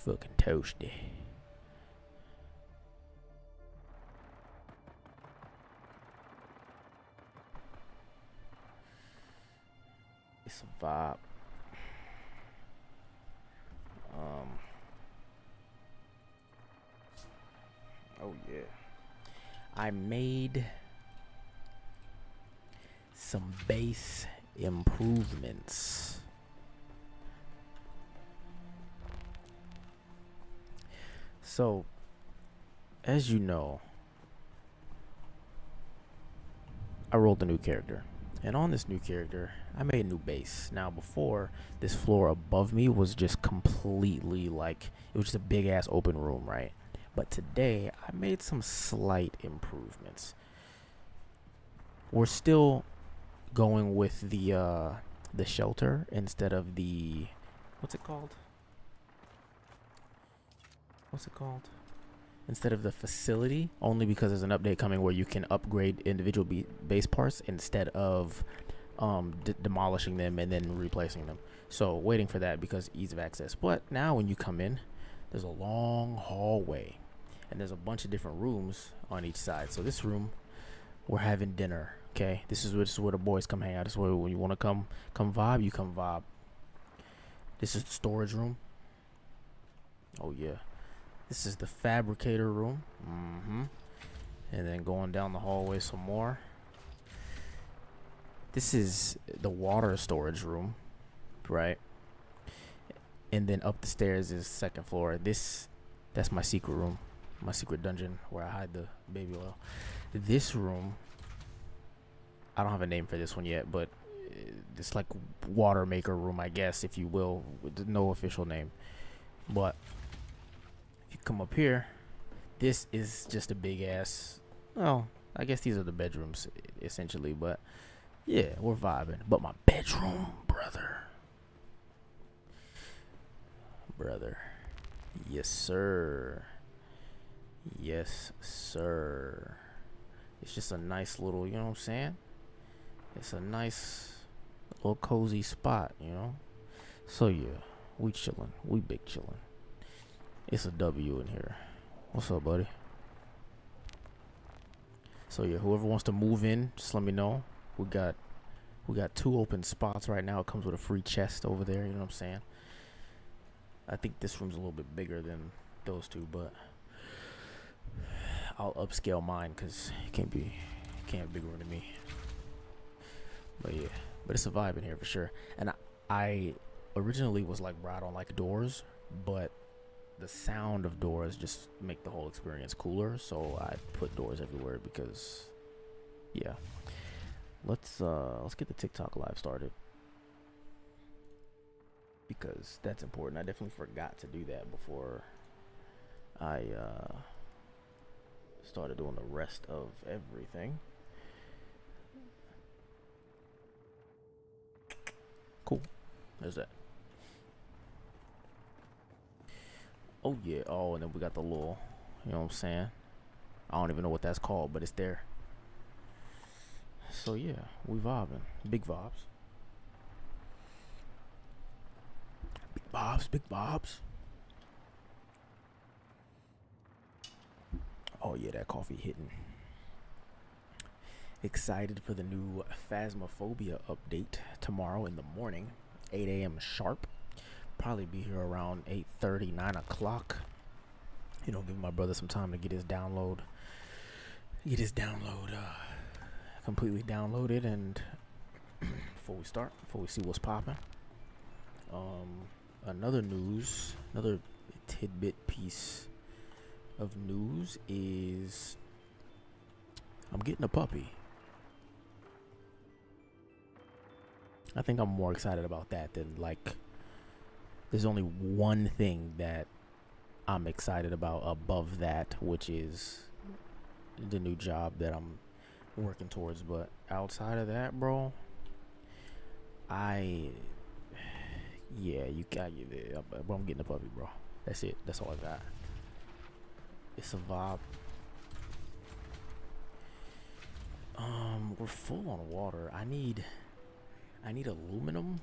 fucking toasty. It's a vibe. Oh yeah. I made some base improvements. So, as you know, I rolled a new character. And on this new character, I made a new base. Now, before, this floor above me was just completely like, it was just a big ass open room, right? But today, I made some slight improvements. We're still going with the shelter instead of the, what's it called? Instead of the facility, only because there's an update coming where you can upgrade individual base parts instead of demolishing them and then replacing them. So waiting for that because ease of access. But now when you come in, there's a long hallway and there's a bunch of different rooms on each side. So this room, we're having dinner. Okay, this is where the boys come hang out. This is where when you want to come vibe, you come vibe. This is the storage room. Oh yeah. This is the fabricator room. And then going down the hallway some more. This is the water storage room, right? And then up the stairs is second floor. That's my secret room, my secret dungeon where I hide the baby oil. This room, I don't have a name for this one yet, but it's like water maker room, I guess, if you will, with no official name. But if you come up here, this is just a big ass, well, I guess these are the bedrooms essentially, but yeah, we're vibing. But my bedroom, brother, yes sir, it's just a nice little, you know what I'm saying, it's a nice little cozy spot, you know. So yeah, we chillin', we big chillin'. It's a W in here. What's up, buddy? So yeah, whoever wants to move in, just let me know. We got 2 open spots right now. It comes with a free chest over there, you know what I'm saying? I think this room's a little bit bigger than those 2, but I'll upscale mine because it can't have a bigger room than me. But yeah, but it's a vibe in here for sure. And I originally was like, bro, I don't like doors, but the sound of doors just make the whole experience cooler. So I put doors everywhere because, yeah. Let's get the TikTok live started because that's important. I definitely forgot to do that before I started doing the rest of everything. Cool. There's that. Oh yeah. Oh, and then we got the little, you know what I'm saying? I don't even know what that's called, but it's there. So yeah, we vibing. Big vibes. Big vibes. Oh yeah, that coffee hitting. Excited for the new Phasmophobia update tomorrow in the morning, 8 a.m. sharp. Probably be here around 8:30, 9 o'clock. You know, give my brother some time to get his download completely downloaded, and before we see what's popping. Another tidbit piece of news is I'm getting a puppy. I think I'm more excited about that than like, there's only one thing that I'm excited about above that, which is the new job that I'm working towards. But outside of that, bro, I'm getting a puppy, bro. That's it. That's all I got. It's a vibe. We're full on water. I need aluminum.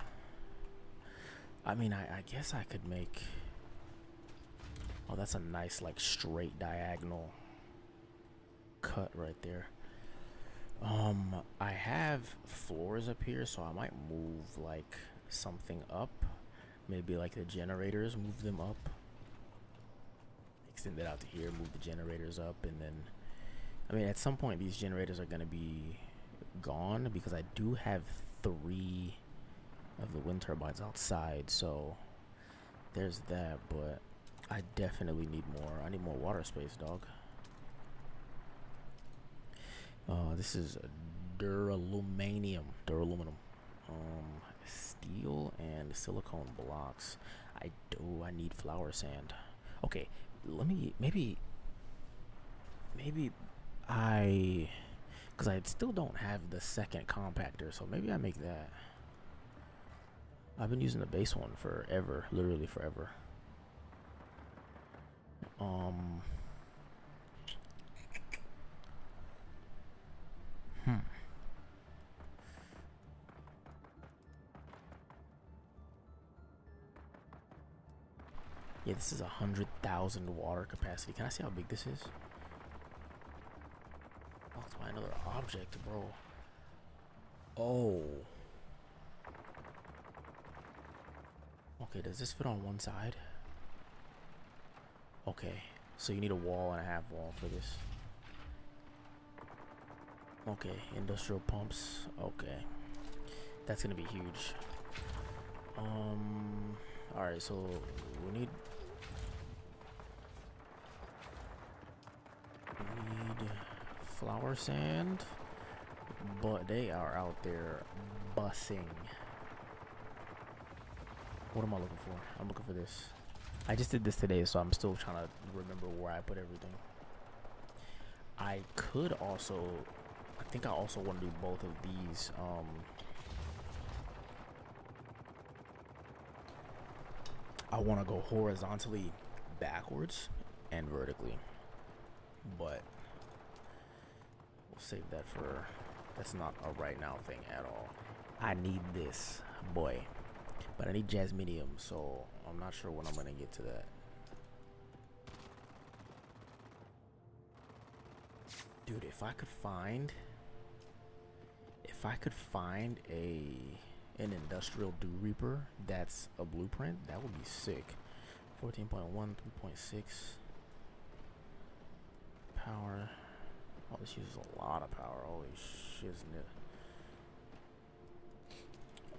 I mean, I guess I could make Oh, that's a nice like straight diagonal cut right there. I have floors up here, so I might move like something up. Maybe like the generators, move them up. Extend it out to here, move the generators up, and then I mean at some point these generators are gonna be gone because I do have 3 of the wind turbines outside, so there's that, but I definitely need more. I need more water space, dog. This is duraluminum. Steel and silicone blocks. I need flour sand. Okay, let me maybe because I still don't have the second compactor, so maybe I make that. I've been using the base one forever, literally forever. Yeah, this is 100,000 water capacity. Can I see how big this is? Oh, it's by another object, bro. Oh. Okay, does this fit on one side? Okay, so you need a wall and a half wall for this. Okay, industrial pumps. Okay, that's gonna be huge. All right, so we need flour sand, but they are out there bussing. What am I looking for? I'm looking for this. I just did this today, so I'm still trying to remember where I put everything. I could also, I think I also want to do both of these. I want to go horizontally backwards and vertically, but we'll save that for, that's not a right now thing at all. I need this, boy. But I need jasminium, so I'm not sure when I'm gonna get to that. Dude, if I could find an industrial dew reaper that's a blueprint, that would be sick. 14.1, 3.6 power. Oh, this uses a lot of power. Holy shiznit.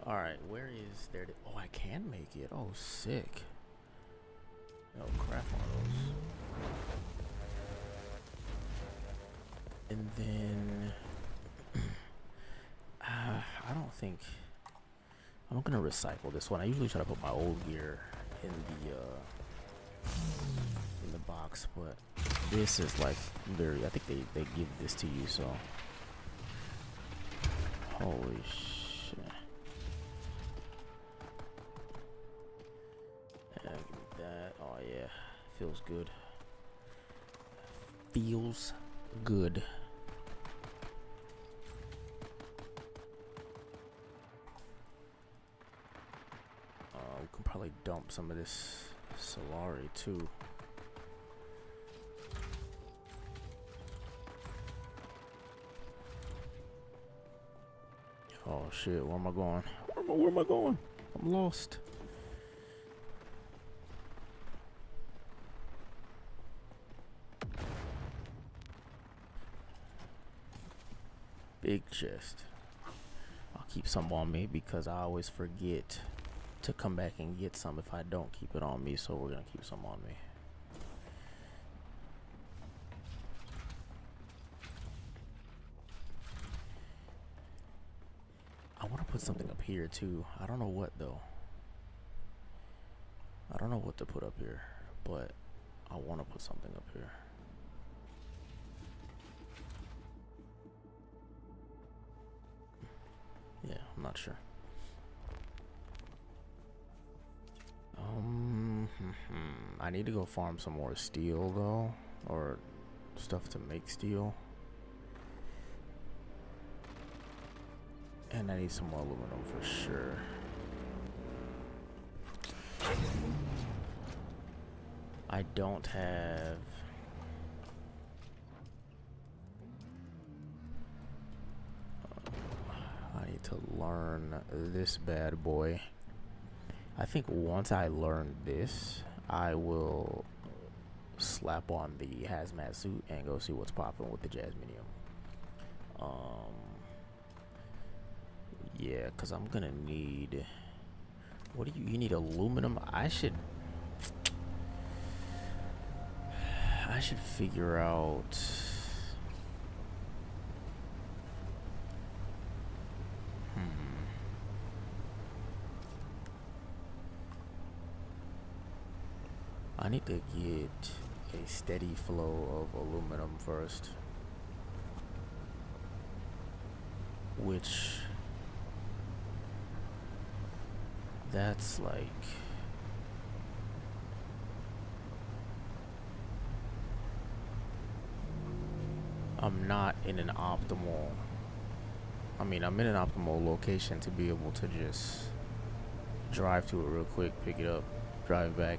Alright, where is there? Oh, I can make it. Oh, sick. Oh, craft one of those. And then I don't think I'm gonna recycle this one. I usually try to put my old gear in the box, but this is like very, I think they give this to you, so holy shit. That, oh yeah, feels good. Feels good. We can probably dump some of this Solari too. Oh shit, where am I going? Where am I going? I'm lost. Big chest. I'll keep some on me because I always forget to come back and get some if I don't keep it on me, so we're gonna keep some on me. I want to put something up here too. I don't know what though. I don't know what to put up here, but I want to put something up here. Yeah, I'm not sure. I need to go farm some more steel though, or stuff to make steel. And I need some more aluminum for sure. I don't have. I need to learn this bad boy. I think once I learn this, I will slap on the hazmat suit and go see what's popping with the Jasminium. Yeah, cause I'm gonna need. What do you need? Aluminum. I should figure out. I need to get a steady flow of aluminum first, which that's like I'm not in an optimal. I mean, I'm in an optimal location to be able to just drive to it real quick, pick it up, drive back.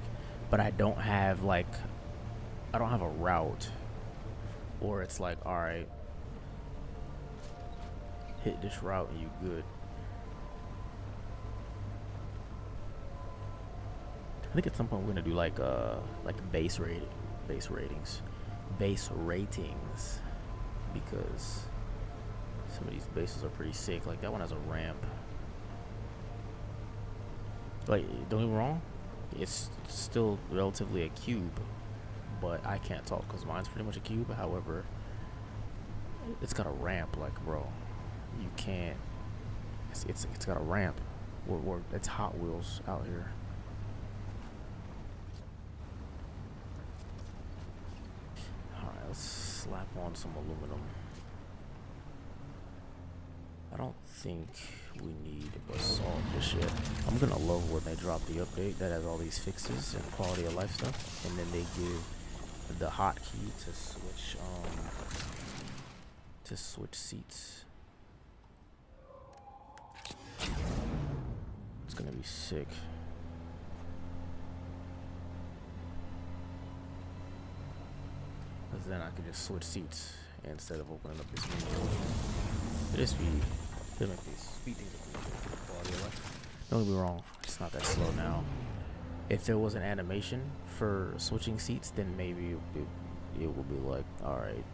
But I don't have like, I don't have a route, or it's like, all right, hit this route and you good. I think at some point we're gonna do like base ratings, because some of these bases are pretty sick. Like that one has a ramp. Like, don't get me wrong, it's still relatively a cube, but I can't talk because mine's pretty much a cube. However, it's got a ramp. Like, bro, you can't. It's got a ramp. It's Hot Wheels out here. All right, let's slap on some aluminum. I don't think we need basalt just yet. I'm gonna love when they drop the update that has all these fixes and quality of life stuff, and then they give the hotkey to switch seats. It's gonna be sick. Cause then I can just switch seats instead of opening up this menu. It'll make these speed things up quality of life. Don't get me wrong, it's not that slow now. If there was an animation for switching seats, then maybe it would be like, all right,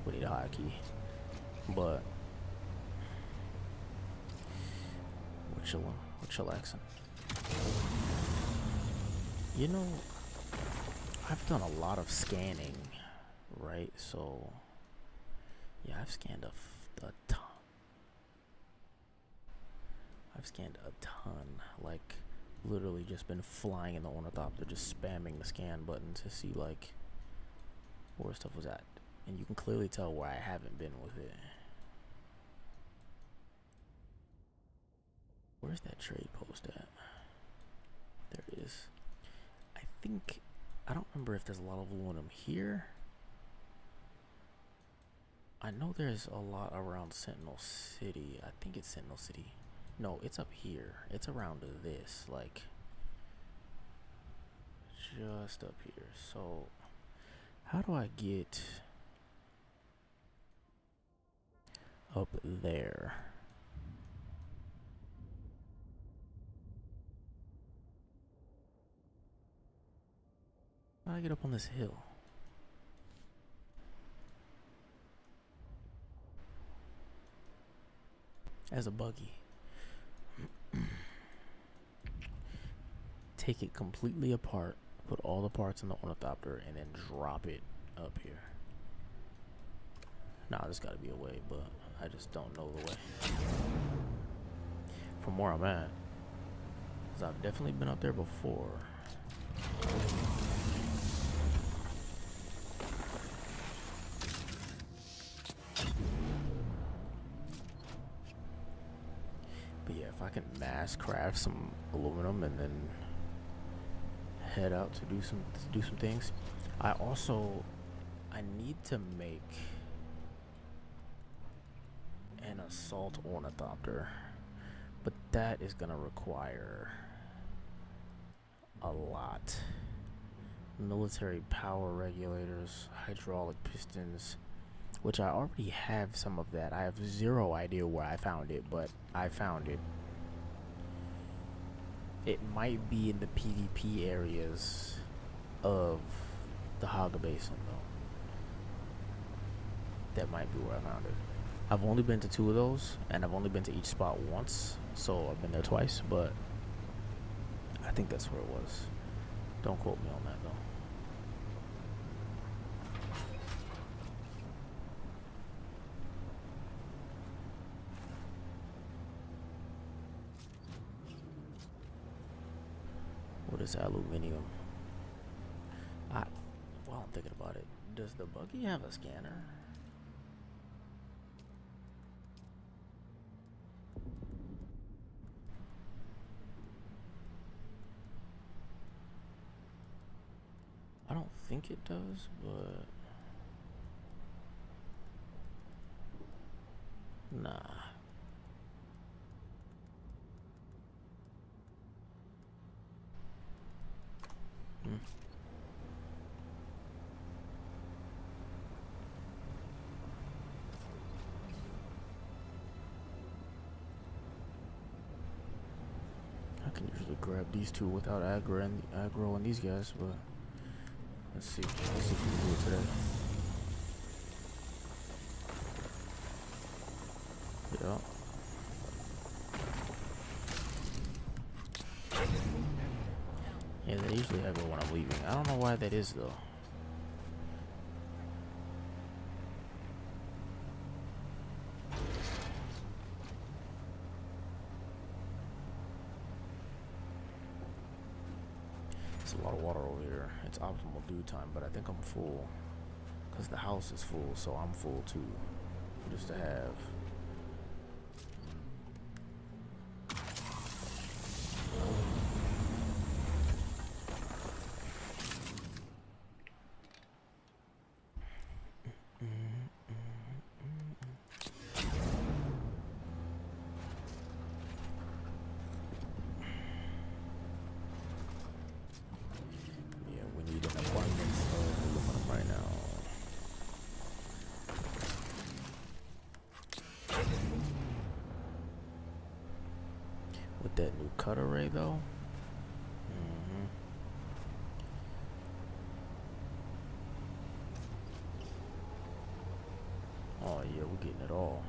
we need a hotkey. But we're chillaxing. You know, I've done a lot of scanning, right? So yeah, I've scanned a ton. I've scanned a ton, like literally just been flying in the ornithopter, just spamming the scan button to see like where stuff was at. And you can clearly tell where I haven't been with it. Where's that trade post at? There it is. I don't remember if there's a lot of aluminum here. I know there's a lot around Sentinel City. I think it's Sentinel City. No, it's up here. It's around this, like just up here. So how do I get up there? How do I get up on this hill? As a buggy. Take it completely apart, put all the parts in the ornithopter, and then drop it up here. Nah, there's gotta be a way, but I just don't know the way. From where I'm at, because I've definitely been up there before. But yeah, if I can mass craft some aluminum and then head out to do some things. I need to make an assault ornithopter, but that is gonna require a lot Military power regulators, hydraulic pistons, which I already have some of that. I have zero idea where I found it, but I found it. It might be in the PvP areas of the Haga Basin, though. That might be where I found it. I've only been to 2 of those, and I've only been to each spot once, so I've been there twice, but I think that's where it was. Don't quote me on that, though. What is aluminium? While I'm thinking about it, does the buggy have a scanner? I don't think it does, but nah. I can usually grab these 2 without aggroing these guys, but let's see if we can do it today. Yeah. Yeah, they usually aggro when I'm leaving. I don't know why that is, though. There's a lot of water over here. It's optimal dew time, but I think I'm full. Because the house is full, so I'm full too. Just to have. With that new cut array, though. Oh yeah, we're getting it all.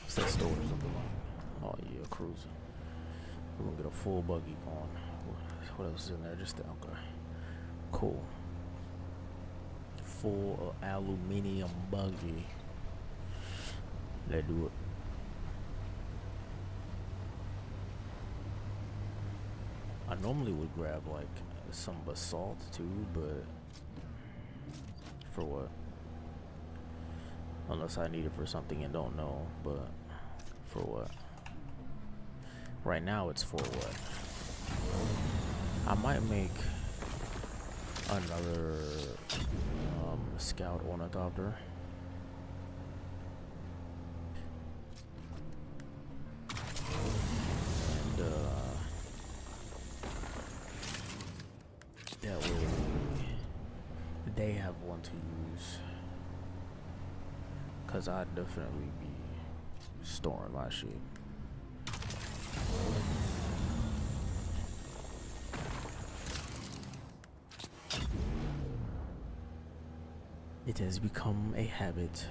What's that storage looking like? Oh yeah, cruising. We're gonna get a full buggy going. What else is in there? Just okay. Cool. Full aluminium buggy. Let's do it. I normally would grab like some basalt too, but for what? Unless I need it for something and don't know, but for what? Right now it's for what? I might make another scout ornithopter. And that way they have one to use. Cause I'd definitely be storing my shit. It has become a habit.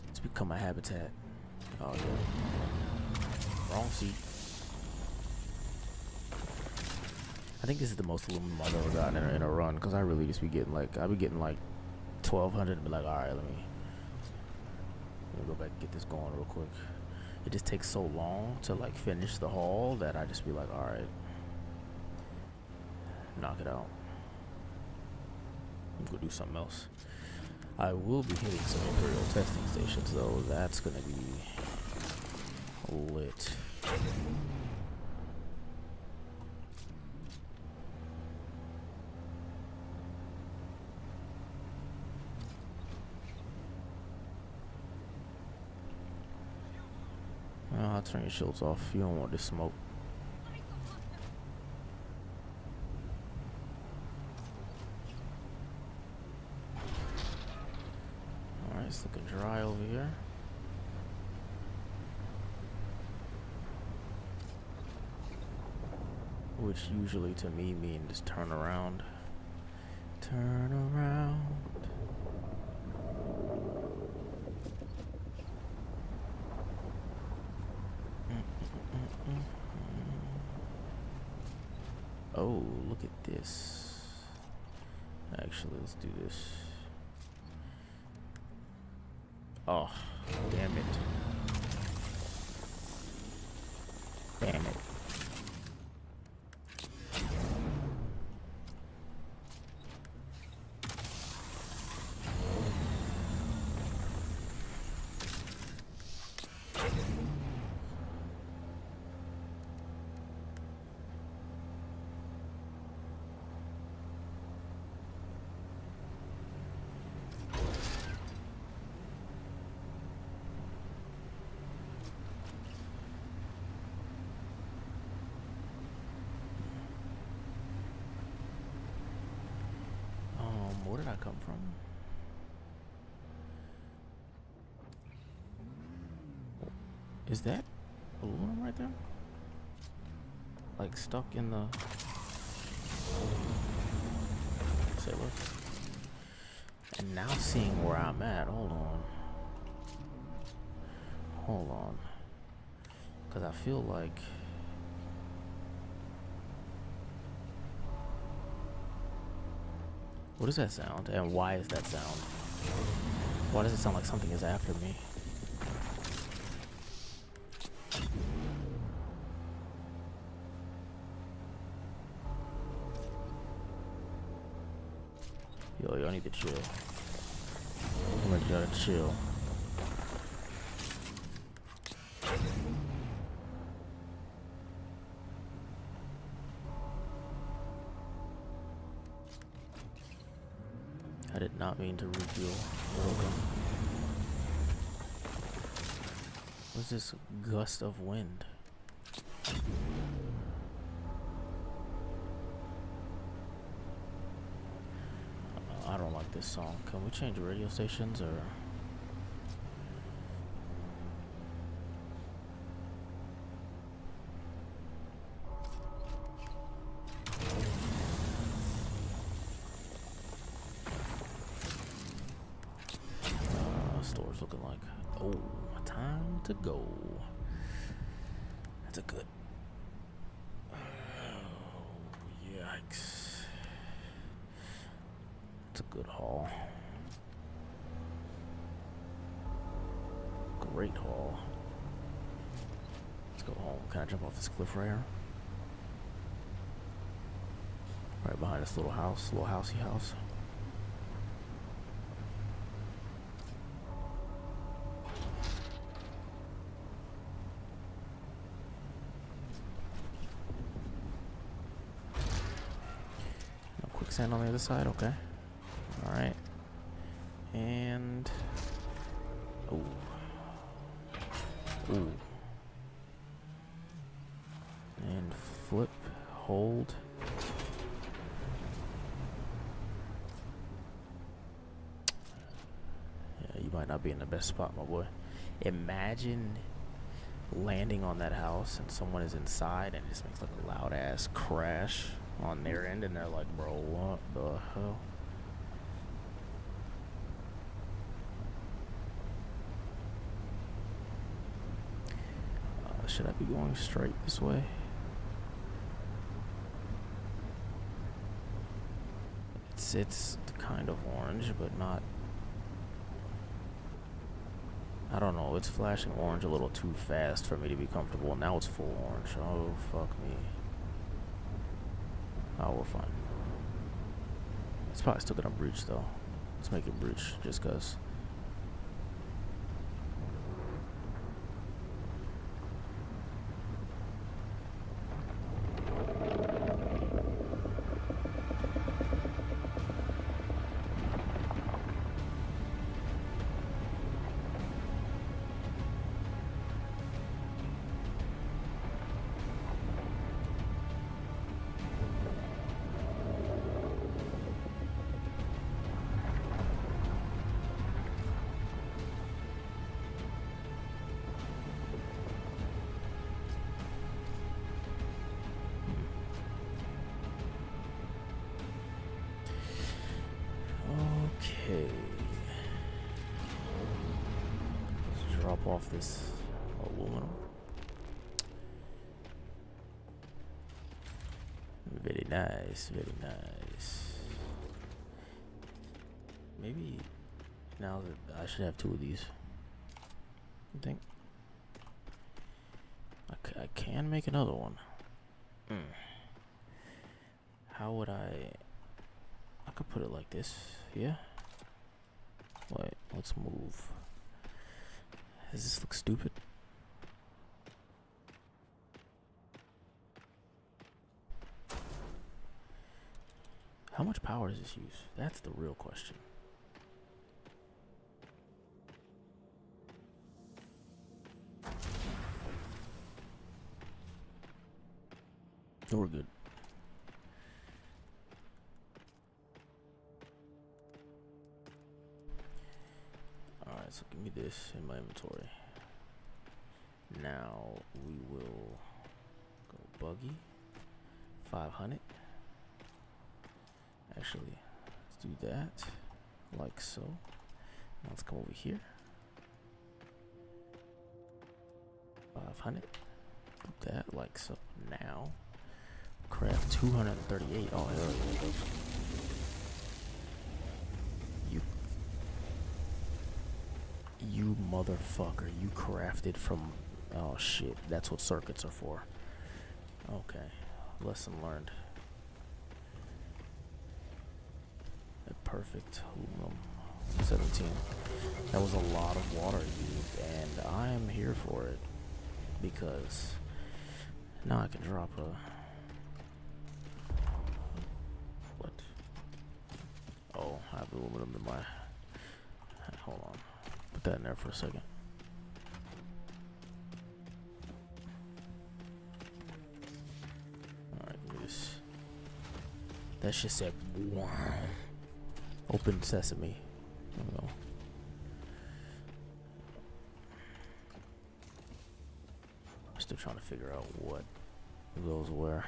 It's become a habitat. Oh yeah. Wrong seat. I think this is the most aluminum I've ever gotten in a run, cause I really just be getting like 1,200 and be like, alright, let me go back and get this going real quick. It just takes so long to like finish the haul that I just be like, alright, knock it out. I'm gonna do something else. I will be hitting some Imperial testing stations though. That's gonna be lit. Nah, turn your shields off. You don't want this smoke. Alright, it's looking dry over here. Which usually to me means turn around. Turn around. Oh, look at this. Actually, let's do this. Oh, damn it. Damn it. Where did I come from? Is that aluminum right there? Like stuck in the... Say look. And now seeing where I'm at, hold on. Hold on. Cause I feel like... What is that sound? And why is that sound? Why does it sound like something is after me? Yo, I need to chill. I'm gonna try to chill. I did not mean to refuel. What's this gust of wind? I don't like this song. Can we change radio stations or? Store's looking like, oh, time to go. That's a good. Oh, yikes. It's a good haul. Great haul. Let's go home. Can I jump off this cliff right here? Right behind this little house, little housey house. Quicksand on the other side, okay. Alright. And ooh. Ooh. And flip, hold. Yeah, you might not be in the best spot, my boy. Imagine landing on that house and someone is inside and it just makes like a loud ass crash on their end and they're like, bro, what the hell? Should I be going straight this way? It's kind of orange, but not. I don't know. It's flashing orange a little too fast for me to be comfortable. Now it's full orange. Oh, fuck me. Oh, we're fine. It's probably still gonna breach though. Let's make it breach just cause. off this aluminum. Very nice, very nice. Maybe now that I should have 2 of these. You think? I can make another one. How would I could put it like this, yeah? Wait, let's move. Does this look stupid? How much power does this use? That's the real question. We're good. Alright, so give me this in my inventory. Now we will go buggy. 500. Actually, let's do that. Like so. Now let's come over here. 500. Do that like so. Now craft 238. Oh hell yeah. You motherfucker. You crafted from, oh shit. That's what circuits are for. Okay. Lesson learned. A perfect aluminum. 17. That was a lot of water used, and I am here for it because now I can drop a what? Oh, I have aluminum in my. Hold on, put that in there for a second. All right, give me this. That shit said, "Wow." Open sesame. There we go. I'm still trying to figure out what goes where.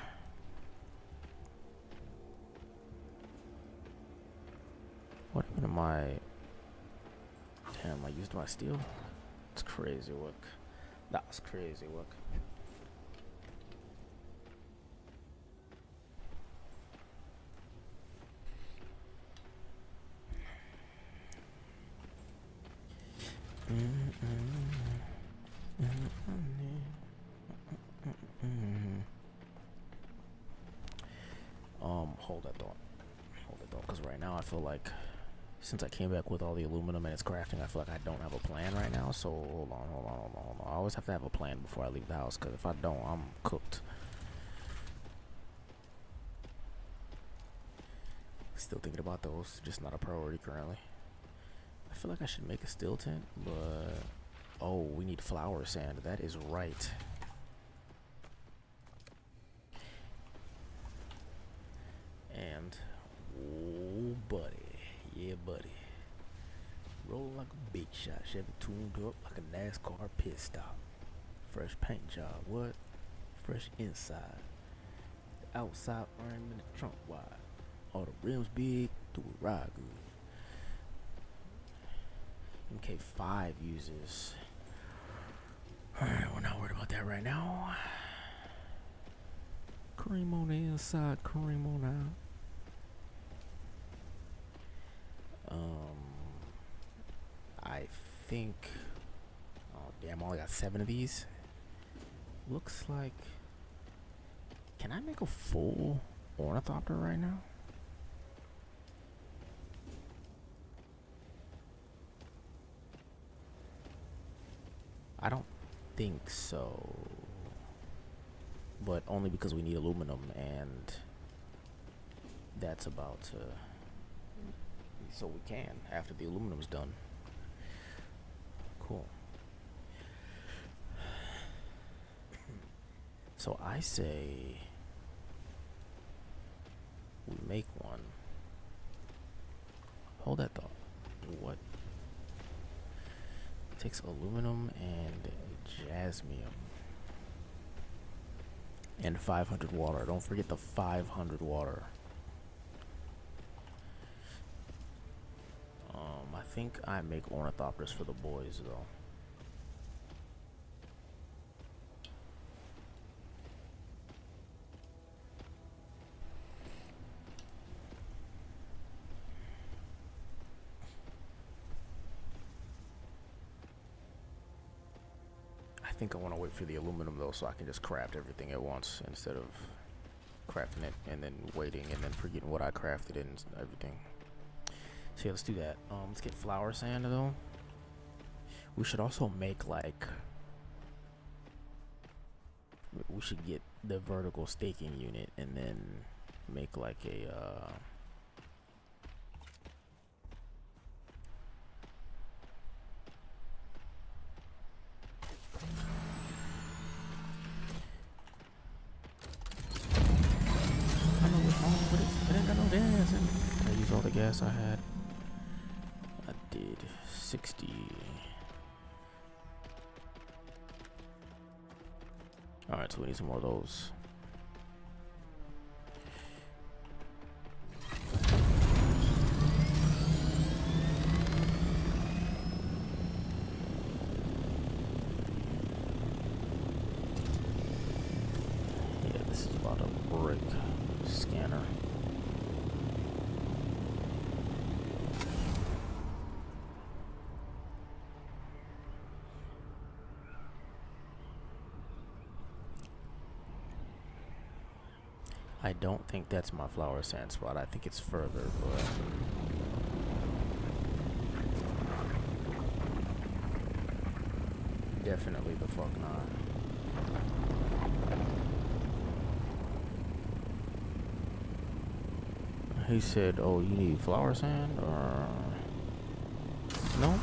What happened to my... Damn, I used my steel? It's crazy work. That's crazy work. Hold that thought. Hold that thought, because right now I feel like since I came back with all the aluminum and it's crafting, I feel like I don't have a plan right now. So hold on. I always have to have a plan before I leave the house, because if I don't, I'm cooked. Still thinking about those, just not a priority currently. I feel like I should make a steel tent, but oh, we need flour sand. That is right. And oh, buddy, yeah, buddy, rolling like a big shot, Chevy tuned up like a NASCAR pit stop. Fresh paint job, what? Fresh inside, the outside frame and the trunk wide. All the rims big, do it ride good. MK5 uses. Alright, we're not worried about that right now. Cream on the inside, cream on out. I think. Oh damn! I only got 7 of these. Looks like. Can I make a full ornithopter right now? I don't think so. But only because we need aluminum, and that's about to. So we can after the aluminum's done. Cool. So I say we make one. Hold that thought. What? It takes aluminum and jasmium. And 500 water. Don't forget the 500 water. I think I make ornithopters for the boys though. think I want to wait for the aluminum though, so I can just craft everything at once instead of crafting it and then waiting and then forgetting what I crafted and everything. So yeah, let's do that. Let's get flour sand though. We should also make like, we should get the vertical staking unit and then make like a I know what's wrong with it. It ain't got no gas in it. I used all the gas I had. I did 60. Alright, so we need some more of those. Yeah, this is about a brick scanner. I don't think that's my flower sand spot. I think it's further, but definitely the fuck not. He said, "Oh, you need flower sand?" Or no,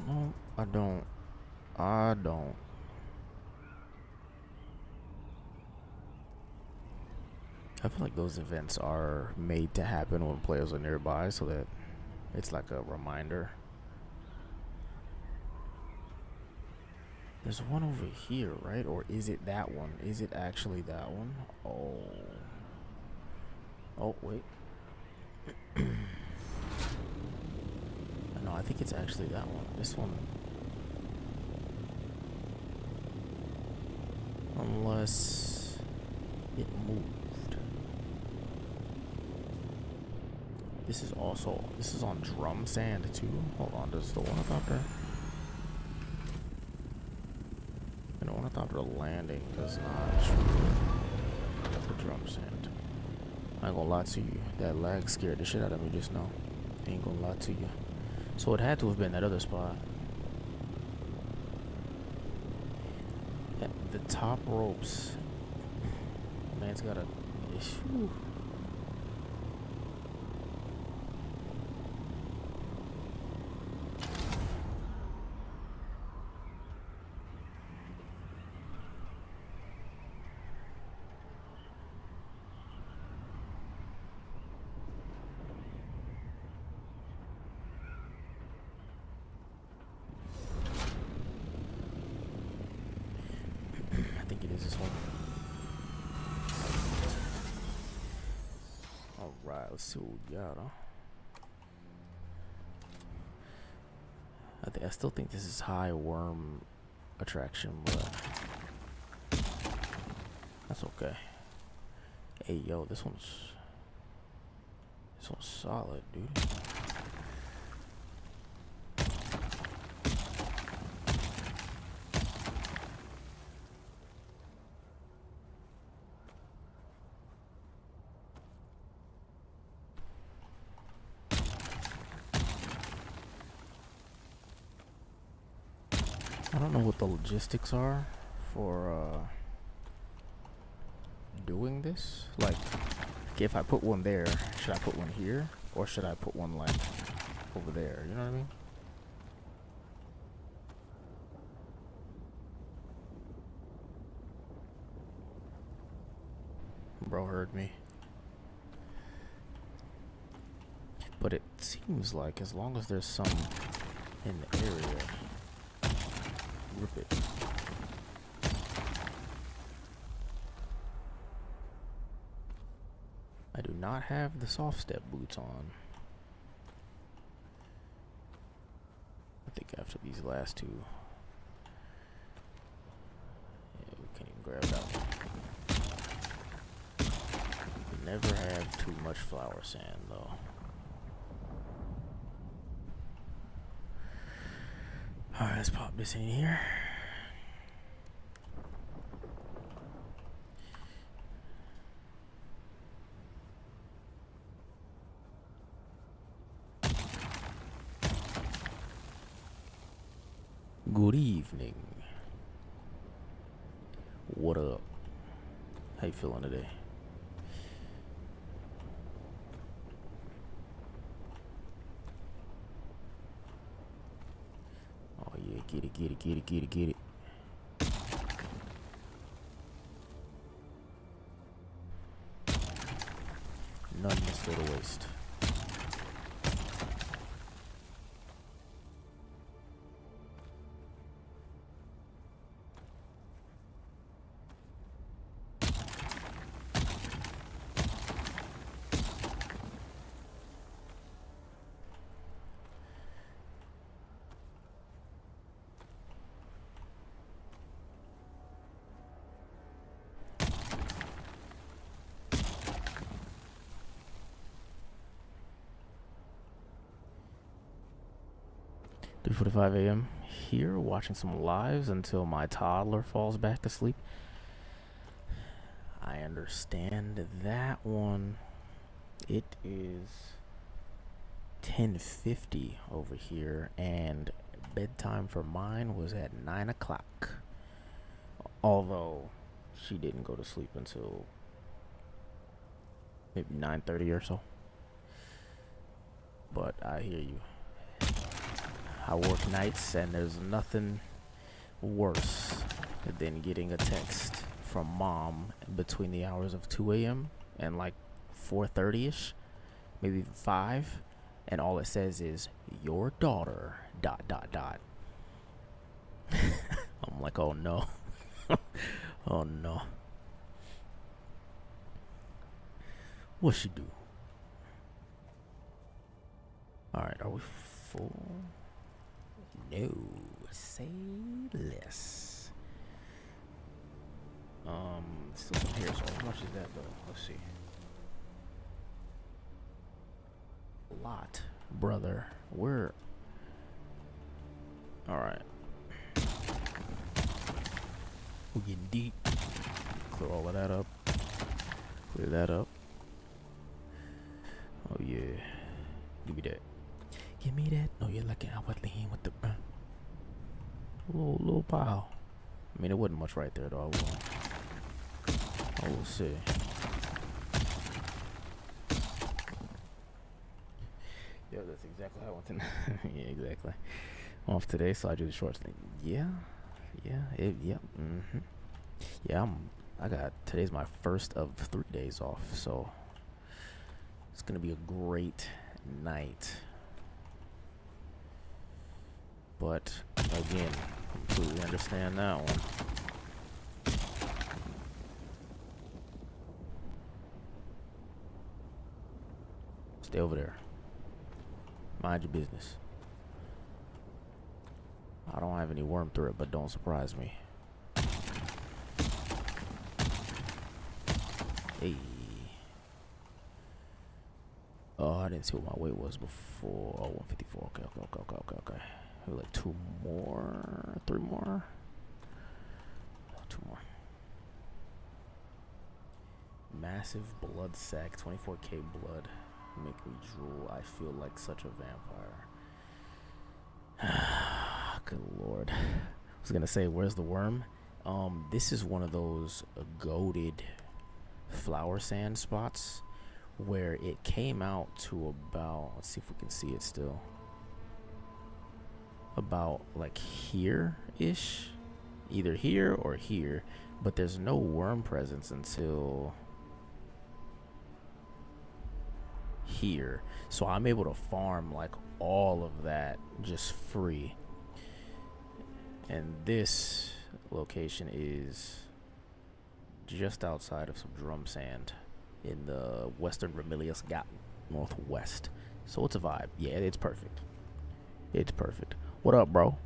no, I don't. I don't. I feel like those events are made to happen when players are nearby, so that it's like a reminder. There's one over here, right? Or is it that one? Is it actually that one? Oh. Oh, wait. No, I think it's actually that one. This one. Unless it moved. This is on drum sand too. Hold on, does the ornithopter? An ornithopter landing does not show the drum sand. I ain't gonna lie to you, that lag scared the shit out of me just now. Ain't gonna lie to you. So it had to have been that other spot. At the top ropes. Man's got a issue. I think it is this one. Alright, let's see what we got, huh? I still think this is high worm attraction, but that's okay. Hey yo, this one's solid, dude. I don't know what the logistics are for doing this. Like, if I put one there, should I put one here? Or should I put one like over there? You know what I mean? Bro heard me. But it seems like as long as there's some in the area, rip it. I do not have the soft step boots on. I think after these last two, yeah, we can't even grab that one. We never have too much flower sand though. Alright, let's pop this in here. Good evening. What up? How you feeling today? Oh yeah, get it, get it, get it, get it, get it. None must go to waste. Three 45 a.m. here, watching some lives until my toddler falls back to sleep. I understand that one. It is 10:50 over here, and bedtime for mine was at 9 o'clock. Although she didn't go to sleep until maybe 9:30 or so. But I hear you. I work nights, and there's nothing worse than getting a text from mom between the hours of 2 a.m. and like 4:30ish, maybe even 5, and all it says is your daughter ... I'm like, oh no. Oh no. What she do? All right, are we full? No, say less. Still some here, so how much is that though? Let's see. A lot, brother. We're all right. We're getting deep. Clear all of that up. Clear that up. Oh yeah. Give me that. Give me that. No, you're looking out with the little pile. I mean, it wasn't much right there though. I will see. Yeah, that's exactly how I want to. Yeah, exactly. Off today, so I do the short thing. Yeah. Yeah, I got today's my first of 3 days off, so it's gonna be a great night. But again, completely understand that one. Stay over there. Mind your business. I don't have any worm through it, but don't surprise me. Hey. Oh, I didn't see what my weight was before. Oh, 154. Okay. Maybe like 2 more, 3 more. 2 more. Massive blood sac, 24k blood. Make me drool. I feel like such a vampire. Good lord. I was gonna say, where's the worm? This is one of those goated flower sand spots where it came out to about, let's see if we can see it still, about like here-ish, either here or here, but there's no worm presence until here. So I'm able to farm like all of that just free. And this location is just outside of some drum sand in the western Ramilius Gap northwest. So it's a vibe. Yeah, it's perfect. It's perfect. What up, bro?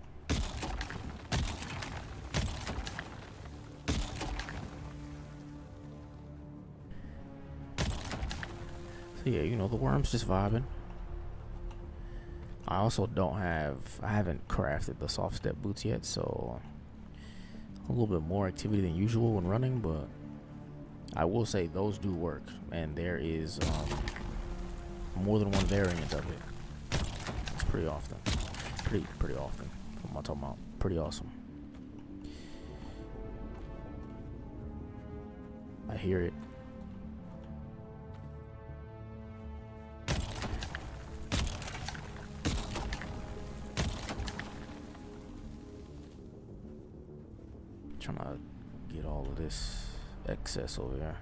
So yeah, you know, the worm's just vibing. I also I haven't crafted the soft step boots yet, so a little bit more activity than usual when running, but I will say those do work, and there is more than one variant of it. It's pretty often. Pretty often. What am I talking about? Pretty awesome. I hear it. Trying to get all of this excess over here.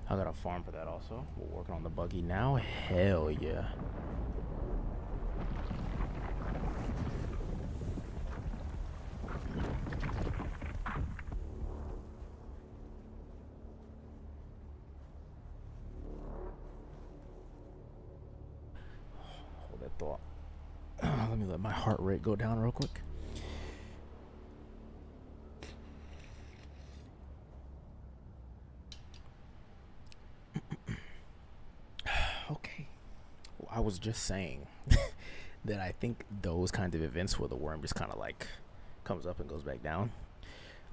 I got a farm for that also. We're working on the buggy now. Hell yeah. Hold that thought. Let me let my heart rate go down real quick. Okay. Well, I was just saying that I think those kinds of events where the worm just kind of like comes up and goes back down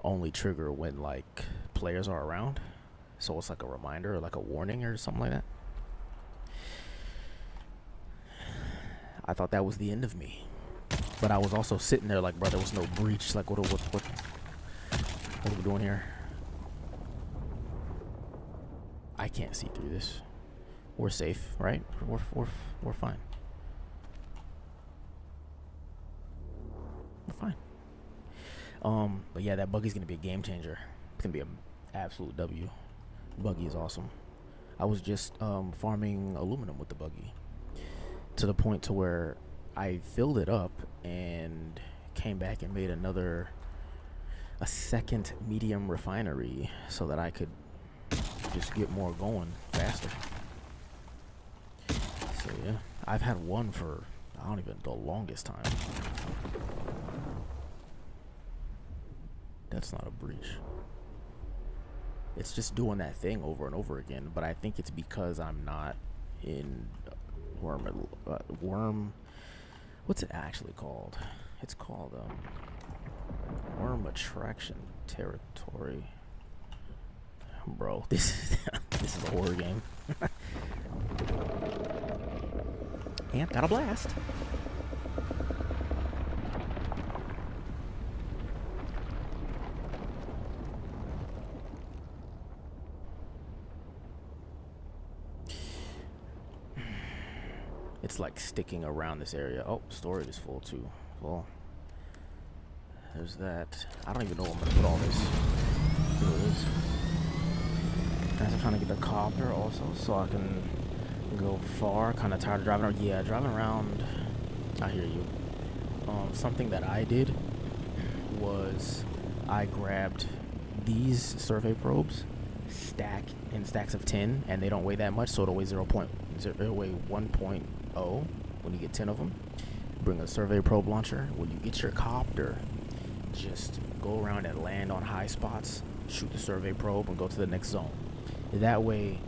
only trigger when like players are around. So it's like a reminder or like a warning or something like that. I thought that was the end of me. But I was also sitting there like, bro, there was no breach. Like, what are we doing here? I can't see through this. We're safe, right? We're fine. We're fine. But yeah, that buggy's gonna be a game changer. It's gonna be an absolute W. Buggy is awesome. I was just farming aluminum with the buggy to the point to where I filled it up and came back and made a second medium refinery so that I could just get more going faster. So yeah, I've had one for I don't even the longest time. That's not a breach. It's just doing that thing over and over again, but I think it's because I'm not in worm. What's it actually called? It's called worm attraction territory. Bro, this is a horror game. And got a blast. It's like sticking around this area. Oh, storage is full too. Well, there's that. I don't even know where I'm gonna put all this. Here it is. Guys, I'm trying to get the copter also so I can go far. Kind of tired of driving around. Yeah, driving around. I hear you. Something that I did was I grabbed these survey probes, stack in stacks of 10, and they don't weigh that much, so it'll weigh 1.0 when you get 10 of them. Bring a survey probe launcher. When you get your copter, just go around and land on high spots, shoot the survey probe, and go to the next zone. That way,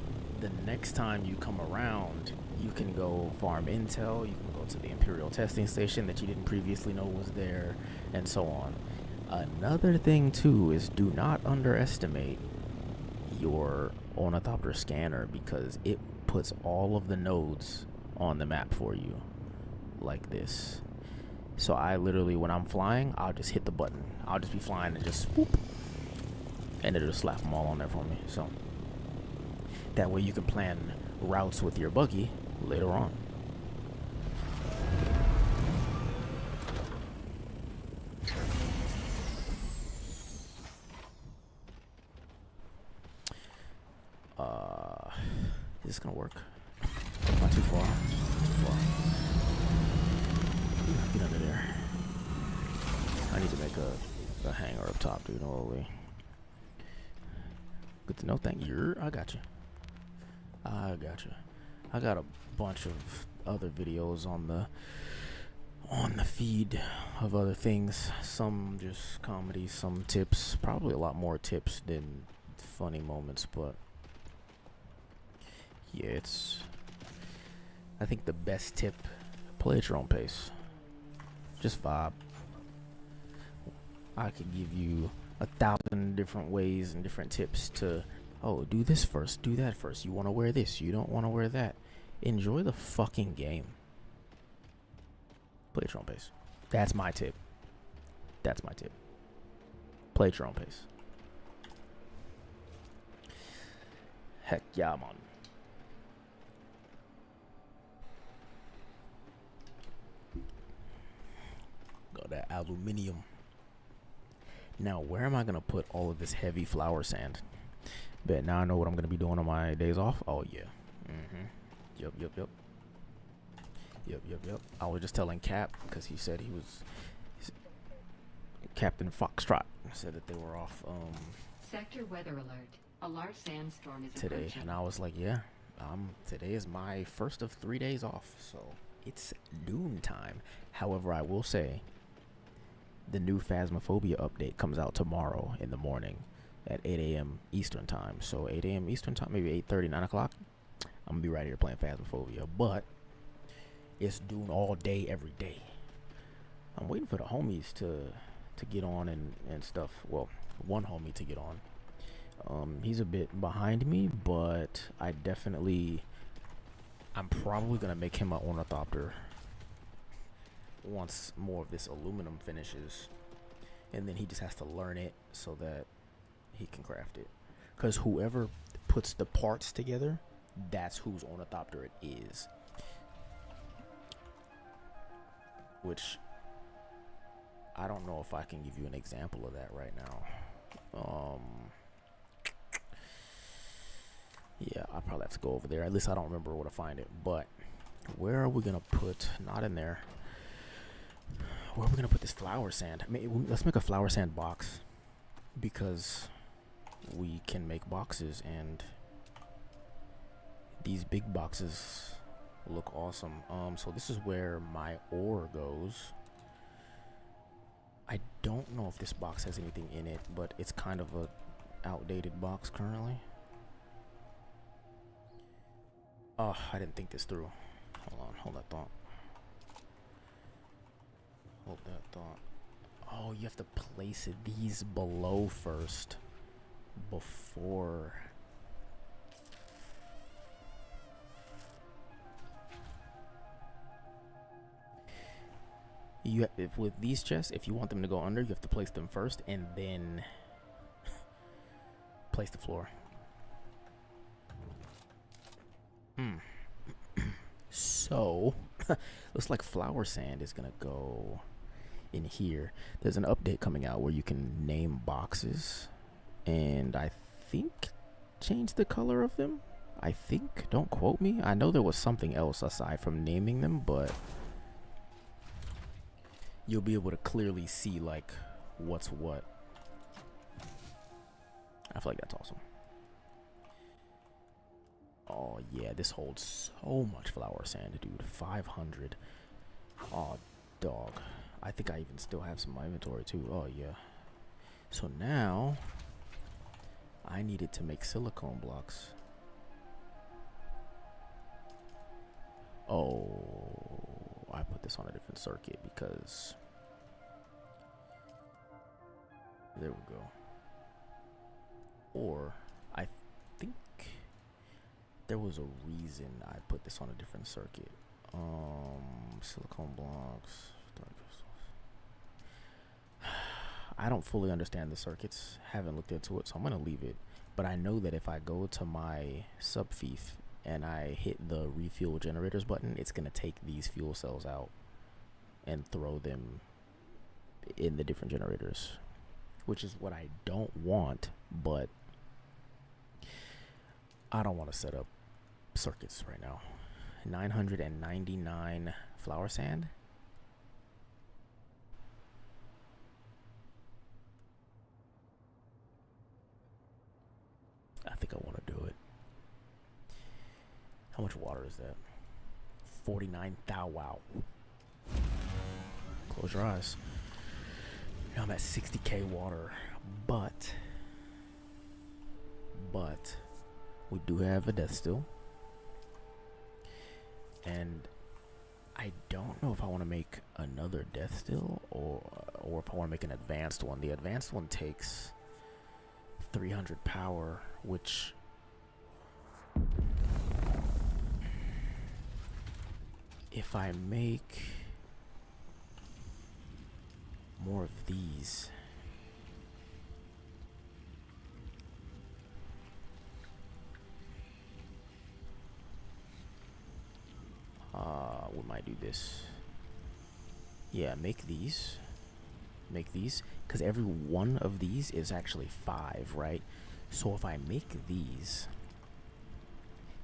the next time you come around, you can go farm intel, you can go to the Imperial testing station that you didn't previously know was there, and so on. Another thing too is do not underestimate your ornithopter scanner, because it puts all of the nodes on the map for you like this. So I literally, when I'm flying, I'll just hit the button. I'll just be flying and just swoop, and it'll just slap them all on there for me. So that way you can plan routes with your buggy later on. Is this gonna work? Not too far. Too far. Get under there. I need to make a hangar up top, dude. Holy. Good to know. Thank you. I got you. I got you. I got a bunch of other videos on the feed of other things. Some just comedy, some tips. Probably a lot more tips than funny moments, but yeah, I think the best tip, play at your own pace. Just vibe. I could give you 1,000 different ways and different tips to, oh, do this first, do that first. You want to wear this, you don't want to wear that. Enjoy the fucking game. Play at your own pace. That's my tip. That's my tip. Play at your own pace. Heck yeah, man. Got that aluminium. Now, where am I going to put all of this heavy flour sand? Bet now I know what I'm going to be doing on my days off. Oh, yeah. Yep. I was just telling Cap, because he said Captain Foxtrot said that they were off Sector weather alert. A large sandstorm is today. approaching. And I was like, yeah, today is my first of 3 days off. So it's Dune time. However, I will say, the new Phasmophobia update comes out tomorrow in the morning at 8 a.m. Eastern time. So 8 a.m. Eastern time, maybe 8:30, 9 o'clock. I'm going to be right here playing Phasmophobia. But it's Dune all day, every day. I'm waiting for the homies to get on and stuff. Well, one homie to get on. He's a bit behind me, but I'm probably going to make him an ornithopter once more of this aluminum finishes, and then he just has to learn it so that he can craft it, because whoever puts the parts together, that's whose ornithopter it is, which I don't know if I can give you an example of that right now. Yeah, I probably have to go over there. At least I don't remember where to find it. But where are we gonna put? Not in there. Where are we gonna put this flour sand? Let's make a flour sand box, because we can make boxes, and these big boxes look awesome. So this is where my ore goes. I don't know if this box has anything in it, but it's kind of a outdated box currently. Oh, I didn't think this through. Hold that thought. Oh, you have to place these below first before. With these chests, if you want them to go under, you have to place them first and then place the floor. So looks like flour sand is gonna go in here. There's an update coming out where you can name boxes, and I think change the color of them. I think, don't quote me. I know there was something else aside from naming them, but you'll be able to clearly see like what's what. I feel like that's awesome. Oh yeah, this holds so much flour sand, dude. 500. Oh dog. I think I even still have some in my inventory too. Oh yeah. So now I needed to make silicone blocks. Oh, I put this on a different circuit because there we go. Or I think there was a reason I put this on a different circuit. Silicone blocks. I don't fully understand the circuits. Haven't looked into it, so I'm gonna leave it. But I know that if I go to my subfief and I hit the refuel generators button, it's gonna take these fuel cells out and throw them in the different generators, which is what I don't want. But I don't want to set up circuits right now. 999 flour sand. I think I want to do it. How much water is that? 49 thou wow. Close your eyes. Now I'm at 60k water, but we do have a death still, and I don't know if I want to make another death still or if I want to make an advanced one. The advanced one takes 300 power, which if I make more of these, we might do this. Yeah, make these, because every one of these is actually 5, right? So if I make these,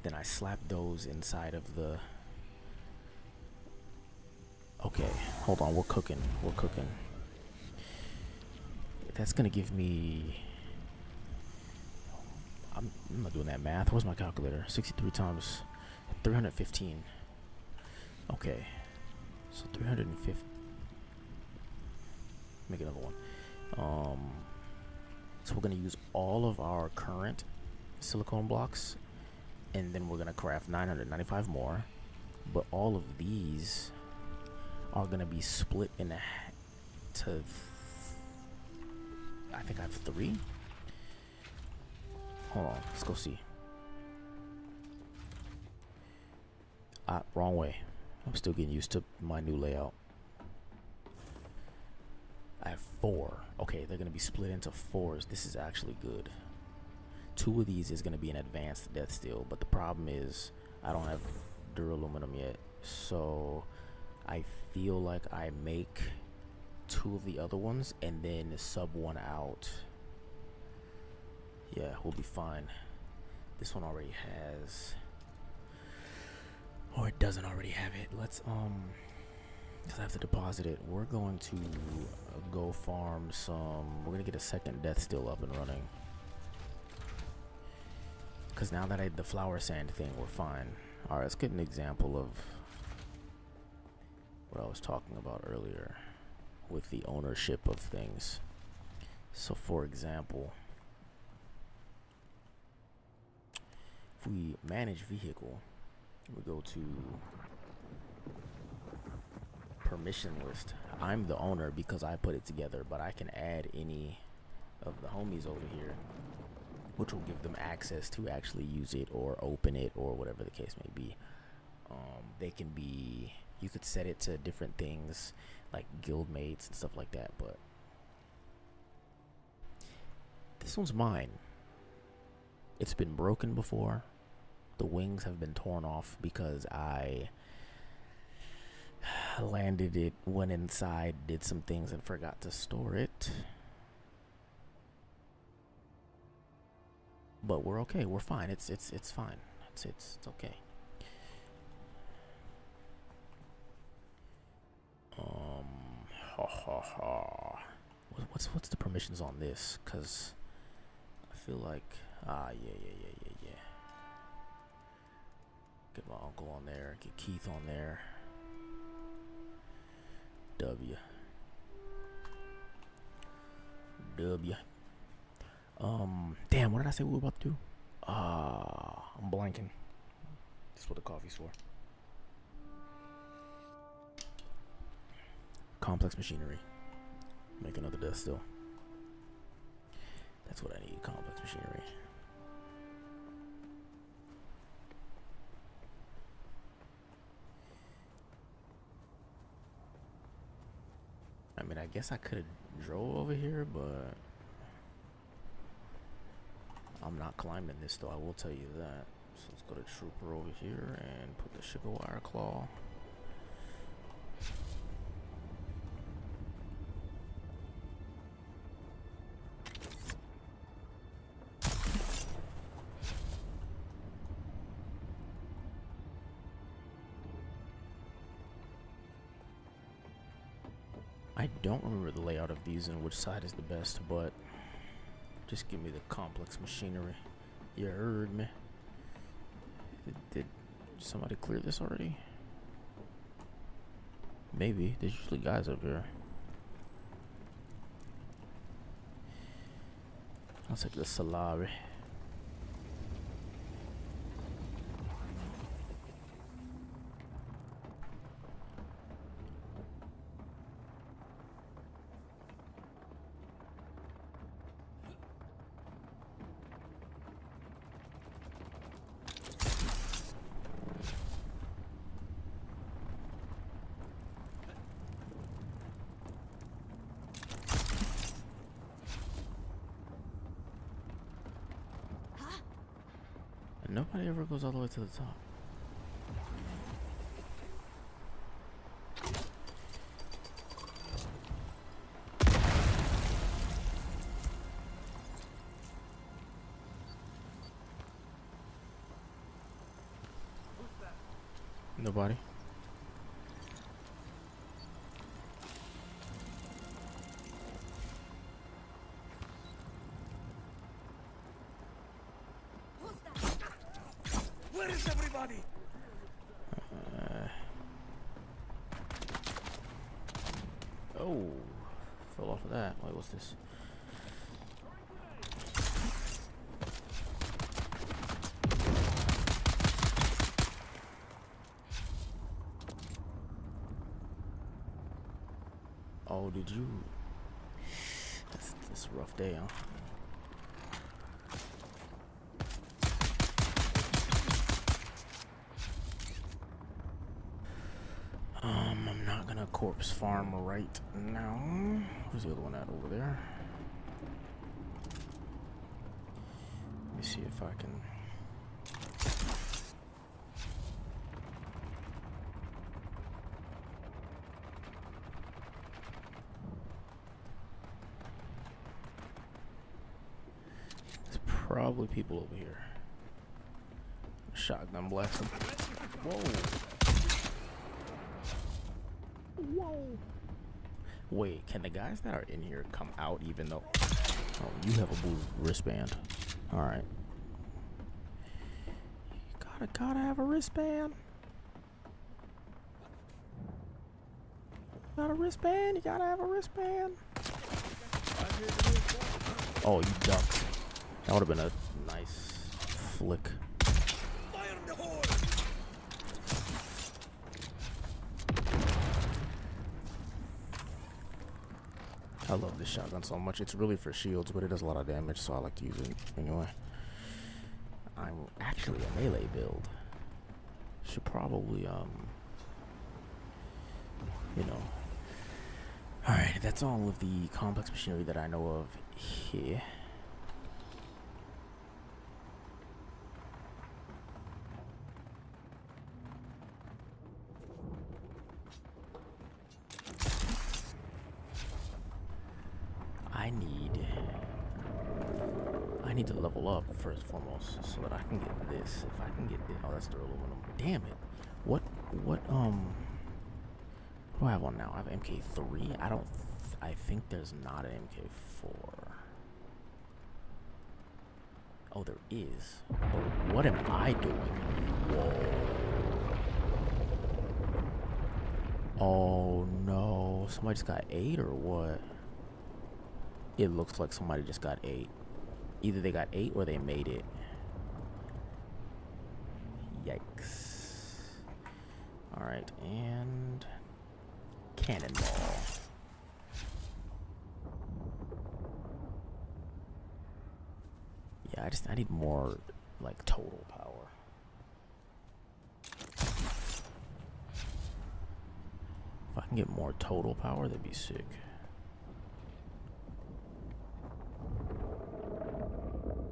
then I slap those inside of the. Okay, hold on, we're cooking. That's gonna give me. I'm not doing that math. Where's my calculator? 63 times 315. Okay, so 350. Make another one. So we're gonna use all of our current silicone blocks, and then we're gonna craft 995 more. But all of these are gonna be split into. I think I have 3. Hold on, let's go see. Wrong way. I'm still getting used to my new layout. I have 4. Okay, they're gonna be split into 4s. This is actually good. 2 of these is gonna be an advanced death steel, but the problem is I don't have duraluminum yet. So I feel like I make 2 of the other ones and then sub 1 out. Yeah, we'll be fine. This one already has, or it doesn't already have it. Let's because I have to deposit it. We're going to go farm some. We're gonna get a second death still up and running. Because now that I did the flower sand thing, we're fine. All right, let's get an example of what I was talking about earlier with the ownership of things. So for example, if we manage vehicle, we go to permission list. I'm the owner because I put it together, but I can add any of the homies over here, which will give them access to actually use it or open it or whatever the case may be. They can be, you could set it to different things like guild mates and stuff like that, but this one's mine. It's been broken before. The wings have been torn off because I landed it, went inside, did some things and forgot to store it. But we're okay. We're fine. It's fine. It's okay. What's the permissions on this? Cause I feel like yeah. Get my uncle on there. Get Keith on there. W. Damn, what did I say we were about to do? I'm blanking. That's what the coffee's for. Complex machinery. Make another death still. That's what I need, complex machinery. I mean, I guess I could have drove over here, but I'm not climbing this though, I will tell you that. So let's go to Trooper over here and put the sugar wire claw. I don't remember the layout of these and which side is the best, but just give me the complex machinery. You heard me. Did somebody clear this already? Maybe. There's usually guys up here. I'll take the Solari. nobody ever goes all the way to the top. Nobody. Where is everybody? Oh, fell off of that. Wait, what's this? Oh, did you? That's a rough day, huh? I'm not gonna corpse farm right now. Where's the other one at over there? Let me see if I can. There's probably people over here. Shotgun blast them. Whoa. Whoa. Wait, can the guys that are in here come out even though... Oh, you have a blue wristband. Alright. Gotta have a wristband. Got a wristband? You gotta have a wristband. Oh, you ducked. That would have been a nice flick. I love this shotgun so much. It's really for shields, but it does a lot of damage, so I like to use it anyway. I'm actually a melee build. Should probably, you know. Alright, that's all of the complex machinery that I know of here. I need to level up first and foremost so that I can get this. If I can get this, oh, that's the aluminum. Damn it! What do I have on now? I have MK3. I think there's not an MK4. Oh, there is. But what am I doing? Whoa! Oh no! Somebody just got 8 or what? It looks like somebody just got 8. Either they got 8 or they made it. Yikes. Alright, and cannonball. Yeah, I need more like total power. If I can get more total power, that'd be sick.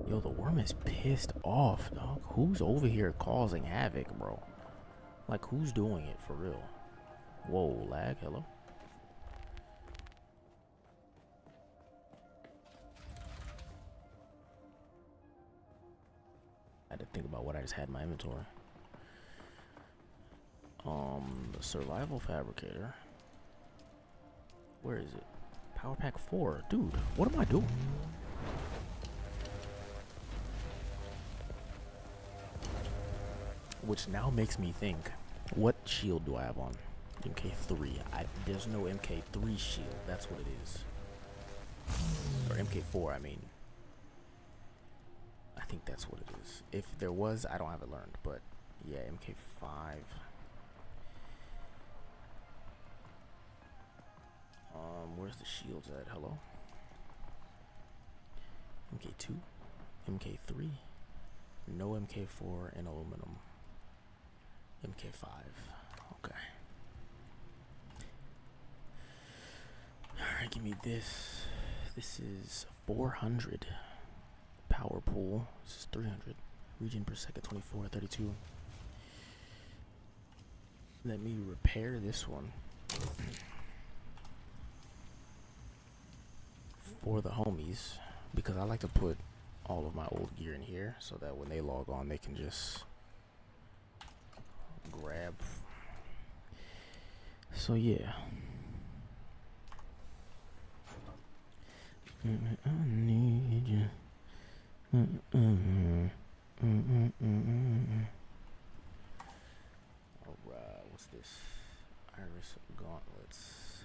Yo, the worm is pissed off, dog. Who's over here causing havoc, bro? Like, who's doing it for real? Whoa, lag, hello? I had to think about what I just had in my inventory. The survival fabricator. Where is it? Power pack 4. Dude, what am I doing? Which now makes me think, what shield do I have on? MK3. There's no MK3 shield. That's what it is. Or MK4, I mean. I think that's what it is. If there was, I don't have it learned. But, yeah, MK5. Where's the shields at? Hello? MK2? MK3? No MK4 and aluminum. MK5. Okay. Alright, give me this. This is 400 power pool. This is 300. Region per second 24, 32. Let me repair this one for the homies, because I like to put all of my old gear in here so that when they log on they can just grab. So yeah. I need you. Alright, what's this? Iris gauntlets.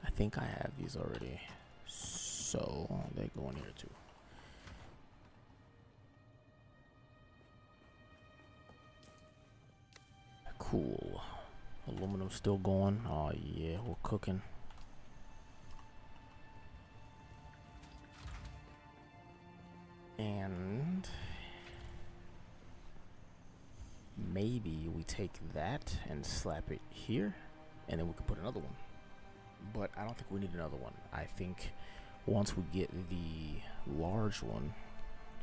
I think I have these already, so they go in here too. Cool. Aluminum still going. Oh yeah, we're cooking. And maybe we take that and slap it here, and then we can put another one. But I don't think we need another one. I think once we get the large one,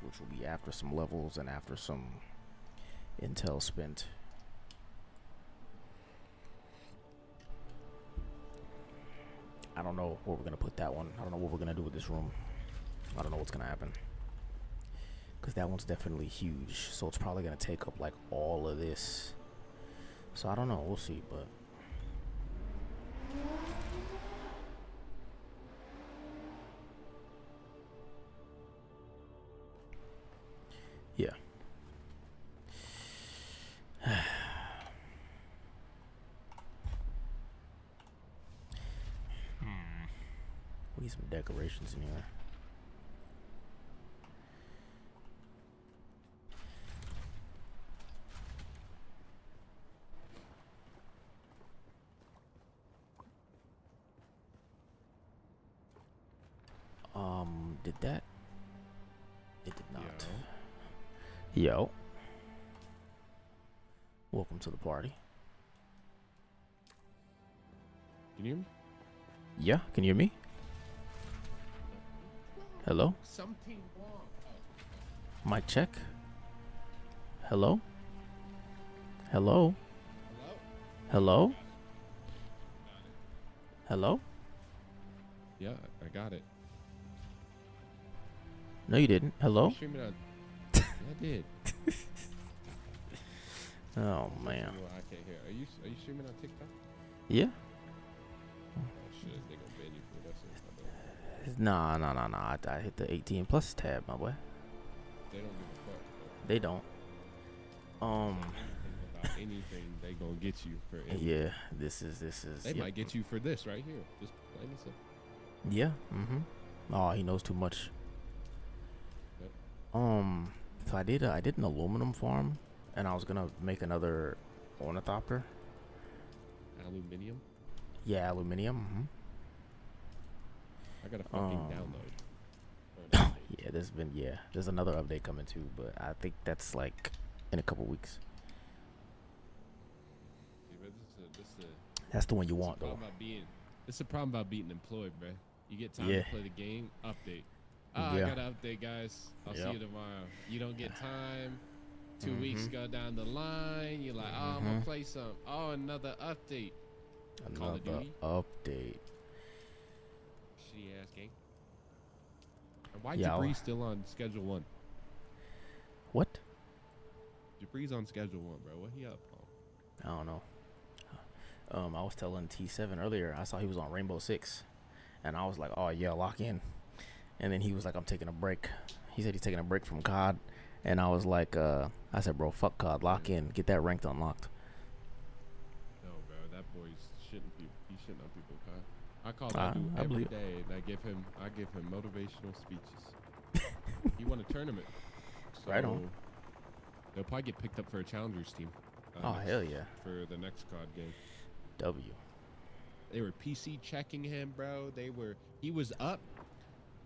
which will be after some levels and after some intel spent, I don't know where we're gonna put that one. I don't know what we're gonna do with this room. I don't know what's gonna happen, because that one's definitely huge, so it's probably gonna take up like all of this. So I don't know, we'll see. But yeah. We need some decorations in here. Did that? It did not. Yo. Welcome to the party. Can you hear me? Yeah, can you hear me? Hello? Something wrong. Mic check. Hello? Hello? Hello? Hello? Hello? Yeah, I got it. No, you didn't. Hello? You streaming on? Yeah, I did. Oh man. Well, I can't hear. Are you streaming on TikTok? Yeah. Oh shit, they gonna ban you for that. Nah. I hit the 18 plus tab, my boy. They don't give a fuck. Bro. They don't. About anything, they gonna get you for anything. Yeah. This is. They might get you for this right here. Just plain and simple. Yeah. Oh, he knows too much. Yep. So I did an aluminum farm, and I was gonna make another ornithopter. Aluminium. Yeah, aluminium. I got a fucking download. Yeah, there's another update coming too, but I think that's like in a couple weeks. Yeah, but That's the one you want though. It's the problem about being employed, bro. You get time Yeah. to play the game, update. Yeah. I got an update, guys. I'll see Yep. you tomorrow. You don't get time. 2 weeks go down the line. You're like, oh, I'm gonna play some. Oh, another update. Call of Another Duty. update. Shitty ass game. And why Yeah, Jabri's still on schedule 1? What? Jabri's on schedule 1, bro. What he up on? I don't know. I was telling T7 earlier, I saw he was on Rainbow Six, and I was like, oh yeah, lock in. And then he was like, I'm taking a break. He said he's taking a break from COD, and I was like, I said, bro, fuck COD, lock in, get that ranked unlocked. No, bro, that boy's shitting people. He's shitting on people. I call that dude I every believe. day, and I give him motivational speeches. He won a tournament. So Right on. They'll probably get picked up for a challengers team. Oh hell yeah. For the next COD game. W. They were PC checking him, bro. He was up.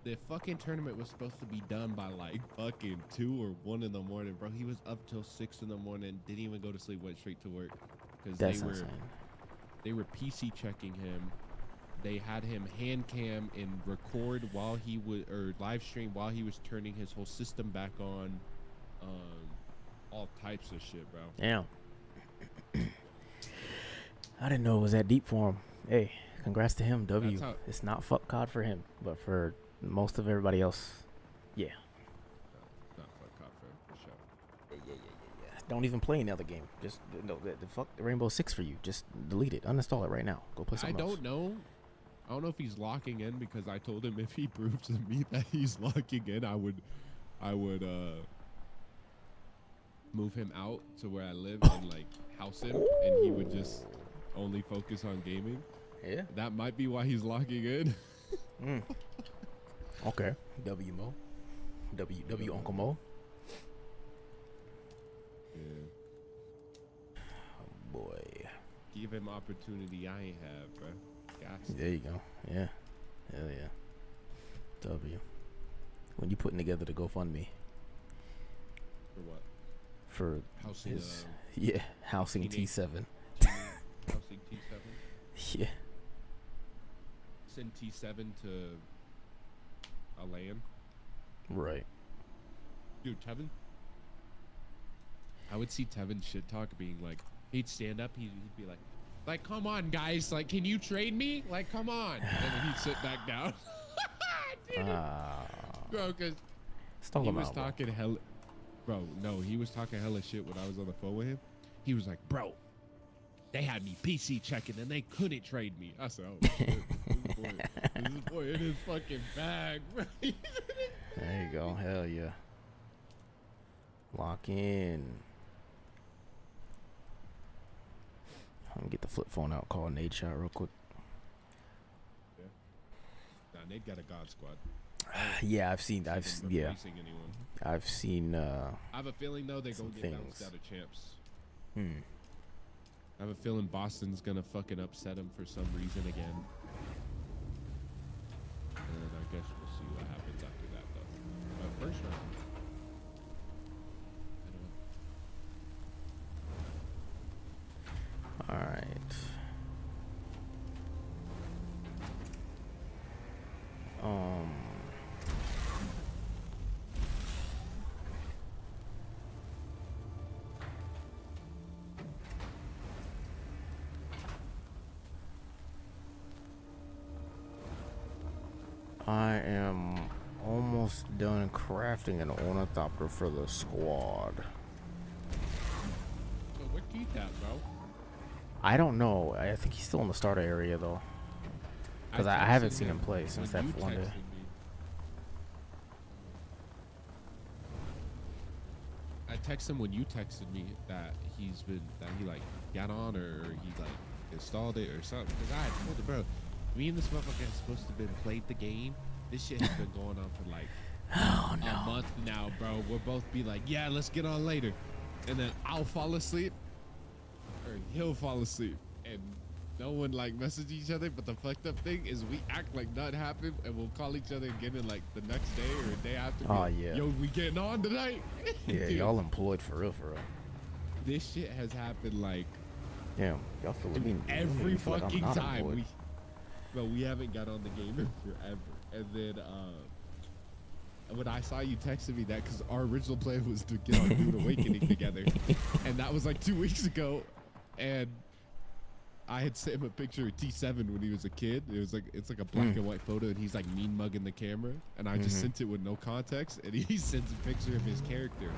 The fucking tournament was supposed to be done by like fucking 2 or 1 in the morning, bro. He was up till 6 in the morning, didn't even go to sleep, went straight to work. Because That's insane. they were PC checking him they had him hand cam and record while he would, or live stream while he was turning his whole system back on. All types of shit, bro. Damn. I didn't know it was that deep for him. Hey, congrats to him. W. It's not fuck COD for him, but for most of everybody else, yeah. Not fuck COD for sure. Yeah. Don't even play another game. Just no, the fuck the Rainbow Six for you. Just delete it. Uninstall it right now. Go play something else. I don't know if he's locking in, because I told him if he proves to me that he's locking in, I would move him out to where I live and like house him, and he would just only focus on gaming. Yeah. That might be why he's locking in. Okay. W Mo. W Uncle Mo. Yeah. Oh boy. Give him opportunity I ain't have, bro. There you go. Yeah. Hell yeah. W. When you putting together the GoFundMe? For what? For housing, his housing T7. Housing T7. Yeah. Send T7 to a land. Right. Dude, Tevin. I would see Tevin shit talk being like, he'd stand up, he'd be like, come on, guys, like, can you trade me? Like, come on. And then he'd sit back down. Bro, because he was talking hella. Bro, no, he was talking hella shit when I was on the phone with him. He was like, bro, they had me PC checking and they couldn't trade me. I said, oh, shit. This boy in his fucking bag, bro. There you go. Hell yeah. Lock in. I'm gonna get the flip phone out, call Nate shot real quick. Yeah. Nah, Nate got a God Squad. Yeah, I've seen. I have a feeling though they're gonna get things. bounced out of champs. I have a feeling Boston's gonna fucking upset him for some reason again. And I guess we'll see what happens after that though. First round. All right. I am almost done crafting an ornithopter for the squad. So what keep that, bro? I don't know. I think he's still in the starter area though, because I haven't seen him play since that one day. I texted him when you texted me that he like got on or he like installed it or something. Because I had told him, bro, me and this motherfucker is supposed to have been played the game. This shit has been going on for like a month now, bro. We'll both be like, yeah, let's get on later, and then I'll fall asleep or he'll fall asleep, and no one like message each other. But the fucked up thing is we act like nothing happened, and we'll call each other again in like the next day or a day after. Oh yeah. Yo, we getting on tonight? Yeah, Dude, y'all employed for real. this shit has happened like damn. Y'all feel me every feel like I'm fucking not time. employed. We haven't got on the game in forever. And then when I saw you texting me that, because our original plan was to get on Dune Awakening together, and that was like 2 weeks ago, and I had sent him a picture of T7 when he was a kid. It's like a black and white photo, and he's like mean mugging the camera, and I just sent it with no context, and he sends a picture of his character.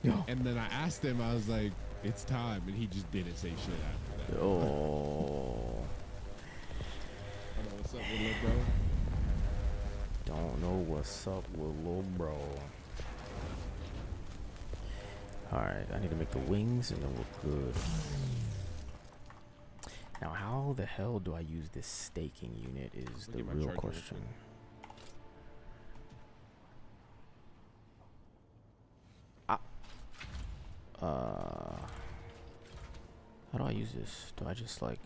And then I asked him, I was like, it's time, and he just didn't say shit after that. Oh. What's up with little bro? Don't know what's up with little bro. Alright, I need to make the wings and then we're good. Now, how the hell do I use this staking unit is the real question. How do I use this? Do I just like...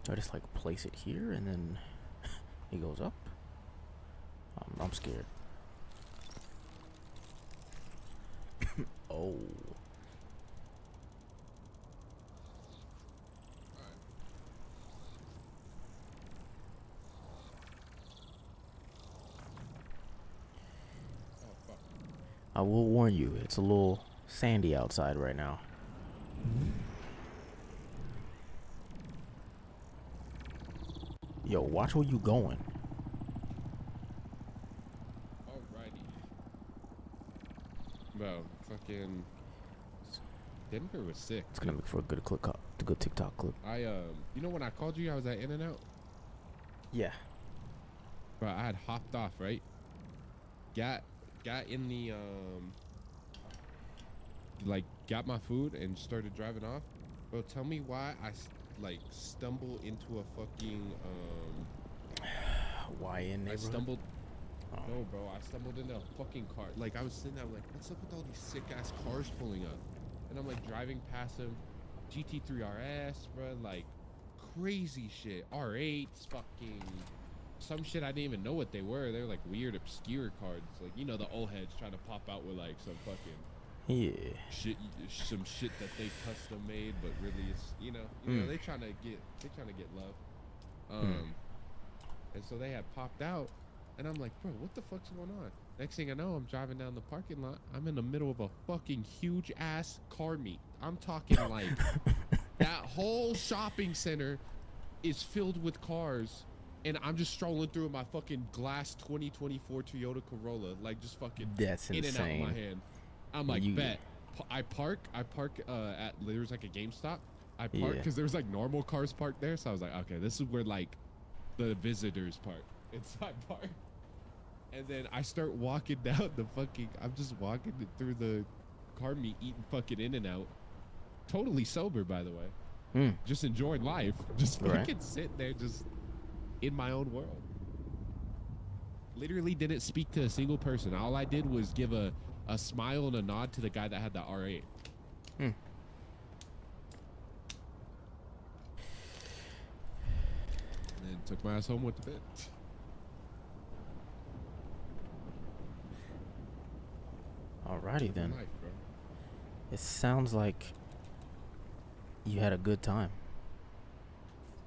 Do I just like place it here and then he goes up? I'm scared. Oh. Oh fuck. I will warn you, it's a little sandy outside right now. Yo, watch where you going. Alrighty. Bro, fucking Denver was sick. It's gonna make for a good good TikTok clip. You know when I called you, I was at In-N-Out. Yeah. Bro, I had hopped off, right? Got in the like got my food and started driving off. Bro, tell me why I like stumble into a fucking Why in I neighborhood? stumbled. Oh. No, bro, I stumbled into a fucking car. Like I was sitting there, like, what's up with all these sick ass cars pulling up? And I'm like driving past them, GT3 RS, bro, like crazy shit. R8s, fucking some shit I didn't even know what they were. They're like weird, obscure cards. Like, you know, the old heads trying to pop out with like some fucking Yeah. shit, some shit that they custom made, but really it's you know they trying to get love. And so they had popped out, and I'm like, bro, what the fuck's going on? Next thing I know, I'm driving down the parking lot. I'm in the middle of a fucking huge ass car meet. I'm talking like that whole shopping center is filled with cars, and I'm just strolling through my fucking glass 2024 Toyota Corolla, like just fucking That's in and out of insane. my hand. I'm like, You- bet. I park at there was like a GameStop. I park Yeah. because there was like normal cars parked there, so I was like, okay, this is where like the visitors park. Inside park. And then I start walking down the fucking. I'm just walking through the car meet, eating fucking In-N-Out. Totally sober, by the way. Just enjoying life. Just Right. fucking sitting there, just in my own world. Literally didn't speak to a single person. All I did was give a smile and a nod to the guy that had the R8. Hmm. And then took my ass home with the bit. Alrighty then. Life, bro. It sounds like you had a good time.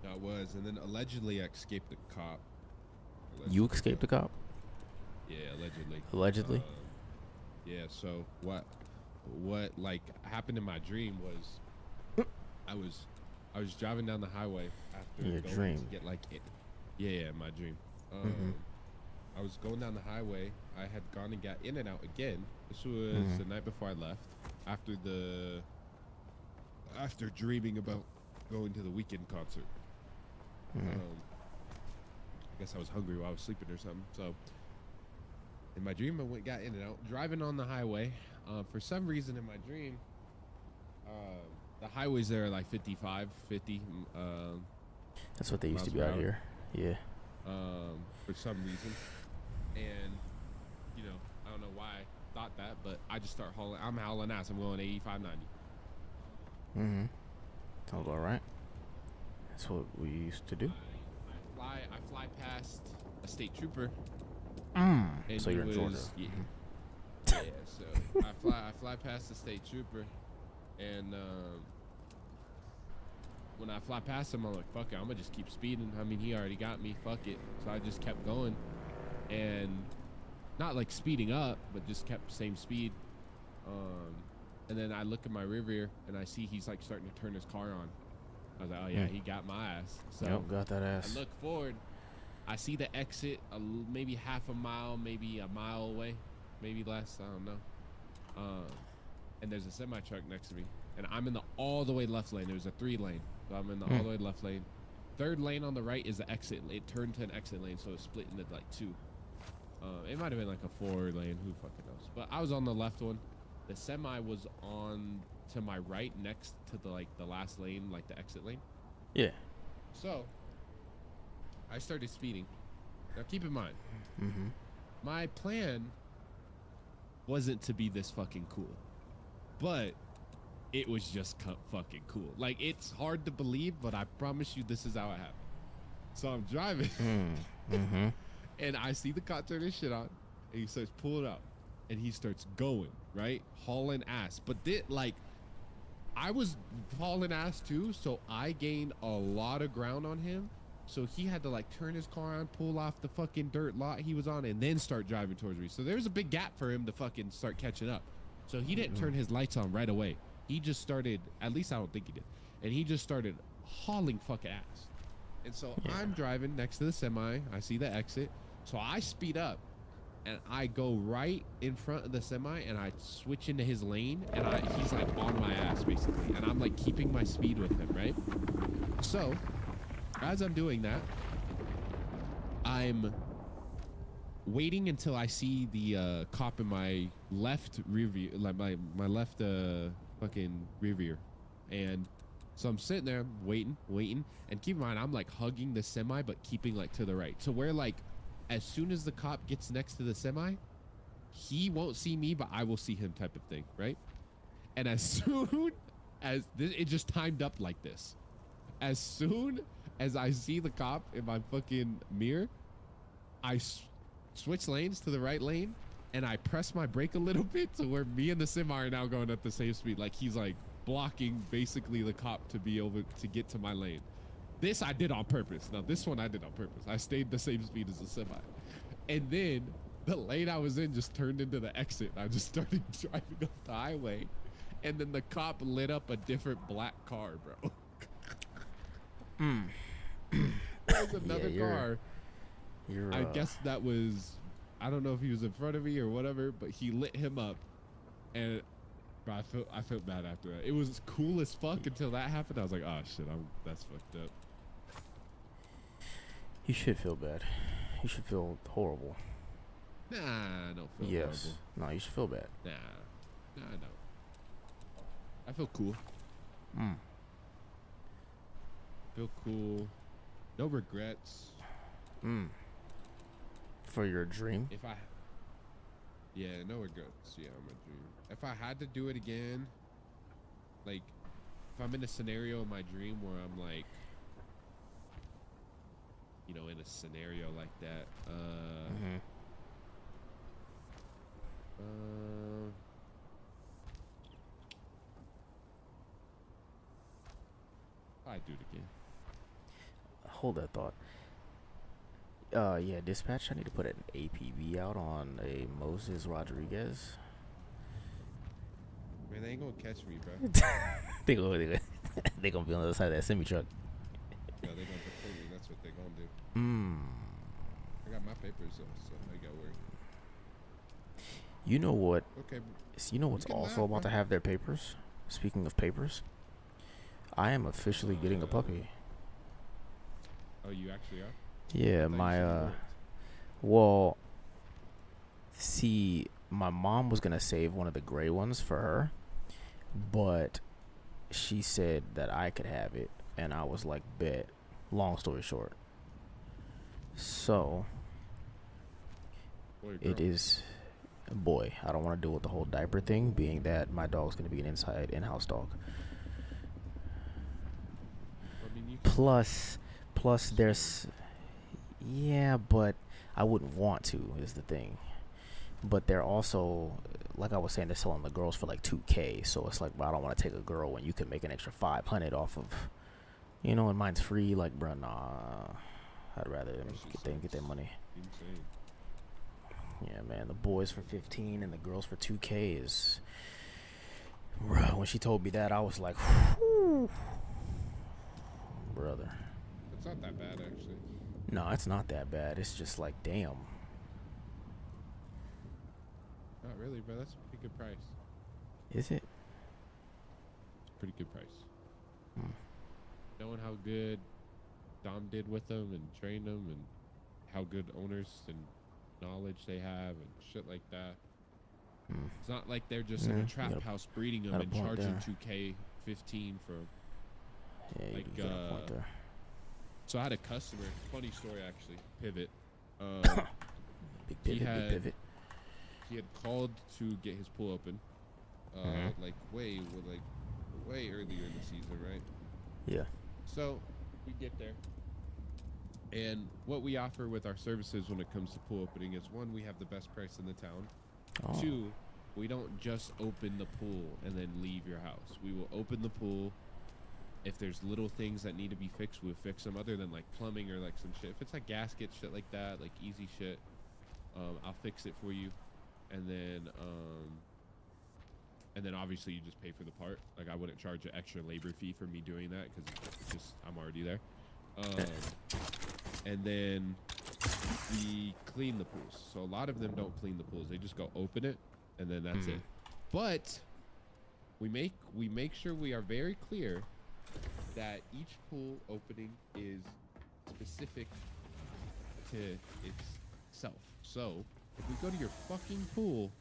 That was, and then allegedly I escaped the cop. You escaped the cop? Yeah, allegedly. Allegedly? Yeah. So what like happened in my dream was, I was driving down the highway after In your going dream? to get like it. Yeah, my dream. Mhm. I was going down the highway. I had gone and got In-N-Out again. This was Mhm. the night before I left. After dreaming about going to the weekend concert. Mhm. I guess I was hungry while I was sleeping or something. So in my dream, I went got In-N-Out, driving on the highway. For some reason in my dream, the highways there are like 55, 50. That's what they used to miles be per out hour. here. Yeah. For some reason. And, you know, I don't know why I thought that, but I just start hauling. I'm hauling ass. I'm going 85, 90. Mm-hmm. Sounds alright. That's what we used to do. I fly past a state trooper. And so he you're in Georgia. was- Yeah. Mhm. Yeah, so I fly past the state trooper, and when I fly past him, I'm like, fuck it, I'm gonna just keep speeding. I mean, he already got me, fuck it. So I just kept going, and not like speeding up, but just kept same speed. And then I look at my rear view, and I see he's like starting to turn his car on. I was like, oh yeah, he got my ass. So Yep, got that ass. I look forward. I see the exit maybe half a mile, maybe a mile away, maybe less. I don't know. And there's a semi truck next to me, and I'm in the all the way left lane. There's a 3-lane, so I'm in the all the way left lane. Third lane on the right is the exit. It turned to an exit lane, so it's split into like 2. It might have been like a 4-lane. Who fucking knows? But I was on the left one. The semi was on to my right, next to the last lane, like the exit lane. Yeah. So I started speeding. Now keep in mind, Mm-hmm. my plan wasn't to be this fucking cool, but it was just fucking cool. Like, it's hard to believe, but I promise you this is how it happened. So I'm driving, Mm-hmm. and I see the cop turn his shit on, and he starts pulling up. and he starts going, right? Hauling ass. But like, I was hauling ass too, so I gained a lot of ground on him. So he had to like turn his car on, pull off the fucking dirt lot he was on, and then start driving towards me. So there was a big gap for him to fucking start catching up. So he didn't turn his lights on right away. He just started, at least I don't think he did. And he just started hauling fucking ass. And so I'm driving next to the semi. I see the exit. So I speed up and I go right in front of the semi and I switch into his lane and he's like on my ass basically. And I'm like keeping my speed with him, right? So as I'm doing that, I'm waiting until I see the cop in my left rear view, like my left fucking rear view. And so I'm sitting there waiting, and keep in mind I'm like hugging the semi but keeping like to the right. So where like as soon as the cop gets next to the semi, he won't see me but I will see him type of thing, right? And as soon as this, it just timed up like this. As soon as I see the cop in my fucking mirror, I switch lanes to the right lane and I press my brake a little bit to where me and the semi are now going at the same speed. Like he's like blocking basically the cop to be over to get to my lane. This I did on purpose. Now this one I did on purpose. I stayed the same speed as the semi. And then the lane I was in just turned into the exit. I just started driving up the highway. And then the cop lit up a different black car, bro. There was another car. I guess that was, I don't know if he was in front of me or whatever, but he lit him up, and bro, I felt bad after that. It was cool as fuck until that happened. I was like, oh shit, that's fucked up. You should feel bad. You should feel horrible. Nah, I don't feel yes. horrible. No, you should feel bad. Nah, I don't. I feel cool. Feel cool. No regrets. For your dream? Yeah, no regrets. Yeah, my dream. If I had to do it again, like, if I'm in a scenario in my dream where I'm like, you know, in a scenario like that, I'd do it again. Hold that thought. Yeah, dispatch, I need to put an APB out on a Moses Rodriguez. Man, they ain't gonna catch me, bro. they gonna be on the other side of that semi-truck. Yeah, they gonna deport me. That's what they gonna do. I got my papers, though, so I got worried. You know what? Okay. You know what's also about to have their papers? Speaking of papers, I am officially getting a puppy. Oh, you actually are? Yeah, well, see, my mom was gonna save one of the gray ones for her, but she said that I could have it, and I was like, bet. Long story short, so it is a boy. I don't want to deal with the whole diaper thing, being that my dog's gonna be an in-house dog. I mean, Plus there's, yeah, but I wouldn't want to, is the thing. But they're also, like I was saying, they're selling the girls for like $2K. So it's like, well, I don't want to take a girl when you can make an extra $500 off of, you know, and mine's free. Like, bro, nah. I'd rather get their money. Insane. Yeah, man. The boys for 15 and the girls for 2K is, bro. When she told me that, I was like, whew, brother. It's not that bad, actually. No, it's not that bad. It's just like, damn. Not really, bro. That's a pretty good price. Is it? It's a pretty good price. Knowing how good Dom did with them and trained them and how good owners and knowledge they have and shit like that. It's not like they're just in a trap house breeding them and charging $2K, $15 for. Yeah, like, you got a point there. So I had a customer, funny story actually, Pivot. Big pivot. He had called to get his pool open, like way earlier in the season, right? Yeah. So we get there, and what we offer with our services when it comes to pool opening is, one, we have the best price in the town. Oh. Two, we don't just open the pool and then leave your house. We will open the pool. If there's little things that need to be fixed, we'll fix them, other than like plumbing or like some shit. If it's like gasket shit like that, like easy shit, I'll fix it for you. And then obviously you just pay for the part. Like I wouldn't charge an extra labor fee for me doing that because it's just I'm already there. And then we clean the pools. So a lot of them don't clean the pools. They just go open it and then that's it. But we make sure we are very clear that each pool opening is specific to itself. So if we go to your fucking pool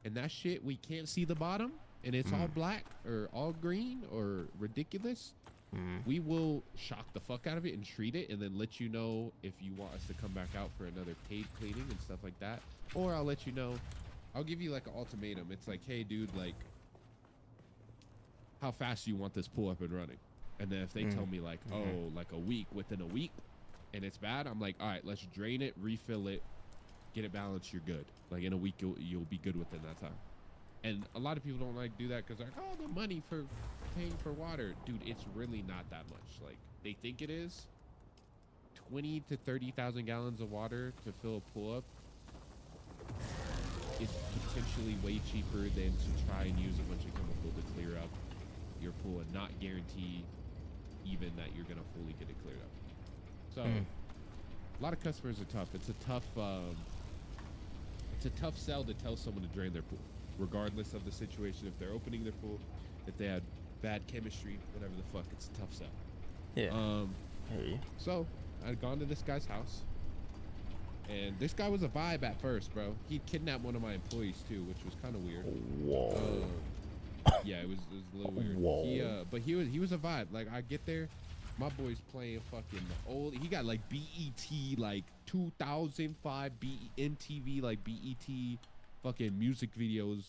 and that shit, we can't see the bottom and it's all black or all green or ridiculous, we will shock the fuck out of it and treat it and then let you know if you want us to come back out for another paid cleaning and stuff like that. Or I'll let you know, I'll give you like an ultimatum. It's like, hey dude, like how fast do you want this pool up and running? And then if they tell me like, oh, like within a week and it's bad, I'm like, all right, let's drain it, refill it, get it balanced, you're good. Like in a week, you'll be good within that time. And a lot of people don't like to do that because they're like, oh, the money for paying for water. Dude, it's really not that much. Like they think it is. 20 to 30,000 gallons of water to fill a pool up is potentially way cheaper than to try and use a bunch of chemical to clear up your pool and not guarantee even that you're gonna fully get it cleared up. So a lot of customers are tough. It's a tough sell to tell someone to drain their pool, regardless of the situation. If they're opening their pool, if they had bad chemistry, whatever the fuck, it's a tough sell. Yeah. Hey. So I'd gone to this guy's house, and this guy was a vibe at first, bro. He kidnapped one of my employees too, which was kind of weird. Whoa. Yeah, it was a little weird. Whoa. But he was a vibe. Like I get there, my boy's playing fucking old. He got like BET like 2005 MTV like BET fucking music videos,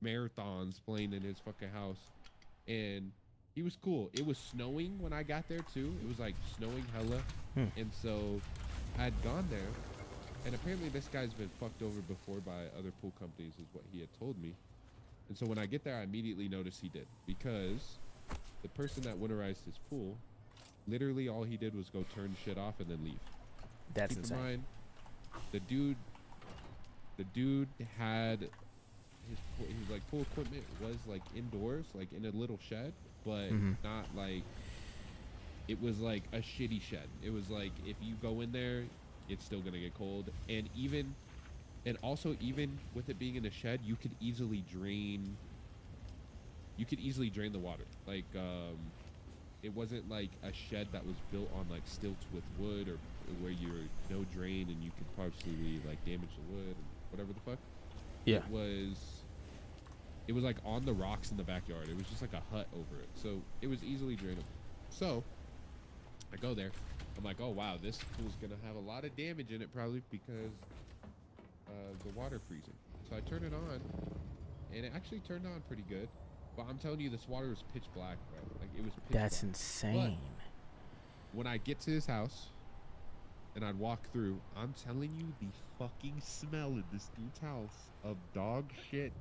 marathons playing in his fucking house, and he was cool. It was snowing when I got there too. It was like snowing hella, and so I'd gone there, and apparently this guy's been fucked over before by other pool companies, is what he had told me. And so when I get there, I immediately noticed he did, because the person that winterized his pool, literally all he did was go turn shit off and then leave. That's Keep insane. in mind, the dude had his like pool equipment was like indoors, like in a little shed, but not like, it was like a shitty shed. It was like, if you go in there, it's still gonna get cold. And also even with it being in a shed, you could easily drain the water. Like it wasn't like a shed that was built on like stilts with wood, or where you're no drain and you could partially like damage the wood and whatever the fuck. Yeah. It was like on the rocks in the backyard. It was just like a hut over it, so it was easily drainable. So I go there, I'm like, oh wow, this pool's gonna have a lot of damage in it probably because the water freezing. So I turn it on, and it actually turned on pretty good. But I'm telling you, this water was pitch black, bro. Like it was pitch That's black. insane. But when I get to his house and I'd walk through, I'm telling you, the fucking smell in this dude's house of dog shit,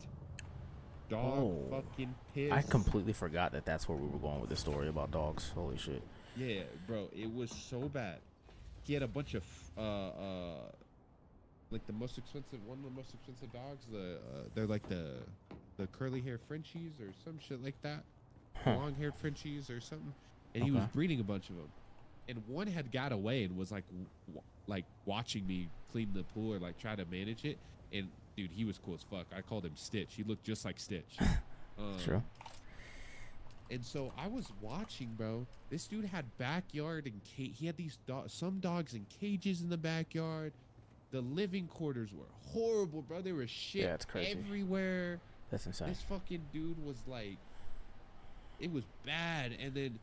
fucking piss. I completely forgot that that's where we were going with the story about dogs. Holy shit. Yeah, bro, it was so bad. He had a bunch of like one of the most expensive dogs. They're like the curly hair Frenchies or some shit like that. Long haired Frenchies or something. And he was breeding a bunch of them. And one had got away and was like watching me clean the pool or like try to manage it. And dude, he was cool as fuck. I called him Stitch. He looked just like Stitch. True. And so I was watching, bro. This dude had backyard and he had these some dogs in cages in the backyard. The living quarters were horrible, bro. There was shit everywhere. That's insane. This fucking dude was like, it was bad. And then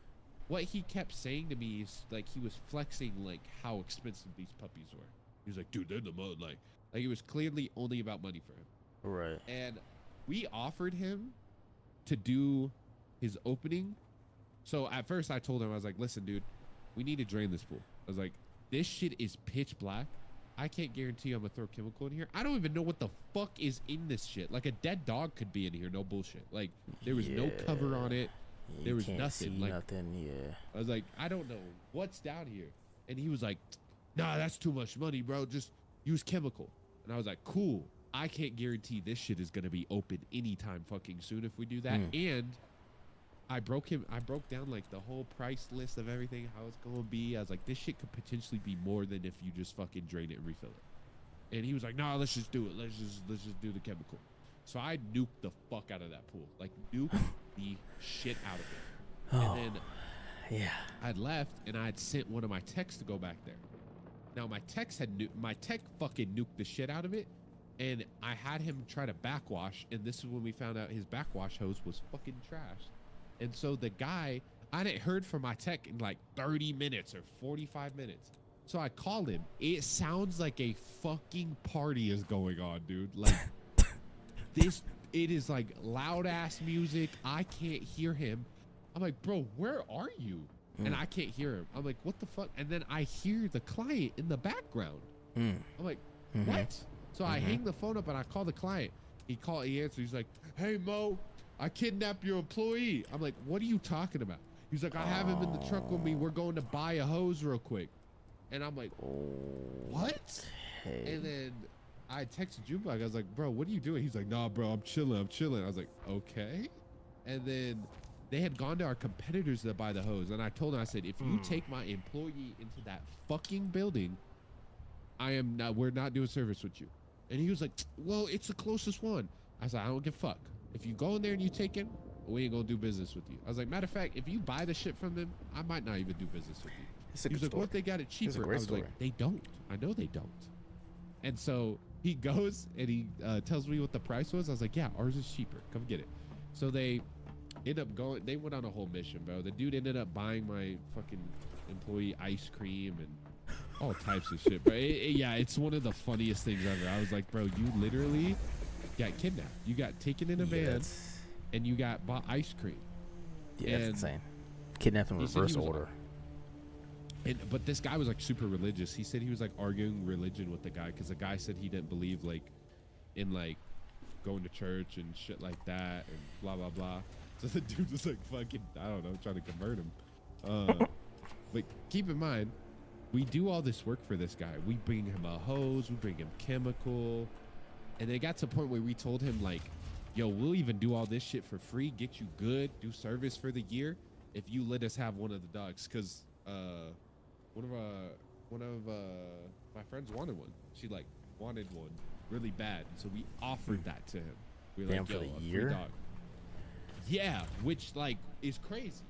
what he kept saying to me is like, he was flexing like how expensive these puppies were. He was like, dude, they're the most like it was clearly only about money for him. Right. And we offered him to do his opening. So at first I told him, I was like, listen, dude, we need to drain this pool. I was like, this shit is pitch black. I can't guarantee I'm gonna throw chemical in here. I don't even know what the fuck is in this shit. Like a dead dog could be in here, no bullshit. Like there was no cover on it. You There was can't nothing. see Like nothing. Yeah. I was like, I don't know what's down here. And he was like, nah, that's too much money, bro. Just use chemical. And I was like, cool. I can't guarantee this shit is gonna be open anytime fucking soon if we do that. And I broke down like the whole price list of everything, how it's gonna be. I was like, this shit could potentially be more than if you just fucking drain it and refill it. And he was like, nah, let's just do it. Let's just do the chemical. So I nuked the fuck out of that pool. Like nuked the shit out of it. Oh, And then yeah. I'd left and I'd sent one of my techs to go back there. Now my tech fucking nuked the shit out of it. And I had him try to backwash, and this is when we found out his backwash hose was fucking trash. And so the guy, I hadn't heard from my tech in like 30 minutes or 45 minutes. So I called him. It sounds like a fucking party is going on, dude. Like it is like loud ass music. I can't hear him. I'm like, bro, where are you? And I can't hear him. I'm like, what the fuck? And then I hear the client in the background. I'm like, what? So I hang the phone up and I call the client. He answers. He's like, hey, Mo, I kidnapped your employee. I'm like, what are you talking about? He's like, I have him in the truck with me. We're going to buy a hose real quick. And I'm like, what? Hey. And then I texted Jukebox. I was like, bro, what are you doing? He's like, nah, bro, I'm chilling. I was like, okay. And then they had gone to our competitors to buy the hose. And I told him, I said, if you take my employee into that fucking building, we're not doing service with you. And he was like, well, it's the closest one. I was like, I don't give a fuck. If you go in there and you take him, we ain't gonna do business with you. I was like, matter of fact, if you buy the shit from them, I might not even do business with you. He was like, what if they got it cheaper? I was like, they don't. I know they don't. And so he goes and he tells me what the price was. I was like, yeah, ours is cheaper. Come get it. So they end up going. They went on a whole mission, bro. The dude ended up buying my fucking employee ice cream and all types of shit, bro. Yeah, it's one of the funniest things ever. I was like, bro, you literally got kidnapped. You got taken in a van, and you got bought ice cream. Yeah, that's insane. Kidnapped in reverse order. But this guy was like super religious. He said he was like arguing religion with the guy because the guy said he didn't believe like in like going to church and shit like that and blah blah blah. So the dude was like fucking, I don't know, trying to convert him. But keep in mind, we do all this work for this guy. We bring him a hose, we bring him chemical. And it got to a point where we told him like, yo, we'll even do all this shit for free, get you good, do service for the year if you let us have one of the dogs. Cause one of my friends wanted one. She like wanted one really bad. So we offered that to him. We were like, yo, for the a year? free dog. Yeah, which like is crazy.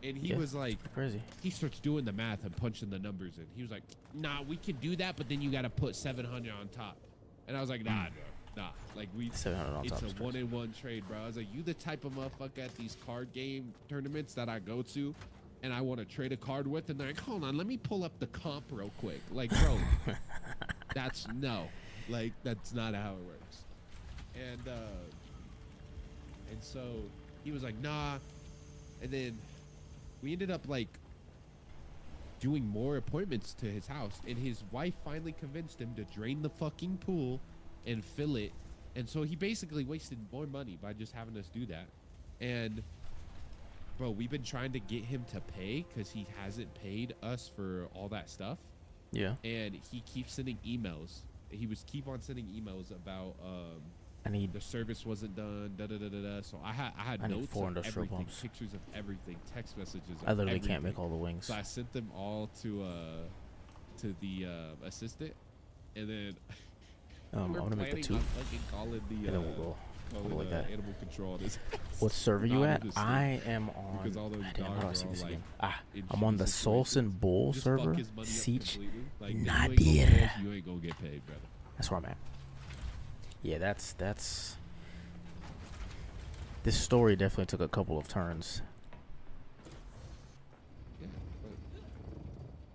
And he was like, crazy. He starts doing the math and punching the numbers in. He was like, nah, we can do that, but then you got to put 700 on top. And I was like, nah, bro, nah. Like it's a 1-in-1 trade, bro. I was like, you the type of motherfucker at these card game tournaments that I go to and I want to trade a card with, and they're like, hold on, let me pull up the comp real quick. Like, bro, that's not how it works. And so he was like, nah. And then we ended up like doing more appointments to his house, and his wife finally convinced him to drain the fucking pool and fill it. And so he basically wasted more money by just having us do that. And bro, we've been trying to get him to pay because he hasn't paid us for all that stuff. Yeah. And he keeps sending emails. He was keep on sending emails about the service wasn't done, So I had notes of everything, pictures of everything, text messages. I literally can't make all the wings. So I sent them all to the assistant, and then I'm gonna make the two. Calling and then we'll go like that. Animal control. What server you at? I am on. Damn, how do I see this again? I'm on the Solson Bull server. Siege Nadir. You ain't gonna get paid, brother. That's where I'm at. Yeah, that's. This story definitely took a couple of turns. Yeah,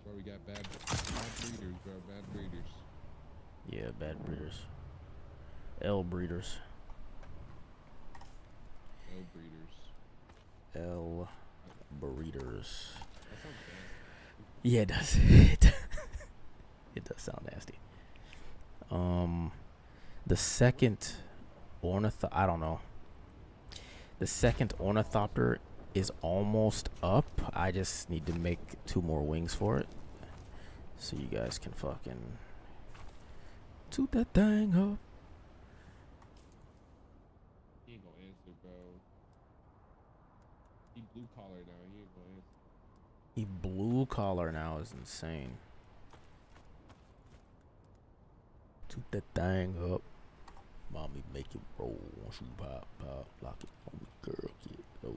but we got bad breeders, bro. Bad breeders. Yeah, bad breeders. L breeders. L breeders. That sounds bad. Yeah, it does. It does sound nasty. The second I don't know. The second ornithopter is almost up. I just need to make 2 more wings for it, so you guys can fucking toot that thing up. He ain't gonna answer, bro. He blue collar now. He ain't gonna answer. He blue collar now is insane. Toot that thing up. Mommy, make it roll. Once you pop, lock it on me, girl. Get it low.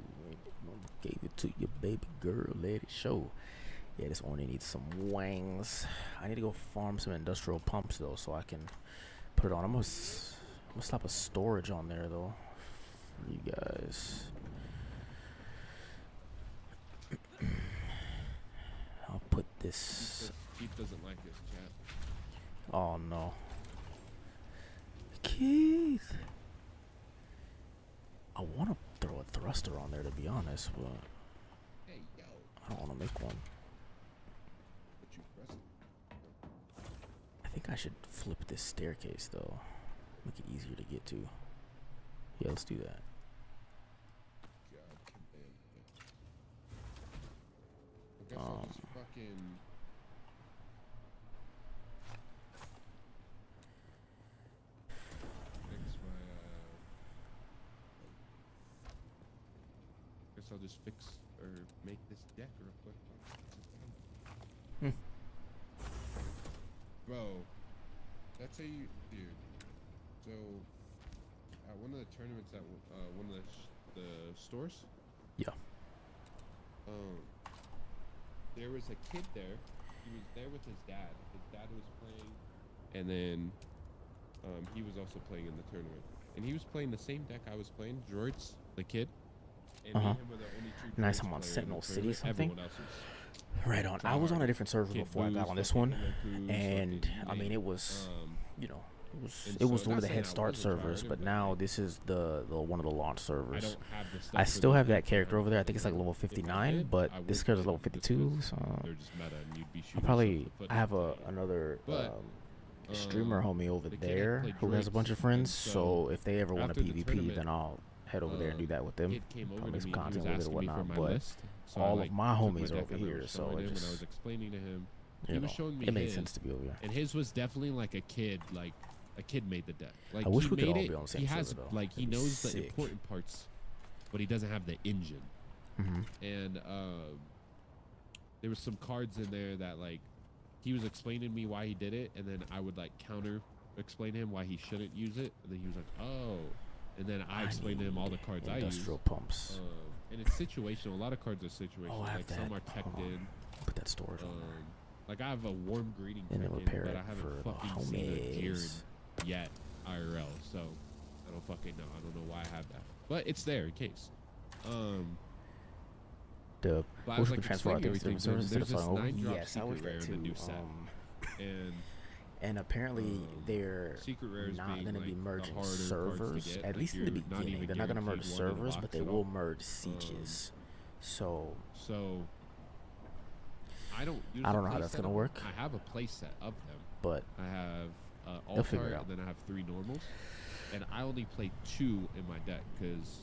Mama gave it to you, baby girl. Let it show. Yeah, this Orni needs some wings. I need to go farm some industrial pumps though, so I can put it on. I'm gonna slap a storage on there though, for you guys. I'll put this. Keith doesn't like his chat. Oh no. Keith. I want to throw a thruster on there to be honest, but Hey, yo. I don't want to make one. What you pressing? I think I should flip this staircase though. Make it easier to get to. Yeah, let's do that. God, command. I guess I'll just fucking. Fix my. Guess I'll just fix or make this deck real quick. Bro, that's how you, dude. So, at one of the tournaments at one of the stores, Yeah. there was a kid there. He was there with his dad. His dad was playing, and then he was also playing in the tournament. And he was playing the same deck I was playing, Droids, the kid. And me and him were the only 2 Nice. Droids I'm on player in the Sentinel City tournament. something. Everyone else was Right on. I was on a different server Kid before I got Boo's, on this fucking one, Boo's, and fucking I mean Nate. it was, you know, and it was so one of not the head saying I start wasn't servers, trying, but but, now like, this is the one of the launch I servers. don't have the stuff I for still the have that deck, character over there. I think it's like but level if I 59, did, but I this would character's play level them 52, because so they're just meta and you'd be I'll shooting yourself probably in the foot I have most of the time. another But, streamer homie over the kid had there played who has a Droids, bunch of and friends. so So if they ever want a after the PvP, tournament, then I'll head over there and do that with them. Kid came over I'll to make some me. He was content with it or asking me for whatnot. my But list. So I, all like, of my took homies deck are over and I here, was so showing it him, and I just was explaining to him. you He know was showing me it made his, sense to be over here. and his was definitely like a kid, like a kid made the deck. Like I wish he we could made all it. be on the same He has server, though. like he That'd be knows the sick. important parts, but he doesn't have the engine. And there was some cards in there that like he was explaining to me why he did it, and then I would like counter explain to him why he shouldn't use it, and then he was like, oh, and then I explained to him all the cards I use. Industrial pumps. And it's situational. A lot of cards are situational. Oh, I have like that. some are teched Hold on. in. Put that storage on there. Like I have a warm greeting And then tech in, repair but it I haven't for the fucking seen a Jiren homies. yet IRL, so I don't fucking know. I don't know why I have that, but it's there in case. Dub. But I Wish was we like could transfer our explaining things to everything. different servers instead of There's this flying over. 9-drop Yes, I wish secret rare that in the too. new set, and And apparently they're secret rares not being going to like be the merging harder cards to servers, get, at like least in the you're not beginning. even They're not going to merge guaranteed one in the servers, but box they at will all. merge sieges. So I don't use I don't a know how play that's set going to of them. work, I have a play set of them. but I have They'll figure Altar, it out. and then I have 3 normals, and I only play 2 in my deck because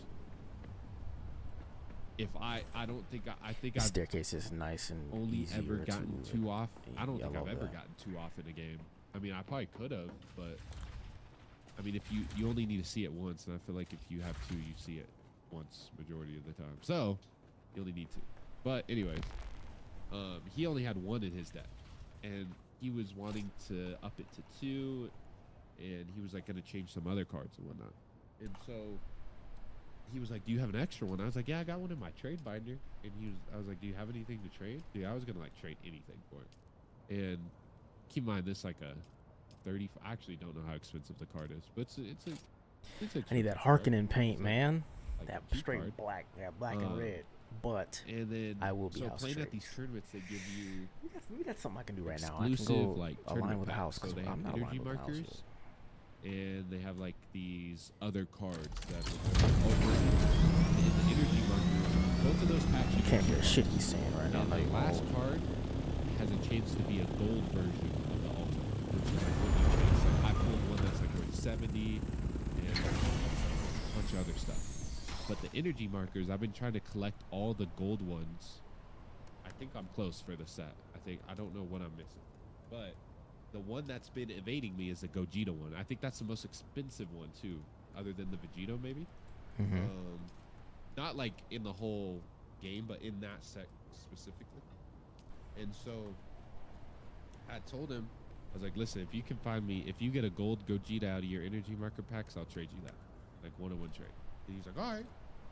if I don't think I think the I've staircase is nice and only easier ever gotten to 2 off. I don't yeah, think I I've love ever that. gotten 2 off in a game. I mean, I probably could have, but I mean, if you only need to see it once, and I feel like if you have 2, you see it once majority of the time. So you only need 2. But anyways, he only had 1 in his deck, and he was wanting to up it to 2, and he was like going to change some other cards and whatnot. And so he was like, "Do you have an extra one?" I was like, "Yeah, I got one in my trade binder." And I was like, "Do you have anything to trade?" Dude, I was gonna like trade anything for it. And keep in mind, this like a 30. I actually don't know how expensive the card is, but it's a. I need that expensive card. Harkonnen paint, It's man. like That a key straight card. black, black and red. But And then I will be so house playing at trades. these tournaments, they give you maybe that's something I can do right now. I can exclusive go like align tournament with the house packs. So because they have I'm not energy aligned with the house. markers, yet. and they have like these other cards that over. And the energy markers, both of those packs you Can't can hear keep. shit he's saying right now. And Not the even last old. card has a chance to be a gold version of the altar, which is like when you chase like high energy markers, I've been trying to collect all the gold ones. I think I'm close for the set. I don't know what I'm missing, but the one that's been evading me is the Gogeta one. I think that's the most expensive one too, other than the Vegito maybe. Not like in the whole game, but in that set specifically. And so I told him, I was like, listen, if you can find me, if you get a gold Gogeta out of your energy marker packs, I'll trade you that, like one-on-one trade. And he's like, all right.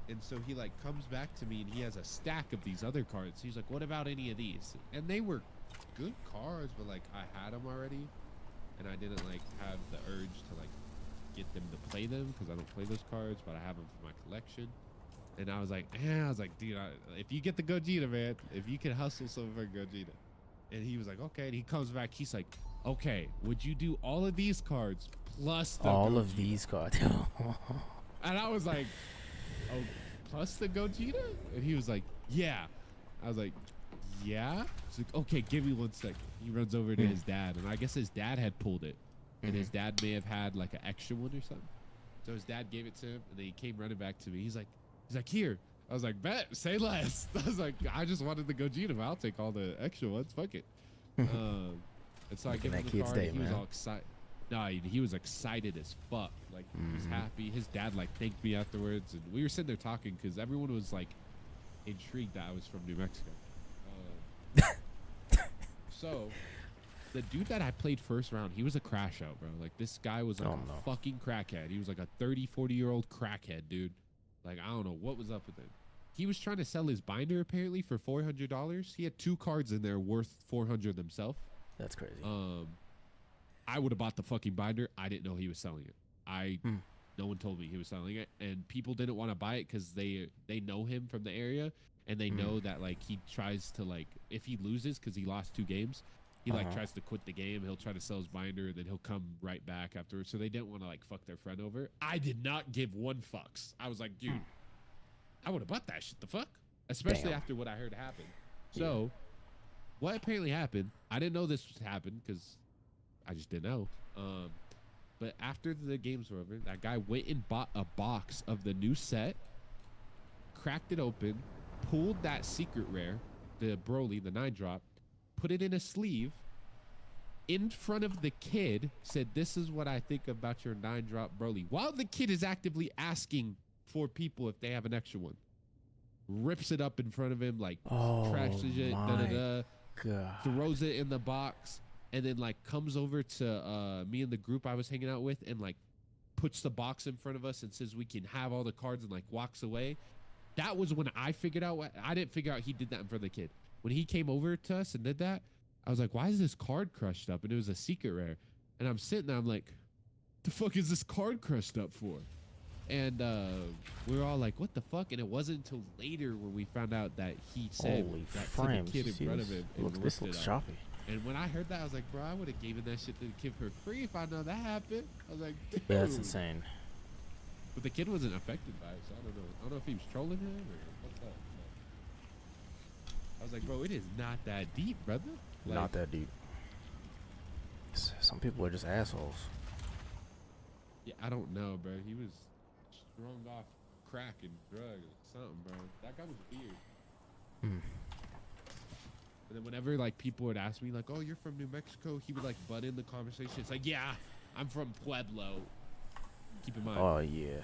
And so he like comes back to me and he has a stack of these other cards. He's like, what about any of these? And they were good cards, but like I had them already and I didn't like have the urge to like get them to play them because I don't play those cards, but I have them for my collection. And I was like, dude, if you get the Gogeta, man, if you can hustle some for Gogeta. And he was like, okay. And he comes back, he's like, okay, would you do all of these cards plus the all Gogeta? of these cards? And I was like, oh, plus the Gogeta? And he was like, yeah. I was like, yeah? He's like, okay, give me 1 second. He runs over to his dad, and I guess his dad had pulled it. And his dad may have had like an extra one or something. So his dad gave it to him, and then he came running back to me. He's like, here. I was like, bet, say less. I was like, I just wanted the Gogeta, but I'll take all the extra ones. Fuck it. And so I gave him the card, and he was all excited. No, he was excited as fuck. Like, he was happy. His dad, like, thanked me afterwards. And we were sitting there talking because everyone was, like, intrigued that I was from New Mexico. So, the dude that I played first round, he was a crash out, bro. Like, this guy was, like, a fucking crackhead. He was, like, a 30, 40-year-old crackhead, dude. Like, I don't know what was up with him. He was trying to sell his binder, apparently, for $400. He had 2 cards in there worth $400 themselves. That's crazy. I would have bought the fucking binder. I didn't know he was selling it. No one told me he was selling it, and people didn't want to buy it because they know him from the area, and they know that like he tries to like if he loses because he lost 2 games, he like tries to quit the game. He'll try to sell his binder, and then he'll come right back afterwards. So they didn't want to like fuck their friend over. I did not give 1 fucks. I was like, dude, I would have bought that shit. The fuck, especially after what I heard happened. So what apparently happened, I didn't know this would happen because I just didn't know. But after the games were over, that guy went and bought a box of the new set, cracked it open, pulled that secret rare, the Broly, the 9-drop, put it in a sleeve, in front of the kid, said, this is what I think about your 9-drop Broly. While the kid is actively asking for people if they have an extra one. Rips it up in front of him, like trashes it, God. throws it in the box, and then like comes over to me and the group I was hanging out with and like puts the box in front of us and says we can have all the cards and like walks away. That was when I figured out I didn't figure out he did that in front of the kid. When he came over to us and did that, I was like, why is this card crushed up? And it was a secret rare. And I'm sitting there, I'm like, the fuck is this card crushed up for? And we were all like, what the fuck? And it wasn't until later when we found out that he said Holy that frames. to the kid in front of him. This looks choppy. And when I heard that, I was like, bro, I would have given that shit to the kid for free if I know that happened. I was like, dude. Yeah, that's insane. But the kid wasn't affected by it, so I don't know. I don't know if he was trolling him or what's up. I was like, bro, it is not that deep, brother. Like, Not that deep. Some people are just assholes. Yeah, I don't know, bro. He was strung off crack and drugs or something, bro. That guy was weird. And then whenever like people would ask me like, oh, you're from New Mexico, he would like butt in the conversation. It's like, yeah, I'm from Pueblo. Keep in mind. Oh yeah.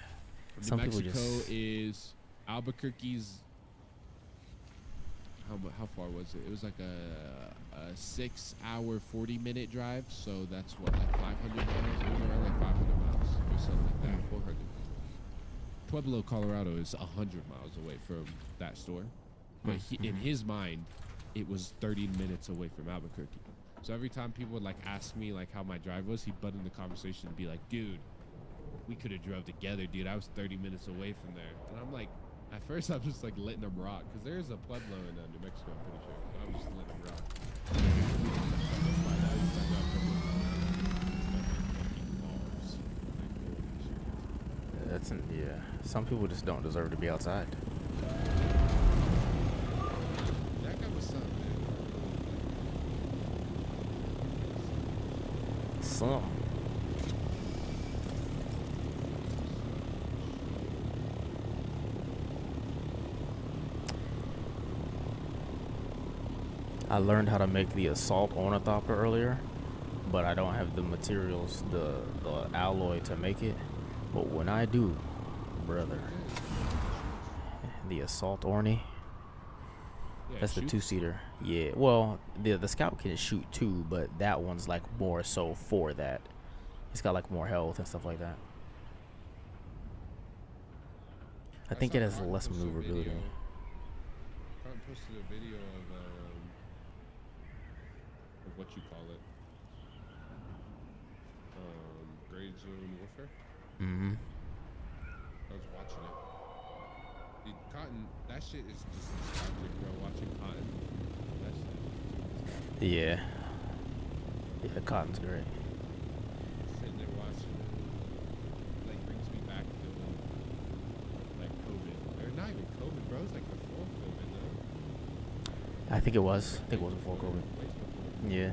New Mexico is Albuquerque's. How far was it? It was like a 6-hour 40-minute drive. So that's what, like 500 miles. It was around like 500 miles or something like that. 400. Pueblo, Colorado is 100 miles away from that store, but in his mind, it was 30 minutes away from Albuquerque. So every time people would like ask me like how my drive was, he'd butt in the conversation and be like, dude, we could have drove together, dude. I was 30 minutes away from there. And I'm like, at first I'm just like letting him rock because there's a Pueblo in New Mexico, I'm pretty sure. So I'm just letting him rock. Yeah. Some people just don't deserve to be outside. That guy was something, man. Some. I learned how to make the assault ornithopter earlier, but I don't have the materials, the alloy to make it. But when I do, brother, the assault Orni, Yeah, that's the shoots. two-seater. Yeah, well, the scout can shoot too, but that one's like more so for that. It's got like more health and stuff like that. I think saw it has Cotton less post a maneuverability. video. Cotton posted a video of what you call it, Grade Zone Warfare. Mm-hmm. I was watching it. Dude, Cotton, that shit is just nostalgic, bro. Watching Cotton, that shit. Yeah. Yeah, Cotton's great. Sitting there watching it, like brings me back to like COVID. Or not even COVID, bro. It's like before COVID, though. I think it was. I think it was before COVID. Way before. Yeah.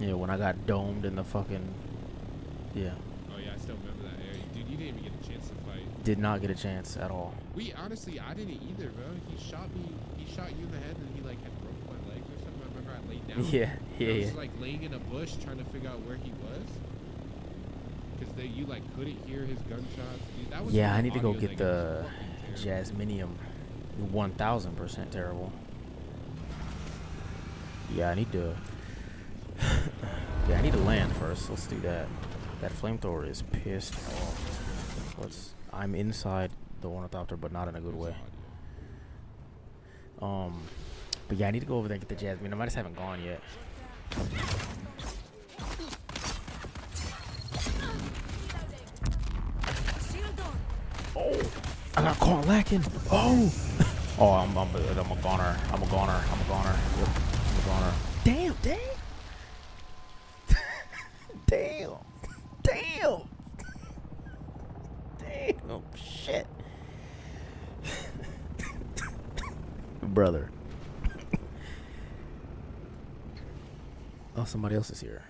Yeah, when I got domed in the fucking... Yeah. Oh yeah, I still remember that area. Dude, you didn't even get a chance to fight. Did not get a chance at all. We honestly, I didn't either, bro. He shot me. He shot you in the head, and he like had broke my legs or something. I remember I laid down. Yeah, yeah, I yeah. was like laying in a bush trying to figure out where he was, because you like couldn't hear his gunshots. Dude, that was Yeah, when I need to go audio, get like, the was fucking terrible. Jasminium. 1000% terrible. Yeah, I need to... yeah, I need to land first. Let's do that. That flamethrower is pissed off. I'm inside the ornithopter, but not in a good way. But yeah, I need to go over there and get the Jasmine. I just haven't gone yet. Oh, I got caught lacking. Oh, oh, I'm a goner. I'm a goner. Yep, I'm a goner. Damn. Damn, shit. Brother. Oh, somebody else is here.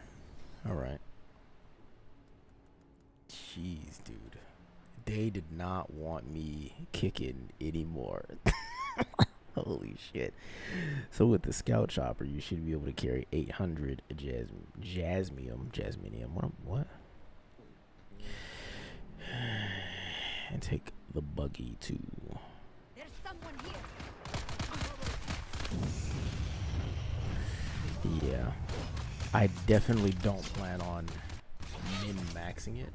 Alright. Jeez, dude. They did not want me kicking anymore. Holy shit. So with the scout chopper, you should be able to carry 800 jasminium. What? And take the buggy too. There's someone here. Yeah. I definitely don't plan on min-maxing it.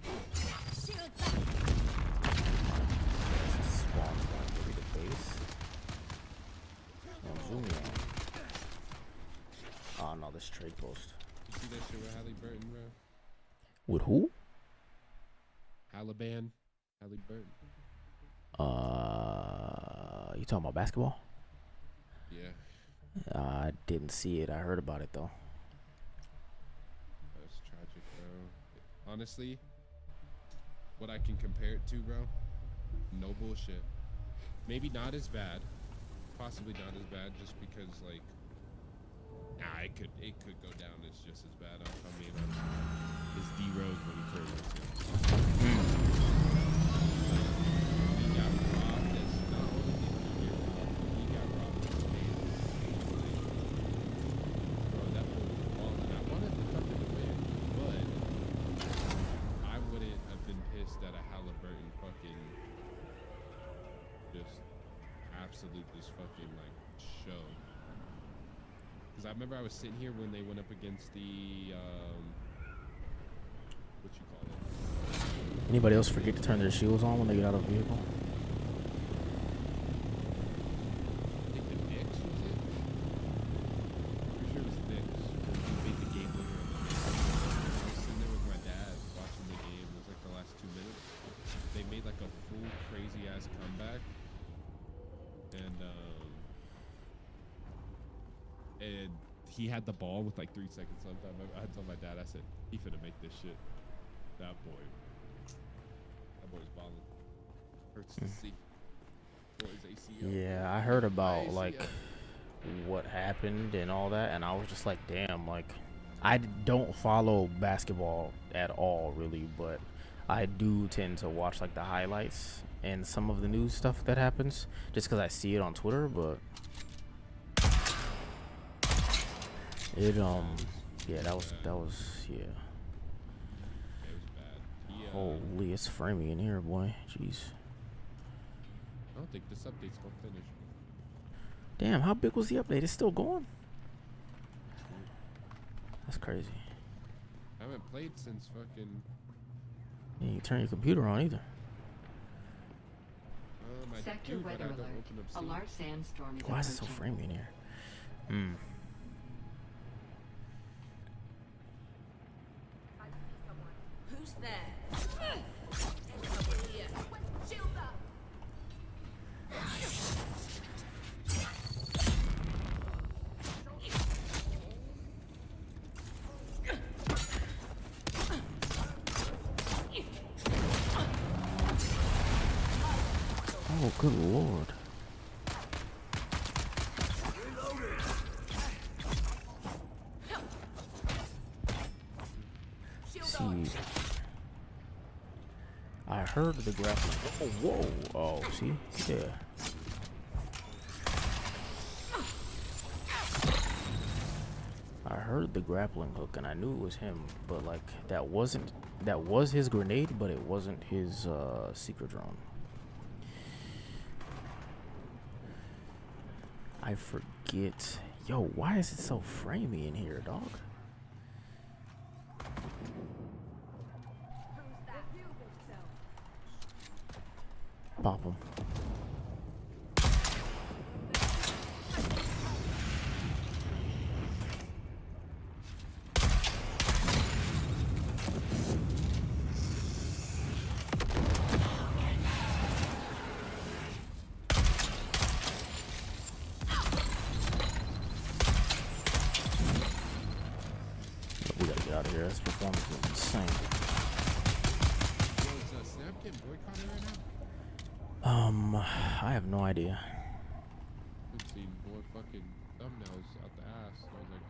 Spawn point will be the base. Oh, zoom in. Oh no, this trade post. You see that shit with Halliburton, bro? With who? Halliburton. You talking about basketball? Yeah. I didn't see it. I heard about it though. That's tragic, bro. Honestly, what I can compare it to, bro, no bullshit. Maybe not as bad. Possibly not as bad, just because, like, it could go down as just as bad. I mean, it's D Rose when he turned he got robbed. As not only did he get robbed, but he got robbed as fans. Bro, that boy was balling. I wanted to come to the win, but I wouldn't have been pissed at a Halliburton fucking just absolute this fucking like show. Because I remember I was sitting here when they went up against the what you call it? Anybody else forget to turn their shields on when they get out of the vehicle? I think the Knicks was it. Pretty sure it was the Knicks. He made the game winner on the Knicks. I was sitting there with my dad watching the game. It was like the last 2 minutes. They made like a full crazy ass comeback, and he had the ball with like 3 seconds left. I told my dad, I said, he finna make this shit. That boy's balling. Hurts to see. Boy's ACL. Yeah, I heard about like what happened and all that, and I was just like, damn, like I don't follow basketball at all really, but I do tend to watch like the highlights and some of the news stuff that happens just because I see it on Twitter. But It yeah, that was yeah. It was bad. Holy, it's framey in here, boy. Jeez. I don't think this update's gonna finish. Damn, how big was the update? It's still going? That's crazy. I haven't played since fucking. You ain't turn your computer on either. I Sector do, but weather I don't alert. open up A Steam. large sandstorm is Why is it so approaching. framey in here? Hmm. Who's there? There's someone here. Shield up. Oh, good lord. See, I heard the grappling. Oh, whoa. Oh, see? Yeah. I heard the grappling hook and I knew it was him, but like that was his grenade, but it wasn't his secret drone. I forget. Yo, why is it so framey in here, dog? Pop him. We gotta get out of here. This performance is insane. Yo, is Snap getting boycotted right now? I have no idea. I've seen more fucking thumbnails out the ass. And I was like,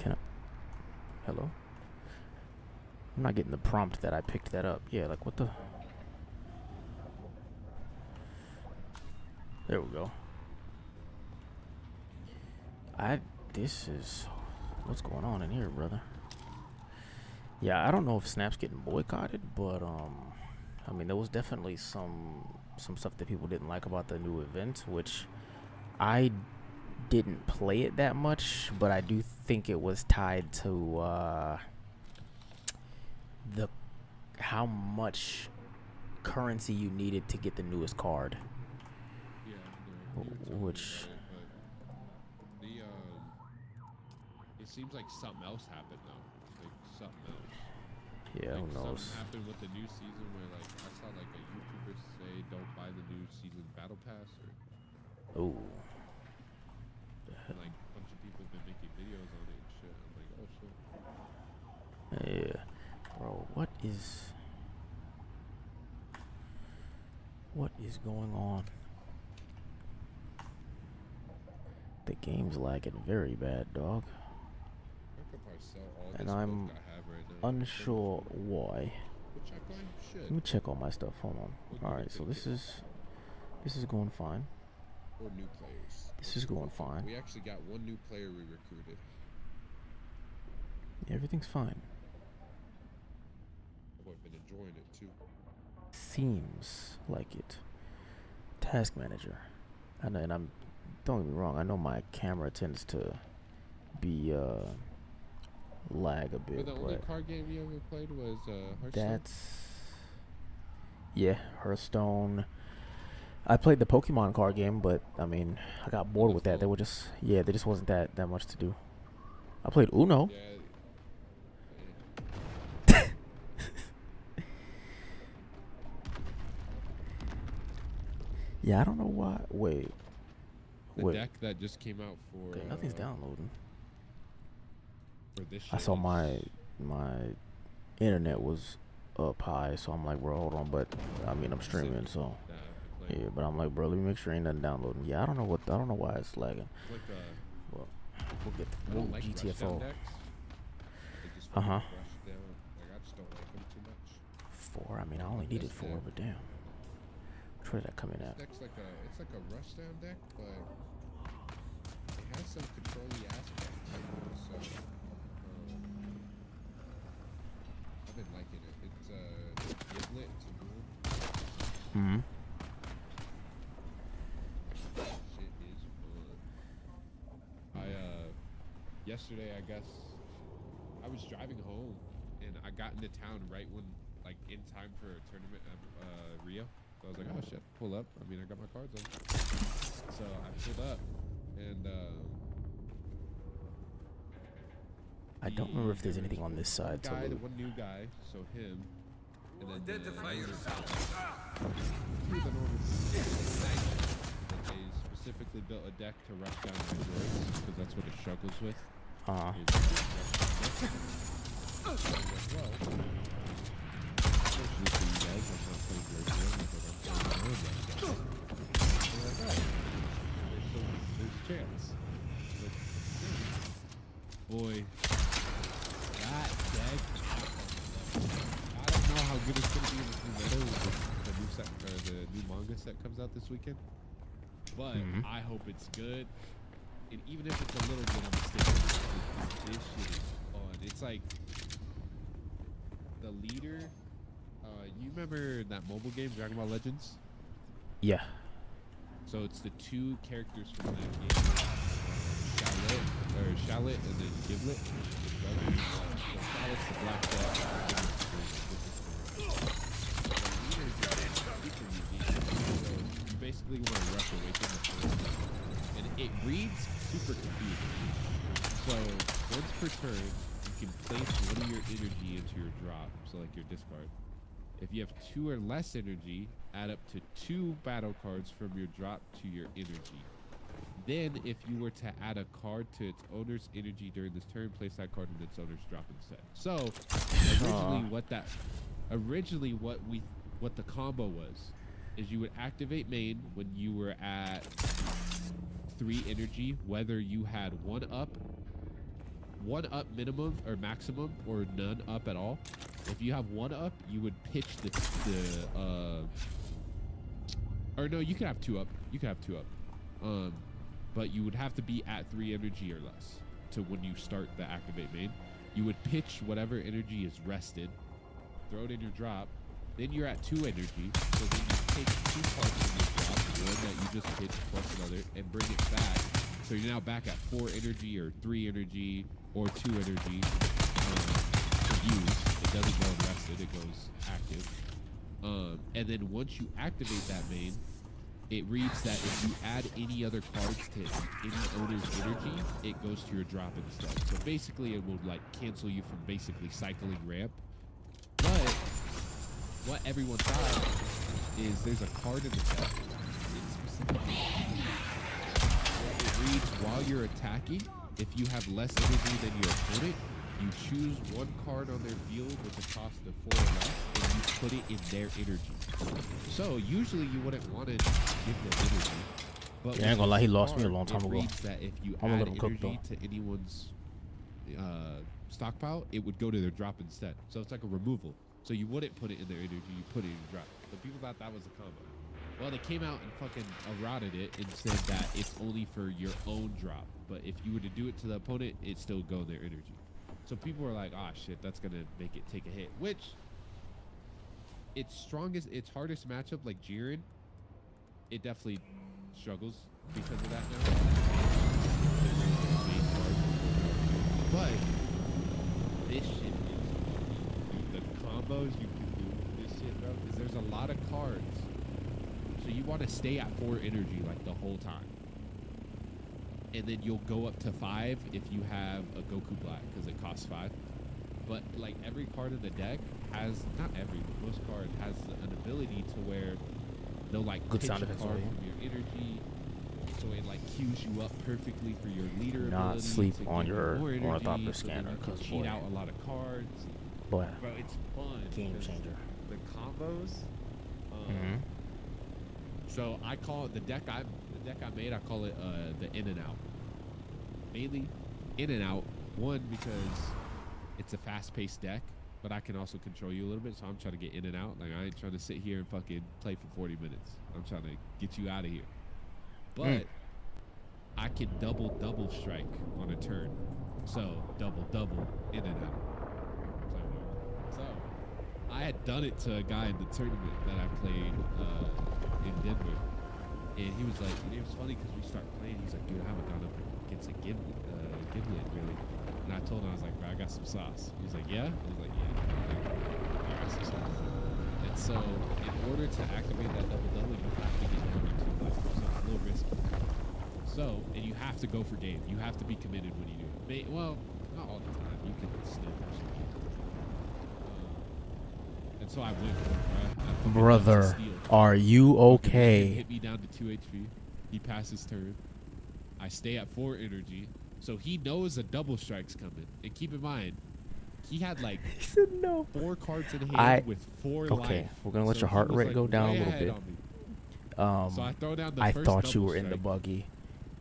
Can I? Hello? I'm not getting the prompt that I picked that up. Yeah, like what the? There we go. This is, what's going on in here, brother? Yeah, I don't know if Snap's getting boycotted, but I mean, there was definitely some stuff that people didn't like about the new event, which I didn't play it that much, but I do think it was tied to the how much currency you needed to get the newest card. yeah, you were telling me Which about it, but the it seems like something else happened though. Like something else. yeah, Like who knows? something happened with the new season where like I saw like a YouTuber say don't buy the new season battle pass or Oh, and, like a bunch of people have been making videos on it and shit. I'm like, oh shit. yeah, bro. What is going on? The game's lagging very bad, dog. I could probably sell all And this I'm milk I have right now. unsure why. Which I probably Let should. me check all my stuff. Hold on. What do All you right, so think this it- is going fine. Or new players. This is going fine. We actually got one new player we recruited. Everything's fine. I've been enjoying it too. Seems like it. Task manager. And I'm, don't get me wrong, I know my camera tends to be lag a But bit, the only but card game you ever played was Hearthstone. that's, yeah, Hearthstone. I played the Pokemon card game, but I mean, I got bored with that. They were just, yeah, there just wasn't that much to do. I played Uno. Yeah. Yeah, I don't know why. Wait. The deck that just came out for Okay, nothing's downloading. for this I shit saw is- my internet was up high, so I'm like, bro, hold on. But I mean, I'm streaming, so Nah, I've been playing. yeah. But I'm like, bro, let me make sure ain't nothing downloading. Yeah, I don't know why it's lagging. It's like Well, we'll get I don't like GTFO. rushdown decks. They just Uh-huh. fucking rush down. Like I just don't like them too much. 4. I mean, I only needed This 4, deck- but damn. Which way did that come in This at? deck's like a rushdown deck, but has some control-y aspects. So I've been liking it. It's Giblet. It's a new Hmm. shit is fun. Yesterday I guess I was driving home and I got into town right when like in time for a tournament at Rio. So I was like, oh shit, pull up. I mean, I got my cards on. So I pulled up and I don't remember if there's there was anything on this side to guy, the loot. one new guy, so him, and then Identify the yourself. They specifically built a deck to rush down my droids because that's what it struggles with. Uh, Unfortunately for you guys, I'm not playing Great Deal, but I'm playing my own deck. They're like, oh, there's a chance. Like, boy, that deck, I don't know how good it's going to be in the new meta with the new set, or the new manga set comes out this weekend. But I hope it's good. And even if it's a little bit of a mistake, this shit is fun. It's like the leader. You remember that mobile game, Dragon Ball Legends? yeah. So it's the two characters from that game, Shallot and then Giblet. His brother. So Shallot's the black dog. So you basically want to rush away from the forest. And it reads super confusing. So once per turn, you can place one of your energy into your drop, so like your discard. If you have 2 or less energy, add up to 2 battle cards from your drop to your energy. Then, if you were to add a card to its owner's energy during this turn, place that card in its owner's drop instead. So, originally what the combo was, is you would activate main when you were at 3 energy, whether you had 1 up minimum or maximum, or none up at all. If you have 1 up, you would pitch or no, you could have 2 up. You could have 2 up. But you would have to be at 3 energy or less to when you start the activate main. You would pitch whatever energy is rested, throw it in your drop. Then you're at 2 energy, so then you take 2 cards from your drop, one that you just pitched plus another, and bring it back. So you're now back at 4 energy or 3 energy or 2 energy to use. It doesn't go unrested, it goes active. And then once you activate that main, it reads that if you add any other cards to any owner's energy, it goes to your drop instead. So basically it will like cancel you from basically cycling ramp. But what everyone thought is there's a card in the deck. It reads while you're attacking, if you have less energy than your opponent, you choose 1 card on their field with a cost of 4 or less, and you put it in their energy. So usually you wouldn't want to give them energy. But Yeah, I ain't gonna lie, he lost me a card, long time it ago. reads that if you I'm a add little cooked, energy to anyone's stockpile, it would go to their drop instead. So it's like a removal. So you wouldn't put it in their energy, you put it in your drop. But people thought that was a combo. Well, they came out and fucking eroded it and said that it's only for your own drop. But if you were to do it to the opponent, it still go in their energy. So people were like, ah, shit, that's going to make it take a hit. Which, its hardest matchup, like Jiren, it definitely struggles because of that now. But this shit is the combos you can do with this shit, bro, because there's a lot of cards. So you want to stay at 4 energy like the whole time. And then you'll go up to 5 if you have a Goku Black because it costs 5. But like every card in the deck has, not every, but most cards has an ability to where they'll like Good pitch sound a effects card over here. from your energy. So it like queues you up perfectly for your leader Not ability sleep to on give you your more energy, ornithopter so then scanner, you can 'cause cheat boy. out a lot of cards. Boy, Bro, it's fun. game because changer. The combos. So I call it the deck I made. I call it the in and out. Mainly in and out. One, because it's a fast-paced deck, but I can also control you a little bit. So I'm trying to get in and out. Like I ain't trying to sit here and fucking play for 40 minutes. I'm trying to get you out of here. But I can double strike on a turn. So double in and out. So I had done it to a guy in the tournament that I played in Denver, and he was like, it was funny because we start playing. He's like, dude, I haven't gone up against a giblet really. And I told him, I was like, bro, I got some sauce. He was like, yeah. I was like, yeah. I got some sauce. And so in order to activate that double, you have to get down to 2 life. So it's a little risky. So, and you have to go for game. You have to be committed when you do it. Well, not all the time. You can still do something. And so I went for it, right? Brother, are you He okay? hit me down to 2 HP. He passes turn. I stay at 4 energy. So he knows a double strike's coming. And keep in mind, he had like He said no. 4 cards in hand with 4 life. Okay, we're gonna let So your he heart was, rate like, go down a way little ahead bit. on me. So I throw down the I first thought you double were in the strike, buggy.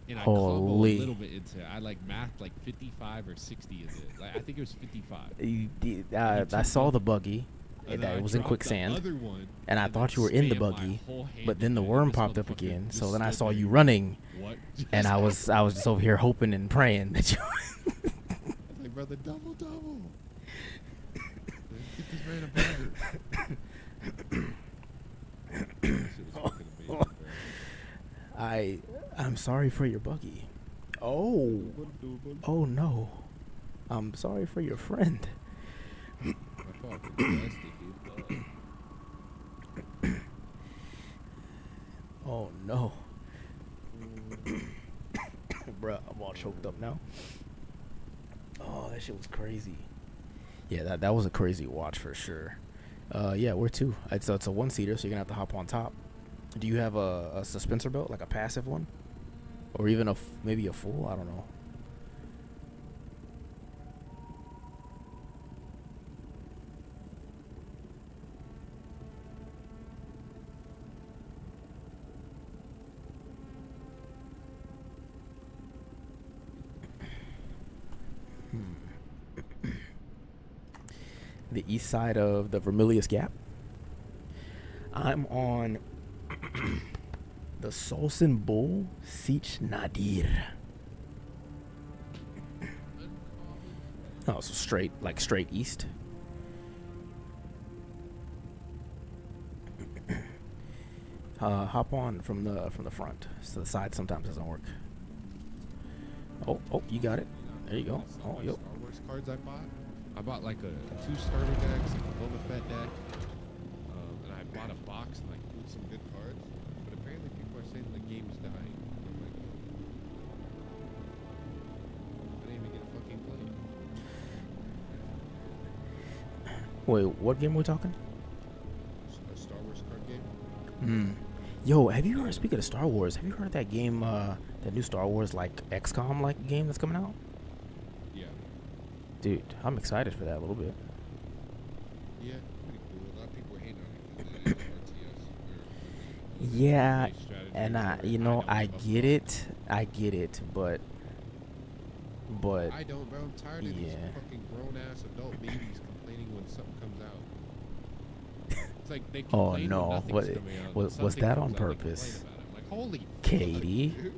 and I combo a Holy. little bit into it. I like mathed like 55 or 60 in it. Like I think it was 55. I saw the buggy. And That then it I was in dropped the quicksand, other one, and I and thought then you were in the spammed my buggy, whole hand but then the into it, worm and this popped up motherfucker again. just So then I stood saw there. you running, What? and I was just over here hoping and praying that you. I was like, brother, double. Get this man a burger. That shit was fucking amazing, bro. I'm sorry for your buggy. Oh no, I'm sorry for your friend. My fault. It's nasty, dude. Oh no. Bruh, I'm all choked up now. Oh, that shit was crazy. Yeah, that was a crazy watch for sure. Yeah, where to? It's a 1-seater, so you're gonna have to hop on top. Do you have a suspensor belt, like a passive one? Or even maybe a full? I don't know. The east side of the Vermilius Gap. I'm on the Solson Bull Sich Nadir. Oh, so straight east. Hop on from the front. So the side sometimes doesn't work. Oh, you got it. There you go. Oh, yep. Star Wars cards I bought like a 2 starter decks, like a Boba Fett deck, and I bought a box and like pulled some good cards. But apparently people are saying the game's dying. I'm like, I didn't even get a fucking play. Wait, what game are we talking? A Star Wars card game. Yo, have you heard? Speaking of Star Wars, have you heard that game? That new Star Wars like XCOM like game that's coming out? Yeah. Dude, I'm excited for that a little bit. Yeah, pretty cool. A lot of people were hating on it because it is RTS. Yeah, strategy and where I don't give a I get it, but I don't, bro. I'm tired of these Yeah. fucking grown ass adult babies complaining when something comes out. It's like they Oh, complain no. when nothing's What- coming out, was and that something on comes out, they purpose? complain about it. I'm like, holy fuck, Katie? dude.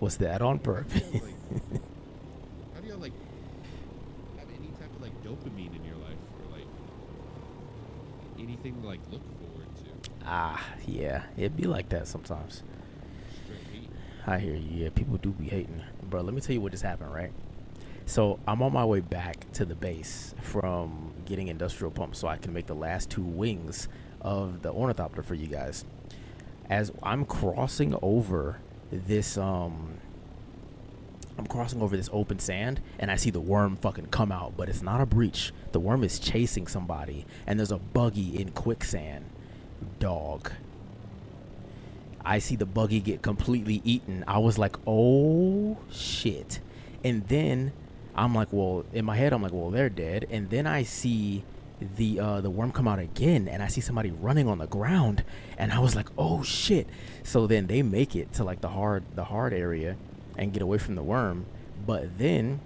was that on purpose? How do y'all like have any type of like dopamine in your life or like anything to like look forward to? Yeah, it'd be like that sometimes. Straight hate. I hear you. Yeah, people do be hating, bro. Let me tell you what just happened, right? So I'm on my way back to the base from getting industrial pumps so I can make the last 2 wings of the ornithopter for you guys. As I'm crossing over this open sand, and I see the worm fucking come out, but it's not a breach. The worm is chasing somebody, and there's a buggy in quicksand. Dog. I see the buggy get completely eaten. I was like, oh shit. And then I'm like, well, in my head, I'm like, well, they're dead. And then I see the worm come out again, and I see somebody running on the ground, and I was like, oh shit. So then they make it to like the hard area and get away from the worm. But then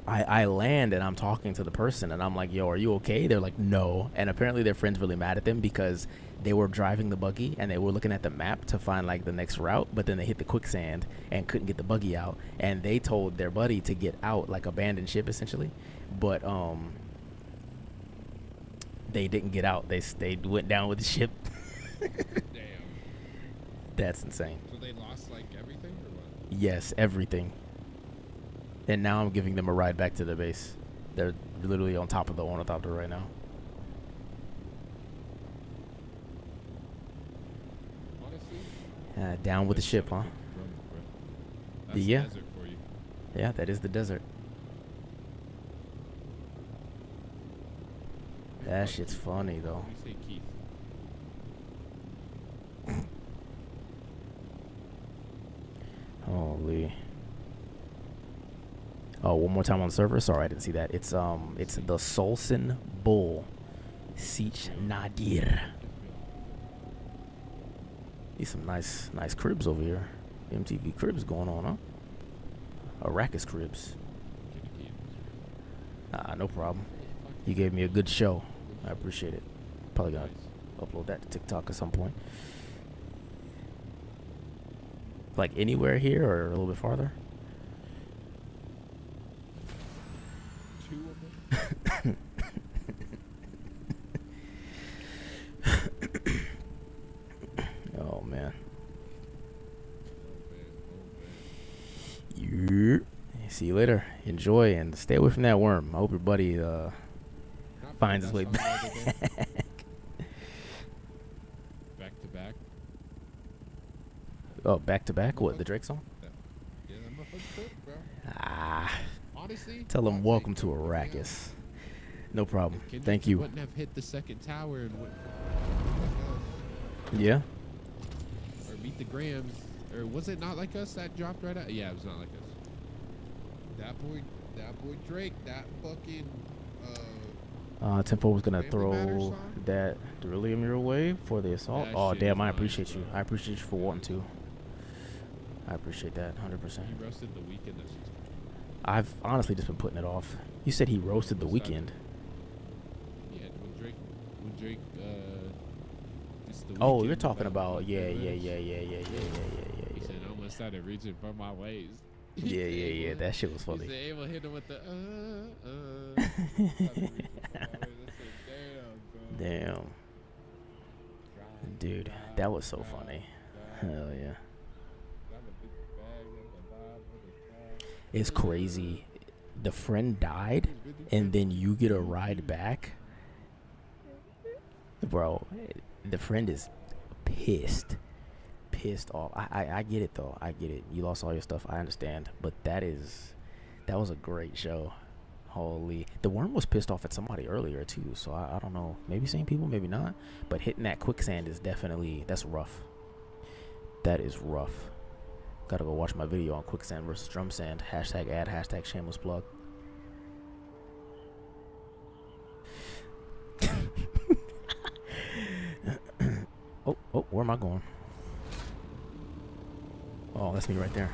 I land and I'm talking to the person and I'm like, yo, are you okay? They're like, no. And apparently their friend's really mad at them because they were driving the buggy and they were looking at the map to find like the next route, but then they hit the quicksand and couldn't get the buggy out. And they told their buddy to get out, like abandon ship essentially. But they didn't get out. They went down with the ship. Damn. That's insane. So they lost like everything or what? Yes, everything. And now I'm giving them a ride back to the base. They're literally on top of the ornithopter right now. Honestly, Down with the ship, huh? That's Yeah. the desert for you. Yeah, that is the desert. That shit's funny though. What do you say, Keith? Holy. Oh, one more time on the server. Sorry, I didn't see that. It's the Solson Bull, Sich Nadir. These some nice cribs over here. MTV cribs going on, huh? Arrakis cribs. No problem. You gave me a good show. I appreciate it. Probably gonna upload that to TikTok at some point. Like anywhere here or a little bit farther? Two of them? Oh man. Oh, Yeah. See you later. Enjoy and stay away from that worm. I hope your buddy finds his way back. Back to back. Oh, back to back? What, the Drake song? Yeah, that motherfucker's cooked, bro. Honestly, Tell him I'd say welcome to go for it. Arrakis. No problem. Kendrick Thank you. Wouldn't have hit the second tower and went Yeah. or beat the Grams, or was it Not Like Us that dropped right out? Yeah, it was Not Like Us. That boy Drake, that fucking Tempo was gonna Family Matters throw song? that beryllium your way for the assault. That Oh shit damn! is I nice, appreciate you. bro. I appreciate you for wanting to. I appreciate that 100%. he roasted the weekend. That's just I've honestly just been putting it off. You said he roasted the weekend. yeah. When Drake just the Oh, Weeknd you're talking about about the yeah. lyrics. He said I almost started reaching for my ways. Yeah. That shit was He funny. said Abel hit him with the Started reaching for my ways. I said, damn, bro. Damn, dude, that was so funny. Hell yeah. It's crazy. The friend died, and then you get a ride back. Bro, the friend is pissed off. I get it though. I get it. You lost all your stuff. I understand. But that was a great show. Holy. The worm was pissed off at somebody earlier too. So I don't know. Maybe same people, maybe not. But hitting that quicksand is that's rough. That is rough. Gotta go watch my video on quicksand versus drum sand. #ad, #shameless plug. Oh, where am I going? Oh, that's me right there.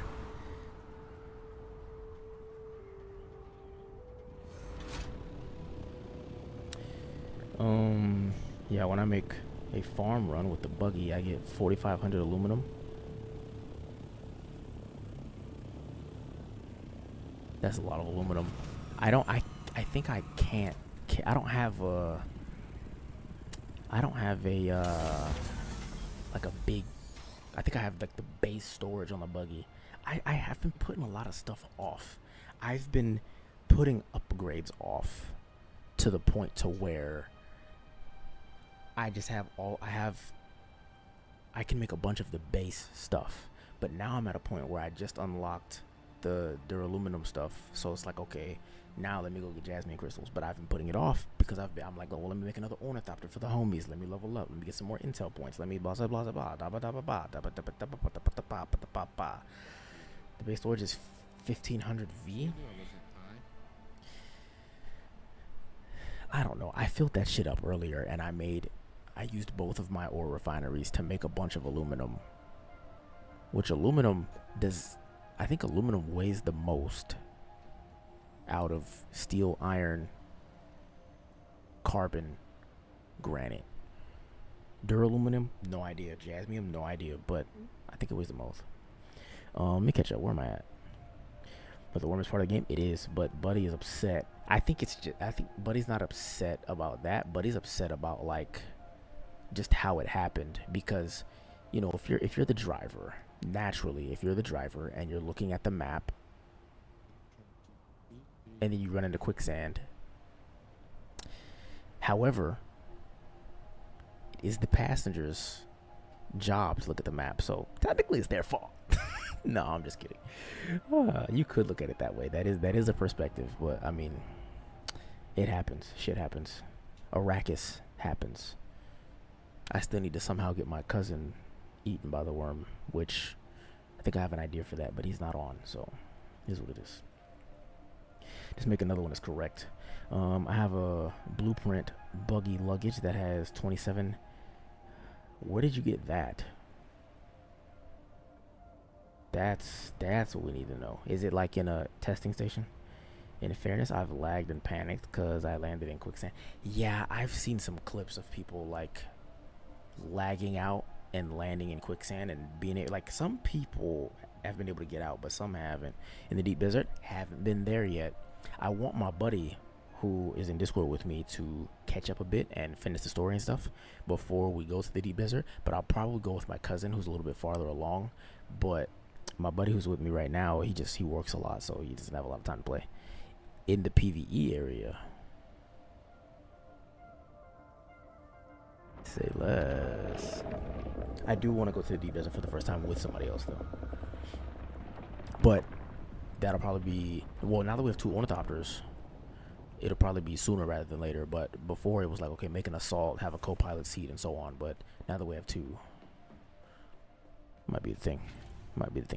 Yeah, when I make a farm run with the buggy, I get 4,500 aluminum. That's a lot of aluminum. I think I can't. I don't have a like a big. I think I have like the base storage on the buggy. I have been putting a lot of stuff off. I've been putting upgrades off to the point to where I just have I can make a bunch of the base stuff. But now I'm at a point where I just unlocked the duraluminum stuff. So it's like, okay, now let me go get jasmine crystals. But I've been putting it off because I'm like, oh, well, let me make another ornithopter for the homies. Let me level up. Let me get some more intel points. Let me blah blah blah blah da ba da ba ba da ba da ba da ba da ba da ba da ba ba. The base storage is 1500 V. I don't know. I filled that shit up earlier, and I used both of my ore refineries to make a bunch of aluminum. Which aluminum does? I think aluminum weighs the most out of steel, iron, carbon, granite. Duraluminum, no idea. Jasmium, no idea. But I think it weighs the most. Let me catch up. Where am I at? But the warmest part of the game, it is. But Buddy is upset. I think Buddy's not upset about that. Buddy's upset about like just how it happened, because you know, if you're the driver, naturally, if you're the driver and you're looking at the map and then you run into quicksand. However, it is the passenger's job to look at the map, so technically it's their fault. No, I'm just kidding. You could look at it that way. That is a perspective, but I mean, it happens. Shit happens. Arrakis happens. I still need to somehow get my cousin eaten by the worm, which I think I have an idea for that, but he's not on, so here's what it is. Just make another one that's correct. I have a blueprint buggy luggage that has 27. Where did you get that? That's what we need to know. Is it like in a testing station? In fairness, I've lagged and panicked because I landed in quicksand. Yeah, I've seen some clips of people like lagging out and landing in quicksand and being able, like, some people have been able to get out, but some haven't. In the deep desert, haven't been there yet. I want my buddy who is in Discord with me to catch up a bit and finish the story and stuff before we go to the deep desert, but I'll probably go with my cousin who's a little bit farther along. But my buddy who's with me right now, he works a lot, so he doesn't have a lot of time to play. In the PvE area, say less. I do want to go to the deep desert for the first time with somebody else though, but that'll probably be, well, now that we have 2 ornithopters, it'll probably be sooner rather than later. But before, it was like, okay, make an assault, have a co-pilot seat and so on. But now that we have 2, might be the thing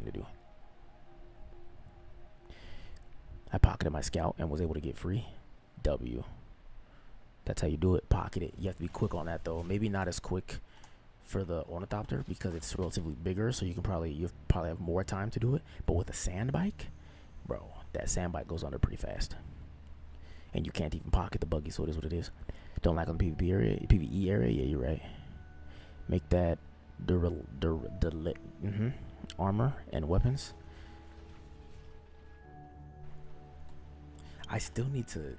to do. I pocketed my scout and was able to get free. W. That's how you do it. Pocket it. You have to be quick on that though. Maybe not as quick for the ornithopter because it's relatively bigger, so you probably have more time to do it. But with a sand bike, bro, that sand bike goes under pretty fast, and you can't even pocket the buggy. So it is what it is. Don't like on the PvE area. Yeah, you're right. Make that armor and weapons. I still need to.